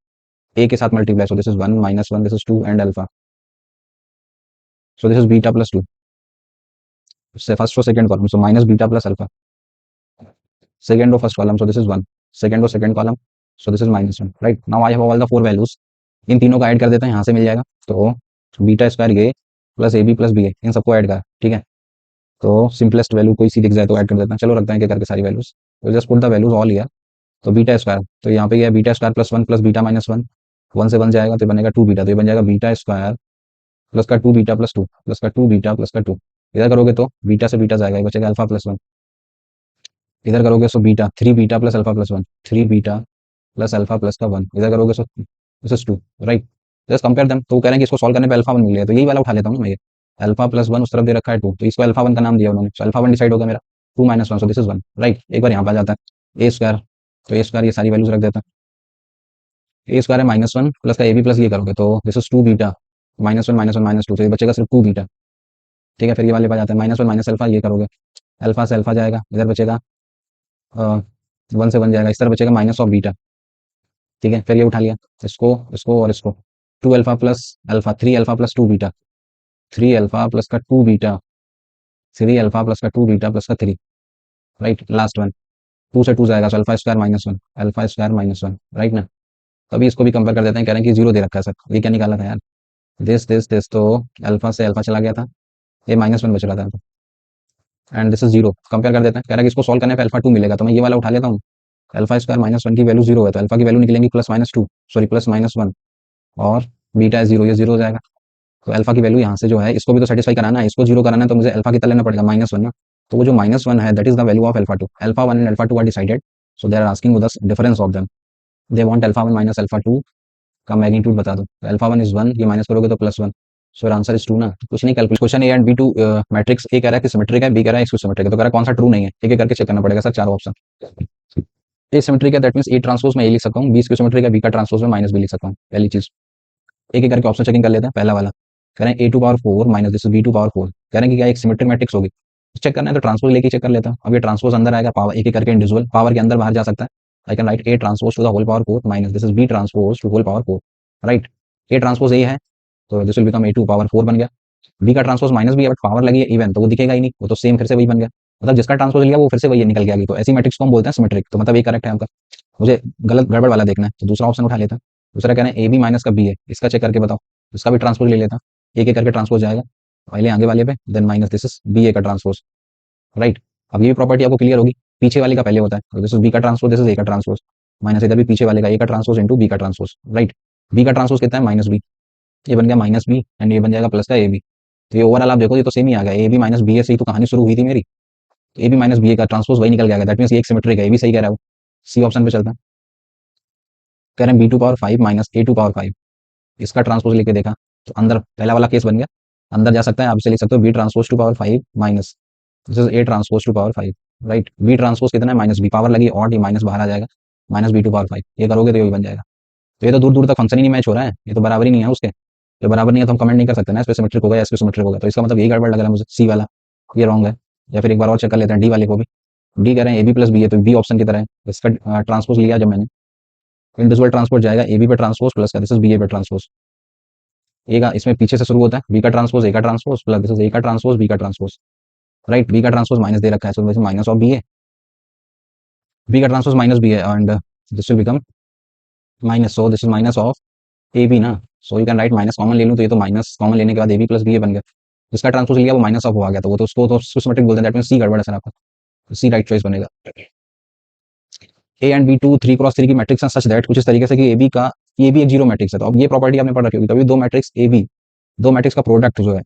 A के साथ multiply, so this is 1 minus 1, this is 2 and alpha, so this is beta plus 2। First row second column, so minus beta plus alpha, second row first column, so this is 1, second row second column, so this is minus 1, right। now I have all the four values, इन तीनों का add कर देते हैं, यहाँ से मिल जाएगा। तो beta square A plus A B plus B A, इन सबको ऐड करा, ठीक है। तो सिंपलेस्ट वैल्यू कोई सी दिख जाए तो ऐड कर देते हैं। चलो रखते हैं क्या करके सारी वैल्यूज, तो just put the values all here. तो बीटा स्क्वायर, तो यहाँ पे ये beta square plus 1 plus beta minus 1, 1 से बन जाएगा तो बनेगा 2 बीटा, तो ये बन जाएगा बीटा स्क्वायर प्लस का 2 बीटा प्लस 2 प्लस का 2 बीटा प्लस का 2। इधर करोगे तो बीटा से बीटा जाएगा, बचेगा अल्फा प्लस 1। इधर करोगे so beta 3 beta plus alpha plus 1, 3 beta plus alpha plus का 1। इधर करोगे so this is 2, right. Just compare them. तो कह रहे हैं कि इसको सॉल्व करने पे अल्फा 1 मिल गया, तो यही वाला उठा लेता हूँ ना मैं। ये अल्फा प्लस 1 उस तरफ दे रखा है 2, तो इसको अल्फा 1 का नाम दिया उन्होंने, तो अल्फा 1 डिसाइड हो गया मेरा। 2 minus 1, so this is 1, right. एक बार यहाँ पे आ जाता है ए स्क्वायर, तो ए स्क्वायर ये सारी वैल्यूज रख देता है। ए स्क्वायर है माइनस 1 प्लस का ए बी प्लस ये करोगे तो this is 2 beta minus 1 minus 1 minus 2, तो ये बचेगा सिर्फ 2 बीटा, ठीक है। फिर ये वाले पे आ जाता है माइनस 1 माइनस अल्फा, ये करोगे अल्फा से अल्फा जाएगा, इधर बचेगा 1 से 1 जाएगा, इस तरह बचेगा माइनस ऑफ बीटा, ठीक है। फिर ये उठा लिया इसको इसको और इसको, 2 alpha plus alpha, 3 alpha plus 2 beta, 3 alpha plus का 2 बीटा, 3 अल्फा प्लस का 2 बीटा प्लस का 3, राइट। लास्ट वन 2 से 2 जाएगा, तो alpha square minus 1, alpha square minus 1, right ना। अभी इसको भी कंपेयर कर देते हैं, कह रहे हैं कि जीरो दे रखा है सर, ये क्या निकाला था यार, दिस तो अल्फा से अल्फा चला गया था, ये माइनस 1 बच रहा था, and this is zero. Compare कर देते हैं, कह रहा है कि इसको सॉल्व करने पे अल्फा 2 मिलेगा, तो मैं ये वाला उठा लेता हूँ। अल्फा स्क्वायर माइनस 1 की वैल्यू जीरो है, तो अल्फा की वैल्यू निकलेंगी plus minus 2, sorry plus minus 1, और बीटा है जीरो, ये जीरो हो जाएगा। तो अल्फा की वैल्यू यहाँ से जो है, इसको भी तो सेटिस्फाई कराना है, इसको जीरो कराना है, तो मुझे अल्फा कितना लेना पड़ेगा, माइनस 1 ना। तो वो जो माइनस 1 है, that is the value of alpha 2। Alpha 1 and alpha 2 are decided, so they are asking with the difference of them. They want alpha 1 minus alpha 2 का मैग्नीट्यूड बता दो। अल्फा 1 इज 1, ये माइनस करोगे तो प्लस 1, सो आंसर इज 2 ना। कुछ नहीं, calculate question A and B two matrix. A कह रहा है कि सिमेट्रिक है, बी कह रहा है सिमेट्रिक है, तो कह रहा है कौन सा ट्रू नहीं है, एक एक करके चेक करना पड़ेगा सर, चारों ऑप्शन। ए सिमेट्रिक है, दैट मींस ए ट्रांसपोज में ए लिख सकता हूँ, बी सिमेट्रिक है, बी का ट्रांसपोज में माइनस बी लिख सकता हूँ, पहली चीज। एक एक करके ऑप्शन चेकिंग कर लेते हैं। पहला वाला कह रहे हैं A to power 4 minus this B to power 4, कह रहे हैं कि क्या एक सिमेट्रिक मैट्रिक्स होगी, चेक करना है तो ट्रांसपोज लेके चेक कर लेता हूँ। अब ये ट्रांसपोज अंदर आएगा, पावर एक एक करके इंडिविजुअल पावर के अंदर बाहर जा सकता है। I can write A transpose to the whole power 4 minus this is B transpose to whole power 4, right. A transpose A है, तो this will become A to power 4 बन गया। बी का ट्रांसपोज माइनस बी है, but power लगी है even, तो वो दिखेगा ही नहीं, वो तो सेम फिर से वही बन गया। मतलब जिसका ट्रांसपोज लिया वो फिर से वही निकल के आ गई, तो ऐसी मैट्रिक्स को हम बोलते हैं सिमेट्रिक। तो मतलब ये करेक्ट है आपका, मुझे गलत गड़बड़ वाला देखना है, तो दूसरा ऑप्शन उठा लेता। दूसरा कह रहे हैं ए बी माइनस का बी है, इसका चेक करके बताओ, इसका भी ट्रांसपोज ले लेता। एक एक करके ट्रांसपोज जाएगा पहले आगे वाले पे, then minus this is B A का ट्रांसपोज, राइट। अब ये भी प्रॉपर्टी आपको क्लियर होगी, पीछे वाले का पहले होता है, दिस इज बी का ट्रांसपोज, दिस इज ए का ट्रांसपोज, माइनस इधर भी पीछे वाले का ए का ट्रांसपोज इनटू बी का ट्रांसपोज, राइट। बी का ट्रांसपोज कितना है, माइनस बी, ये बन गया माइनस बी एंड ये बन जाएगा प्लस का ए बी। तो ये ओवरऑल आप देखो ये तो सेम ही आ गया, ए बी माइनस बी ए से ही तो कहानी शुरू हुई थी मेरी, A B minus B A का ट्रांसपोज वही निकल गया, दैट मींस ये एक सिमेट्रिक है, ये भी सही कह रहा है वो। सी ऑप्शन पे चलता है, कह रहे हैं B to power five minus A to power five, इसका ट्रांसपोज लेके देखा तो अंदर पहला वाला केस बन गया, अंदर जा सकता है, आप इसे लिख सकते हो B transpose to power five minus this is A transpose to power five, right. B transpose कितना है, माइनस बी, पावर लगी और ये माइनस बाहर आ जाएगा, minus B to power five, ये करोगे तो ये बन जाएगा। तो ये तो दूर दूर तक फंक्शन ही नहीं मैच हो रहा है, ये तो बराबर ही नहीं है उसके, जो बराबर नहीं है तो हम कमेंट नहीं कर सकते ना, इस पे सिमेट्रिक होगा या इस पे सिमेट्रिक होगा, तो इसका मतलब यही गड़बड़ लग रहा है मुझे, सी वाला ये रॉन्ग है। या फिर एक बार और चेक कर लेते हैं डी वाले को भी, डी कह रहे हैं ए बी प्लस बी है, तो बी ऑप्शन की तरह है, इसका ट्रांसपोज लिया जब मैंने, इनडिविजुअल ट्रांसपोज जाएगा ए बी पे ट्रांसपोज प्लस का दिस इज बी ए पे ट्रांसपोज, ए का इसमें पीछे से शुरू होता है, बी का ट्रांसपोज ए का transpose plus this is A का ट्रांसपोज बी का ट्रांसपोज, राइट। बी का ट्रांसपोज माइनस दे रखा है, सो माइनस ऑफ बी है, बी का ट्रांसपोज माइनस बी है and this will become minus, so this is minus of A B ना, so you can write minus common ले लूँ तो ये तो माइनस कॉमन लेने के बाद ए बी प्लस बी ए बन गया, जिसका ट्रांसपोज लिया वो माइनस ऑफ हो आ गया, तो वो तो उसको तो सिस्टमेटिक बोलते हैं, दैट मींस सी गड़बड़ है सर आपका, सी राइट चॉइस बनेगा। A and B two three cross three की मैट्रिक्स हैं सच दैट, कुछ इस तरीके से कि ए बी का ए भी एक जीरो मैट्रिक्स है, तो अब ये प्रॉपर्टी आपने पढ़ रखी होगी, कभी दो मैट्रिक्स ए बी, दो मैट्रिक्स का प्रोडक्ट जो है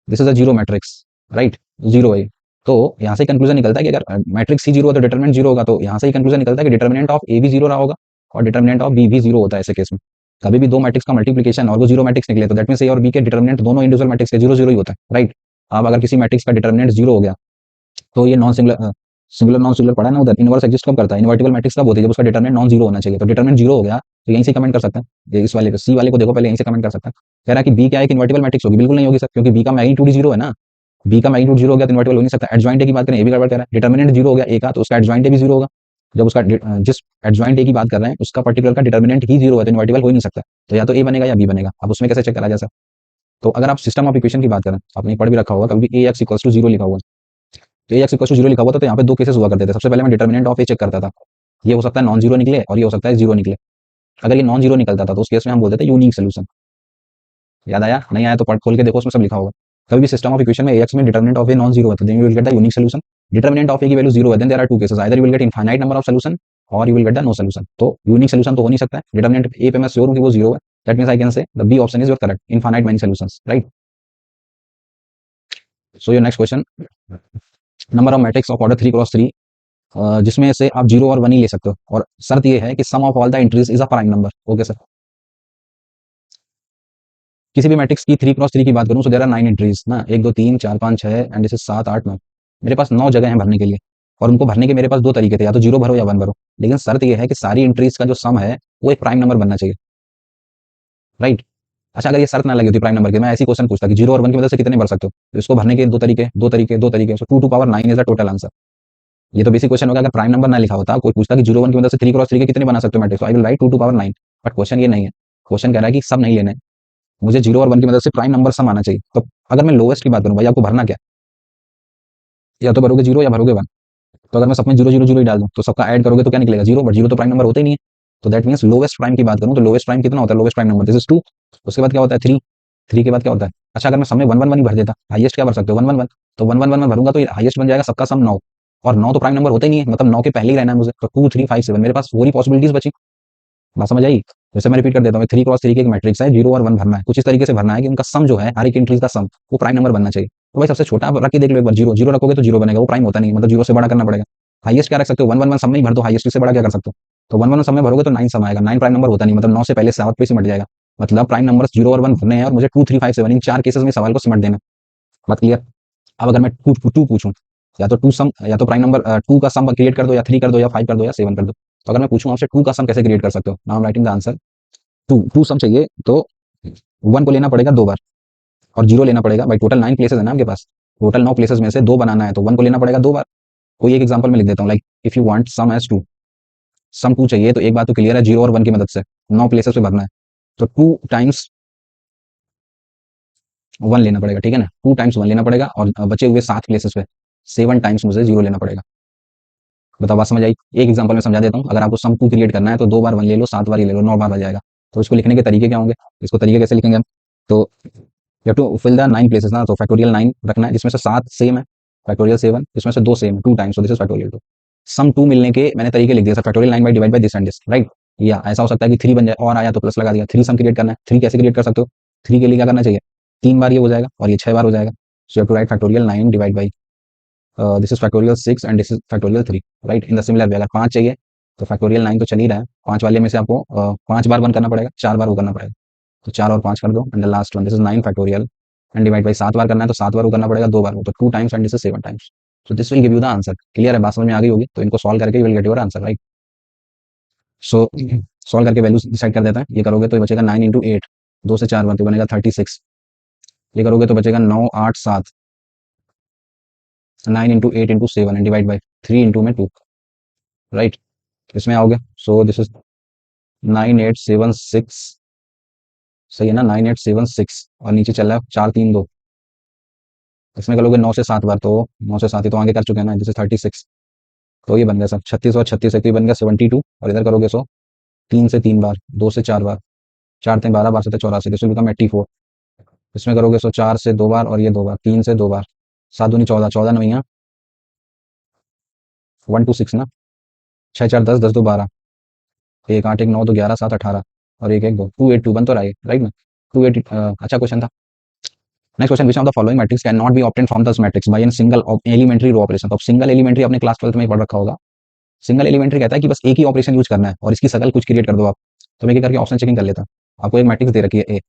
this is a zero matrix, right, zero है। तो यहाँ से कंक्लूजन निकलता है कि अगर मैट्रिक्स सी जीरो है तो डिटरमिनेंट जीरो होगा, तो यहाँ से ही कंक्लूजन निकलता है कि डिटरमिनेंट ऑफ ए भी जीरो रहा होगा और डिटरमिनेंट ऑफ बी भी जीरो होता है ऐसे केस में। कभी भी दो मैट्रिक्स का मल्टीप्लिकेशन और वो जीरो मैट्रिक्स निकले तो दैट मींस ए और बी के डिटरमिनेंट दोनों इंडिविजुअल मैट्रिक्स के जीरो जीरो ही होता है, राइट। अब अगर किसी मैट्रिक्स का डिटरमिनेंट जीरो हो गया तो ये non singular singular non singular पढ़ा ना उधर, इनवर्स एग्जिस्ट कब करता है, इनवर्टिबल मैट्रिक्स कब होती है, जब उसका डिटरमिनेंट नॉन जीरो होना चाहिए, तो डिटरमिनेंट जीरो हो गया तो यहीं से कमेंट कर सकते हैं, ये इस वाले पे सी वाले को देखो पहले यहीं से कमेंट कर सकते हैं। कह रहा है कि बी क्या है, एक इनवर्टिबल मैट्रिक्स होगी, बिल्कुल नहीं होगी सर, क्योंकि बी का मैग्नीट्यूड जीरो है ना, बी का मैग्नीट्यूड जीरो हो गया तो इनवर्टिबल हो नहीं सकता। एडजॉइंट ए की बात करें, ए भी गड़बड़ कर रहा है, डिटरमिनेंट जीरो हो गया ए का तो उसका एडजॉइंट ए भी जीरो होगा, जब उसका जिस एडजॉइंट ए की बात कर रहे हैं उसका पर्टिकुलर का डिटरमिनेंट ही जीरो है तो इनवर्टिबल हो ही नहीं सकता, तो या तो ए बनेगा या बी बनेगा। अब उसमें कैसे चेक करा जाए सर, तो अगर आप सिस्टम ऑफ इक्वेशन की बात करें, आपने पढ़ भी रखा होगा कभी ए एक्स इक्वल्स टू जीरो लिखा हुआ, तो ए एक्स इक्वल्स टू जीरो लिखा हुआ था तो यहाँ पे दो केसेस हुआ करते थे, सबसे पहले मैं डिटरमिनेंट ऑफ ए चेक करता था, ये हो सकता है नॉन जीरो निकले और ये हो सकता है जीरो निकले। अगर ये नॉन जीरो निकलता था तो उस केस में हम बोलते थे यूनिक सोल्यूशन, याद आया नहीं आया तो पढ़ खोल के देखो उसमें सब लिखा होगा। कभी भी सिस्टम ऑफ इक्वेशन में एक्स में determinant of A non zero है तो then you will get the unique solution, determinant of A की वैल्यू जीरो है then there are two cases, either you will get infinite number of solution और you will get the no solution. तो unique solution तो हो नहीं सकता है, डिटरमिनेंट ए पे मैं श्योर हूं कि वो जीरो है, that means I can say the B option is your correct, infinite many solutions, right. So your next question, number of matrix of order three cross three, जिसमें से आप zero और वन ही ले सकते हो और शर्त ये है कि sum of all the entries is a prime number, okay sir. किसी भी मैट्रिक्स की थ्री क्रॉस थ्री की बात करूं so there are nine entries ना, एक दो तीन चार पाँच छह एंड जैसे सात आठ नौ, मेरे पास नौ जगह हैं भरने के लिए और उनको भरने के मेरे पास दो तरीके थे, या तो जीरो भरो या वन भरो, लेकिन शर्त यह है कि सारी एंट्रीज का जो सम है वो एक प्राइम नंबर बनना चाहिए, राइट। अच्छा अगर ये शर्त ना लगी होती प्राइम नंबर की, मैं ऐसी क्वेश्चन पूछता कि जीरो और वन की मदद से कितने भर सकते हो, तो इसको भरने के दो तरीके दो तरीके दो तरीके, so two to power nine is the total answer. ये तो बेसिक क्वेश्चन होगा, अगर प्राइम नंबर ना लिखा होता कोई पूछता कि जीरो वन की मदद से थ्री क्रॉस थ्री के कितने बना सकते हो matrix, I will write two to power nine, but question ये नहीं है, क्वेश्चन कह रहा है कि सब नहीं लेना है, मुझे जीरो और वन की मदद से प्राइम नंबर सम आना चाहिए। तो अगर मैं लोएस्ट की बात करूं भाई आपको भरना क्या, या तो भरोगे जीरो या भरोगे वन, तो अगर मैं सब में जीरो जीरो जीरो ही डाल दूं तो सबका ऐड करोगे तो क्या निकलेगा जीरो, बट जीरो तो प्राइम नंबर होता ही नहीं है, तो दैट मींस लोवेस्ट प्राइम की बात करूं तो लोवेस्ट प्राइम कितना होता है, lowest prime number this is two, उसके बाद क्या होता है थ्री, थ्री के बाद क्या होता है, अच्छा अगर मैं सब में वन वन वन ही भर देता, हाईएस्ट क्या भर सकते हो वन वन वन, तो वन वन वन में भरूंगा तो हाईएस्ट बन जाएगा सबका सम नौ, और नौ तो प्राइम नंबर होता ही नहीं है, मतलब नौ के पहले ही रहना है मुझे, तो टू थ्री फाइव सेवन मेरे पास फोर ही पॉसिबिलिटीज बची, बात समझ आई। जैसे मैं रिपीट कर देता हूँ, थ्री क्रॉस थ्री की एक मैट्रिक्स है, जीरो और वन भरना है, कुछ इस तरीके से भरना है कि उनका सम जो है हर एक एंट्रीज का सम वो प्राइम नंबर बनना चाहिए। तो भाई सबसे छोटा आप रख के देख लो एक बार, जीरो जीरो रखोगे तो जीरो बनेगा, वो प्राइम होता नहीं, मतलब जीरो से बड़ा करना पड़ेगा। हाईएस्ट क्या रख सकते हो, वन वन वन सब में ही भर दो, हाईएस्ट से बड़ा क्या कर सकते हो, तो वन वन सब में भरोगे तो नाइन सम आएगा, नाइन प्राइम नंबर होता नहीं, मतलब नौ से पहले सात पे सिमट जाएगा, मतलब प्राइम नंबर जीरो और वन भरने हैं और मुझे to three five seven in चार केसेस में सवाल को सिमट देना, बात क्लियर। अब अगर मैं टू टू पूछूं, या तो टू सम, या तो प्राइम नंबर टू का सम क्रिएट कर दो, या थ्री कर दो, या फाइव कर दो, या सेवन कर दो, तो अगर मैं पूछूं आपसे टू का सम कैसे क्रिएट कर सकते हो, now I am writing the answer, two two sum चाहिए तो वन को लेना पड़ेगा दो बार और जीरो लेना पड़ेगा, भाई टोटल नाइन प्लेसेस है ना आपके पास, टोटल नौ प्लेसेस में से दो बनाना है तो वन को लेना पड़ेगा दो बार। कोई एक एग्जांपल में लिख देता हूँ, like if you want sum as two, sum two चाहिए तो एक बात तो क्लियर है, जीरो और वन की मदद से नौ प्लेसेस पे भरना है, तो टू टाइम्स वन लेना पड़ेगा, ठीक है ना, टू टाइम्स वन लेना पड़ेगा और बचे हुए सात प्लेसेस पे सेवन टाइम्स मुझे जीरो लेना पड़ेगा। बताओ बात समझ आई, एक एग्जांपल में समझा देता हूँ, अगर आपको सम टू क्रिएट करना है तो दो बार वन ले लो, सात बार ही ले लो, नौ बार आ जाएगा। तो इसको लिखने के तरीके क्या होंगे, इसको तरीके कैसे लिखेंगे हम, तो you have to fill the 9 places ना, तो फैक्टोरियल 9 रखना है जिसमें से 7 सेम है, फैक्टोरियल 7 जिसमें से 2 सेम है 2 times, so this is factorial 2। सम 2 मिलने के मैंने तरीके लिख दिए sir, factorial 9 by divide by this and this, right. या ऐसा हो सकता है कि 3 बन जाए और आया तो प्लस लगा दिया। 3 सम क्रिएट करना है, 3 कैसे क्रिएट कर सकते हो? 3 के लिए क्या करना चाहिए? 3 बार ये हो जाएगा और ये 6 बार हो जाएगा। So you have to write factorial 9 divide by this is factorial 6 and this is factorial 3, right. In the similar way अगर 5 चाहिए तो फैक्टोरियल 9 तो चल ही रहा है, 5 वाले में से आपको 5 बार 1 करना पड़ेगा, 4 बार वो करना पड़ेगा। तो 4 और 5 कर दो and the last one this is 9 factorial and divide by 7 बार करना है तो 7 बार वो करना पड़ेगा, 2 बार वो, तो 2 times and this is 7 times. So this will give you the answer. Clear है? बात समझ में आ गई होगी, तो इनको सॉल्व करके you will get your answer, right. So solve करके वैल्यूज डिसाइड कर देता है। ये करोगे तो ये बचेगा 9 इंटू 8, 2 से 4 बार तो बनेगा 36। ये करोगे तो बचेगा 9 8 7, 9 into 8 into 7 and divide by 3 into में 2, राइट। इसमें आओगे सो दिस इज 9876, सही है ना, 9876 और नीचे चल रहा है 4 3 2। इसमें करोगे 9 से 7 बार तो 9 से 7 ही तो आगे कर चुके हैं ना, दिस इज 36। तो ये बन गया सर 36 और 36 एक, तो ये बन गया 72। और इधर करोगे सो 3 से 3 बार, 2 से 4 बार, 4 3 12, 12 से 84, दिस विल बिकम 84। इसमें करोगे सो 4 से 2 बार और ये 2 बार, 3 से 2 बार, 7 दूनी 14, 14 नवैया 126 ना, 6 4 10, 10 2 12, एक 8 1 9 2 11 7 18 और एक 1 2, 282 बन तो रहा है, राइट ना। 280, अच्छा क्वेश्चन था। Next question, which of the following matrix can not be obtained from this matrix by an single elementary row operation. तो सिंगल एलिमेंट्री अपने क्लास 12 में ही पढ़ रखा होगा। सिंगल एलिमेंट्री कहता है कि बस एक ही ऑपरेशन यूज करना है और इसकी शकल कुछ क्रिएट कर दो आप। तो मैं क्या करके ऑप्शन चेकिंग कर लेता हूँ। आपको एक मैट्रिक्स दे रखी है ए,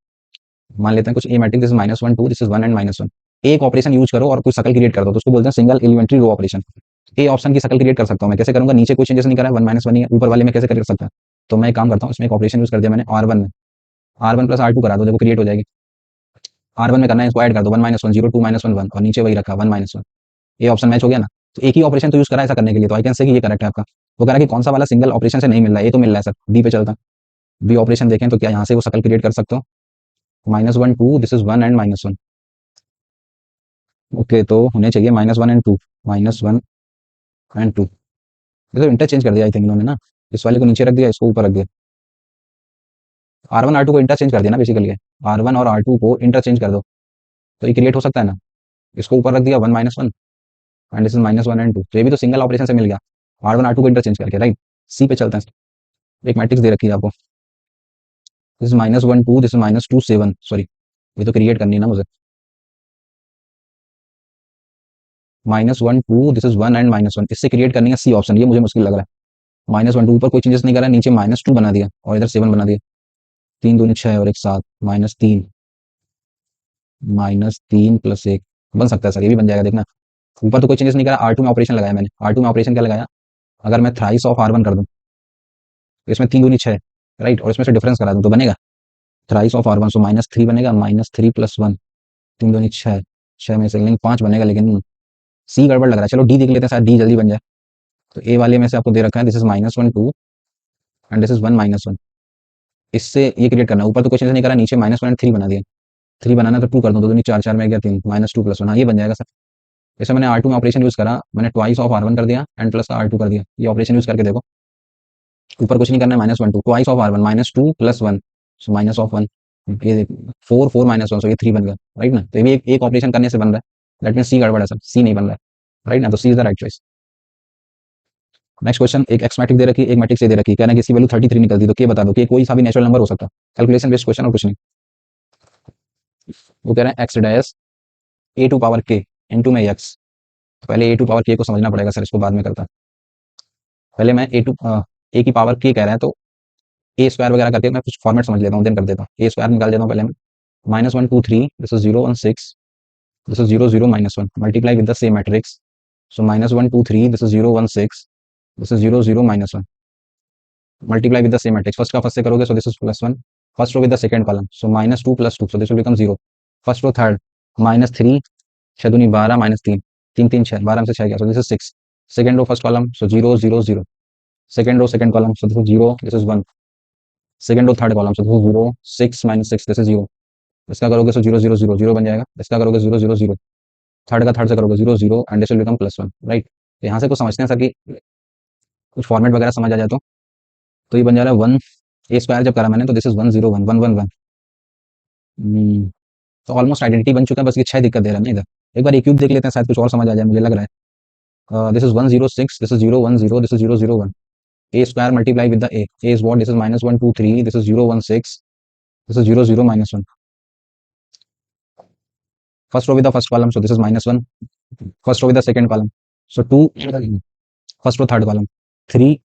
मान लेते हैं कुछ A matrix, this minus one two, this is one and minus one. एक ऑपरेशन यूज करो और कुछ शकल क्रिएट कर दो, तो उसको बोलते हैं single elementary row operation. A option की शकल क्रिएट कर सकता हूँ मैं, कैसे करूंगा? नीचे कोई चेंजेस नहीं करा है, वन माइनस वन ही है, ऊपर वाले में कैसे कर सकता है? तो मैं एक काम करता हूँ, इसमें एक ऑपरेशन यूज कर दिया मैंने आर वन में, R one plus R two करा दो, देखो क्रिएट हो जाएगी। आर वन में करना है, इसको ऐड कर दो, one minus one zero, two minus one one, और नीचे वही रखा वन माइनस वन। ये ऑप्शन मैच हो गया ना। तो एक ही ऑपरेशन तो यूज करा ऐसा करने के लिए, तो आई कैन से कि ये करेक्ट है आपका। वो कह रहा है कि कौन सा वाला सिंगल ऑपरेशन से नहीं मिल रहा है, ये तो मिल रहा है सर, बी पे चलता है। बी ऑपरेशन देखें तो क्या यहाँ से वो शकल क्रिएट कर सकते हो? Minus one two, this is one and minus one. Okay, तो होने चाहिए minus one and two, minus one and two. ये तो इंटरचेंज कर दिया आई थिंक इन्होंने ना, इस वाले को नीचे रख दिया, इसको ऊपर रख दिया। आर वन आर टू को इंटरचेंज कर दिया ना बेसिकली, आर वन और आर टू को इंटरचेंज कर दो तो ये क्रिएट हो सकता है ना। इसको ऊपर रख दिया one minus one and this is minus one and two, तो ये भी तो सिंगल ऑपरेशन से मिल गया, आर वन आर टू को इंटरचेंज करके, राइट। सी पे चलते हैं। एक मैट्रिक्स दे रखी है आपको, this is minus one two, this is minus two seven, sorry ये तो क्रिएट करनी है ना मुझे। Minus one two, this is one and minus one, इससे क्रिएट करनी है सी ऑप्शन, ये मुझे मुश्किल लग रहा है। माइनस वन टू ऊपर कोई चेंजेस नहीं करा, नीचे माइनस टू बना दिया और इधर सेवन बना दिया, तीन दूनी छः और एक सात, माइनस तीन, माइनस तीन प्लस एक, बन सकता है सर, ये भी बन जाएगा देखना। ऊपर तो कोई चेंजेस नहीं करा, आर टू में ऑपरेशन लगाया मैंने, आर टू में ऑपरेशन क्या लगाया? अगर मैं थ्राइस ऑफ आर वन कर दूं तो इसमें तीन दूनी छः, राइट, और इसमें से डिफरेंस करा दूं तो बनेगा thrice of R one, so minus three बनेगा, माइनस थ्री प्लस वन, तीन दूनी छः, छः में से नहीं पाँच बनेगा, लेकिन सी गड़बड़ लग रहा है। चलो डी देख लेते हैं, शायद डी जल्दी बन जाए। तो ए वाले में से आपको दे रखा है this is minus one to and this is one minus one, इससे ये क्रिएट करना है। ऊपर तो क्वेश्चन नहीं करा, नीचे माइनस वन एंड थ्री बना दिया, थ्री बनाना तो टू कर दो, दो दूनी चार, चार में गया तीन, माइनस टू प्लस वन, हाँ ये बन जाएगा सर। जैसे मैंने आर टू में ऑपरेशन यूज करा, मैंने ट्वाइस ऑफ आर वन कर दिया एंड प्लस का आर टू कर दिया, ये ऑपरेशन यूज करके देखो। ऊपर कुछ नहीं करना है, minus one two, twice of R one minus two plus one, so minus of one, ये four, four minus one, so ये थ्री बन गया, राइट ना। तो ये भी एक ऑपरेशन करने से बन रहा है, दैट मीन सी गड़बड़ है सर, सी नहीं बन रहा है, राइट ना, तो C is the right choice. Next question, एक एक्स मैट्रिक्स दे रखी है, एक मैट्रिक्स दे रखी है, कहना है कि इसकी वैल्यू 33 निकलती, तो क्या बता दो कि कोई सा भी नेचुरल नंबर हो सकता है। कैलकुलेशन बेस्ड क्वेश्चन और कुछ नहीं। वो कह रहे हैं X dash A to power के इंटू में एक्स, पहले ए टू पावर के को समझना पड़ेगा सर, इसको बाद में करता है। पहले मैं ए टू ए की पावर के कह रहा है तो ए स्क्वायर वगैरह करके मैं कुछ फॉर्मेट समझ लेता हूँ, देन कर देता हूँ। ए स्क्वायर निकाल देता हूँ पहले मैं, minus one two three, this is zero one six, this is zero zero minus one, multiply with the same matrix, so minus one two three, this is zero one six, this is zero zero minus one, multiply with the same matrix, first का first से करोगे so this is plus one, first row with the second column, so minus two plus two, so this will become zero, first row third, minus three, छः दूनी बारह, minus तीन, तीन तीन छः, बारह में से छः गया, so this is six, second row first column, so zero zero zero, second row second column, so this is zero, this is one, second row third column, so this is zero, six minus six, this is zero, इसका करोगे so zero zero zero, zero बन जाएगा, इसका करोगे zero zero zero, third का third से करोगे zero zero and this will become plus one, right. यहाँ से कुछ समझते हैं सर कि कुछ फॉर्मेट वगैरह समझ आ जाए तो ये बन जा रहा है वन, ए स्क्वायर जब करा मैंने तो this is one zero one one one one, hmm, तो ऑलमोस्ट आइडेंटिटी बन चुका है, बस ये 6 दिक्कत दे रहा है ना इधर। एक बार ए क्यूब देख लेते हैं, शायद कुछ और समझ आ जाए, मुझे लग रहा है। This is 106, this is 010, this is 001। A square multiply with the A is what, this is -123, this is 016, this is 00 -1। First row with the first column, so this is -1। First row with the second column, so 2। First row third column, 3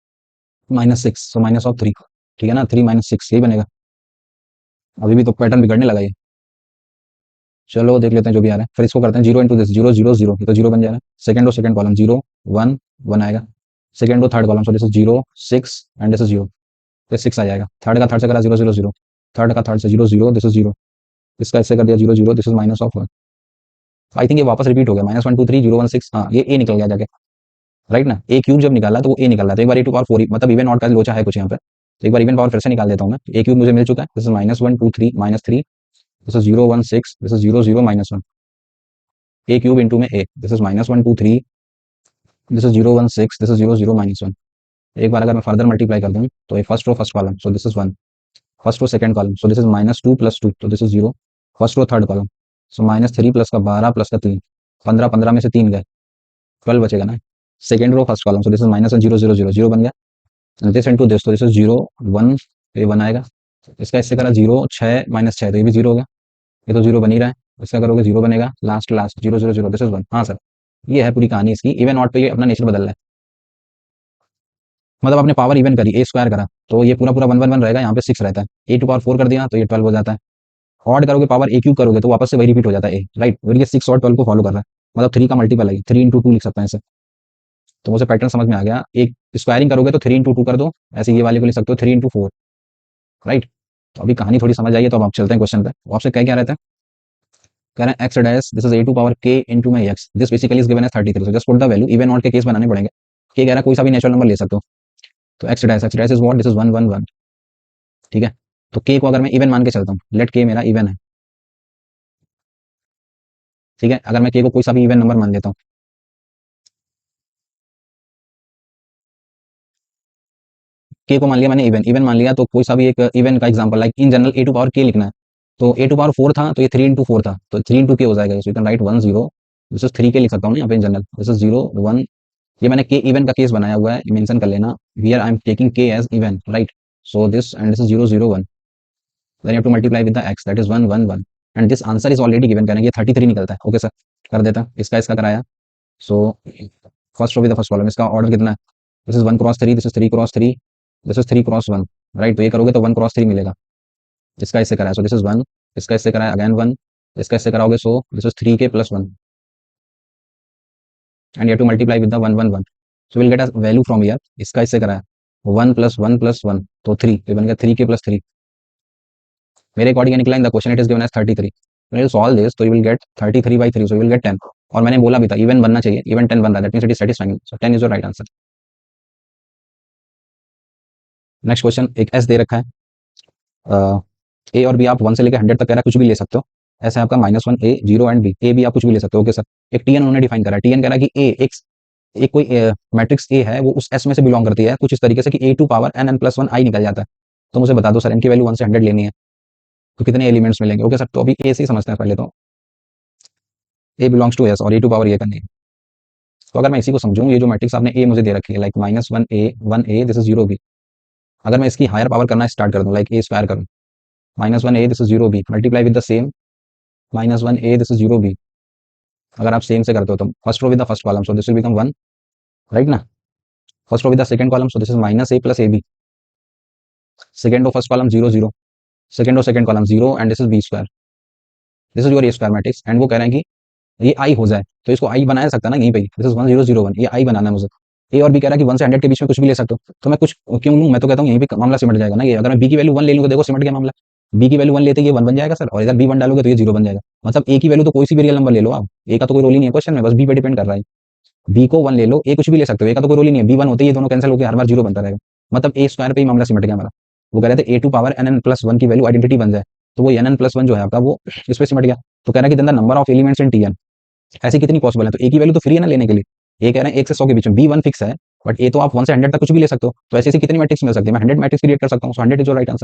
-6, so -3। ठीक है ना, 3 -6 यही बनेगा। अभी भी तो pattern बिगड़ने लगा ये। चलो देख लेते हैं जो भी आ रहा है, फिर इसको करते हैं 0 × दिस, 0 0 0, ये तो 0 बन जाएगा। सेकंड रो सेकंड कॉलम, 0 1 1 आएगा। Second row third column, so this is 0 6 and this is 0, फिर 6 आ जाएगा। थर्ड का थर्ड से करा 0 0 0, थर्ड का थर्ड से 0 0, दिस इज 0। इसका इससे कर दिया 0 0, दिस इज -1। आई थिंक ये वापस रिपीट हो गया, -123 0 1 6। हाँ, ये ए निकल गया जाके, राइट ना। ए क्यूब जब निकाला तो वो ए निकला, तो एक बार A⁴ मतलब इवन ऑड का लोचा है कुछ यहाँ पे, तो एक बार इवन पावर फिर से निकाल देता हूँ मैं। ए क्यूब मुझे मिल चुका है, this is -123 -3, this is 0 1 6, this is 0 0 -1। A cube into में A, this is -123, this is 0 1 6, this is 0 0 -1। एक बार अगर मैं फर्दर मल्टीप्लाई कर दूँ तो ये first row first column, so this is 1। First row second column, so this is -2 + 2, तो this is 0। First row third column, so -3 + का 12 + का 3, 15 15 में से 3 गए, 12 बचेगा ना। Second row first column, so this is -1 0 0 0, 0 बन गया। दिस इनटू दिस, तो दिस इज 0 1, ये 1 आएगा। इसका इससे करा 0 6 -6, तो ये भी 0 हो गया, ये तो 0 बन ही रहा है। इसका करोगे 0 बनेगा, लास्ट लास्ट 0 0 0, दिस इज 1। हाँ सर, ये है पूरी कहानी इसकी। इवन ऑड पे ये अपना नेचर बदल रहा है, मतलब आपने पावर इवन करी, ए स्क्वायर करा तो ये पूरा पूरा 1 1 1 रहेगा, यहाँ पे 6 रहता है। A⁴ कर दिया तो ये 12 हो जाता है। ऑड करोगे पावर ए क्यूब करोगे तो वापस से वही रिपीट हो जाता है ए, राइट। और ये 6 और 12 को फॉलो कर रहा है, मतलब 3 का मल्टीपल है, 3 × 2 लिख सकते हैं इसे। तो मुझे पैटर्न समझ में आ गया। एक स्क्वायरिंग करोगे तो 3 × 2 कर दो, ऐसे ये वाले को लिख सकते हो 3 × 4, राइट। तो अभी कहानी थोड़ी समझ आई है, तो अब आप चलते हैं क्वेश्चन पे। वो आपसे क्या रहता है, कह रहे हैं X dash, this is A⁴ into my X, this basically is given as 33। So just put the value, even odd के केस बनाने पड़ेंगे। के कह रहा है कोई सा भी नेचुरल नंबर ले सकते हो। तो x dash is what, this is 1 1 1। ठीक है, तो के को अगर मैं इवन मान के चलता हूँ, लेट के मेरा इवन है। ठीक है, अगर मैं के को कोई सा भी इवन नंबर मान लेता हूँ, के को मान लिया मैंने इवन, इवन मान लिया, तो कोई सा भी एक इवन का example, like in general A⁴ के लिखना है, तो A⁴ 4 था तो ये 3 × 4 था, तो 3 × के हो जाएगा। So you can right 1 0, this is 3 के लिख सकता हूँ ना यहाँ पे इन जनरल, दिस इज 0 1। ये मैंने के इवन का केस बनाया हुआ है, मेंशन कर लेना, here I am taking K as even, right. So this and this is 0 0 1, then you have to multiply with the X, that is 1 1 1, and this answer is already given, करेंगे 33 निकलता है। Okay sir, कर देता, इसका इसका कराया। So first row with the first column, इसका order कितना है, this is 1 × 3, this is 3 × 3, this is 3 × 1, right. तो ये करोगे तो 1 × 3 मिलेगा। इसका इससे कराया, सो दिस इज 1। इसका इससे कराया, अगेन 1। इसका इससे कराओगे, सो दिस इज 3 के + 1, and you have to multiply with the 1 1 1, so will get a value from here. इसका इससे कराया 1 + 1 + 1, तो 3, ये बन गया 3 के + 3। मेरे अकॉर्डिंग निकला in the question it is given as 33। When you solve this, तो you will get 33/3, so you will get 10। और मैंने बोला भी था इवन बनना चाहिए, इवन 10 बन रहा है, that means it is satisfying, so 10 is your right answer. Next question, एक एस दे रखा है, ए और बी आप 1 से लेकर 100 तक कह रहा है, कुछ भी ले सकते हो। ऐसे आपका -1 ए 0 एंड बी, ए बी आप कुछ भी ले सकते हो। ओके सर, एक टीएन उन्होंने डिफाइन करा है, टीएन कह रहा है कि ए एक कोई मैट्रिक्स ए है, वो उस एस में से बिलोंग करती है कुछ इस तरीके से कि A⁴ n+1 i निकल जाता है। तो मुझे बता दो सर, इनकी वैल्यू 1 से 100 लेनी है, तो कितने एलिमेंट्स मिलेंगे। ओके सर, तो अभी ए से ही समझते हैं पहले, तो ए बिलोंग्स टू एस और A⁴ ये करनी है। तो अगर मैं इसी को समझूं, ये जो मैट्रिक्स आपने ए मुझे दे रखी है, like -1 a 1 a, this is 0 b, अगर मैं इसकी हायर पावर करना स्टार्ट कर दूं, लाइक A² करूं, -1 a, this is 0 b, multiply with the same -1 a, this is 0 b। अगर आप सेम से करते हो तो first row with the first column, so this will become 1, right ना। First row with the second column, so this is -a + ab। Second row first column 0 0, second row second column 0, and this is b², this is your A² matrix. And वो कह रहे हैं कि ये आई हो जाए, तो इसको आई बनाया सकता है ना यहीं पे, दिस इज 1 0 0 1, ये आई बनाना है मुझे। ए और बी कह रहा है कि 1 से 100 के बीच में कुछ भी ले सकते हो, तो मैं कुछ क्यों लूं, मैं तो कहता हूँ यहीं पे मामला सिमट जाएगा ना। ये अगर मैं बी की वैल्यू 1 ले लूंगा, देखो सिमट गया मामला। बी की वैल्यू 1 लेते ही ये 1 बन जाएगा सर, और इधर बी 1 डालोगे तो ये 0 बन जाएगा। मतलब ए की वैल्यू तो कोई सी भी रियल नंबर ले लो आप, ए का तो कोई रोल ही नहीं है क्वेश्चन में, बस बी पे डिपेंड कर रहा है। बी को 1 ले लो, ए कुछ भी ले सकते हो, ए का तो कोई रोल ही नहीं है, बी 1 होते ही ये दोनों कैंसिल होकर हर बार 0 बनता रहेगा। मतलब A² पे ही मामला सिमट गया हमारा। वो कह रहे थे A⁴ की वैल्यू आइडेंटिटी बन जाए, तो वो n+1 जो है आपका, वो इस पे सिमट गया। तो कह रहा है कि the number of elements in Tn, ऐसी कितनी पॉसिबल है, तो ए की वैल्यू तो फ्री है ना लेने के लिए। ये कह रहे हैं 1 से 100 के बीच में, B1 फिक्स है, बट ए तो आप 1 से 100 तक कुछ भी ले सकते हो। तो ऐसी कितनी मैट्रिक्स मिल सकती है, मैं 100 मैट्रिक्स क्रिएट कर सकता हूँ, सो 100 इज योर राइट आंसर।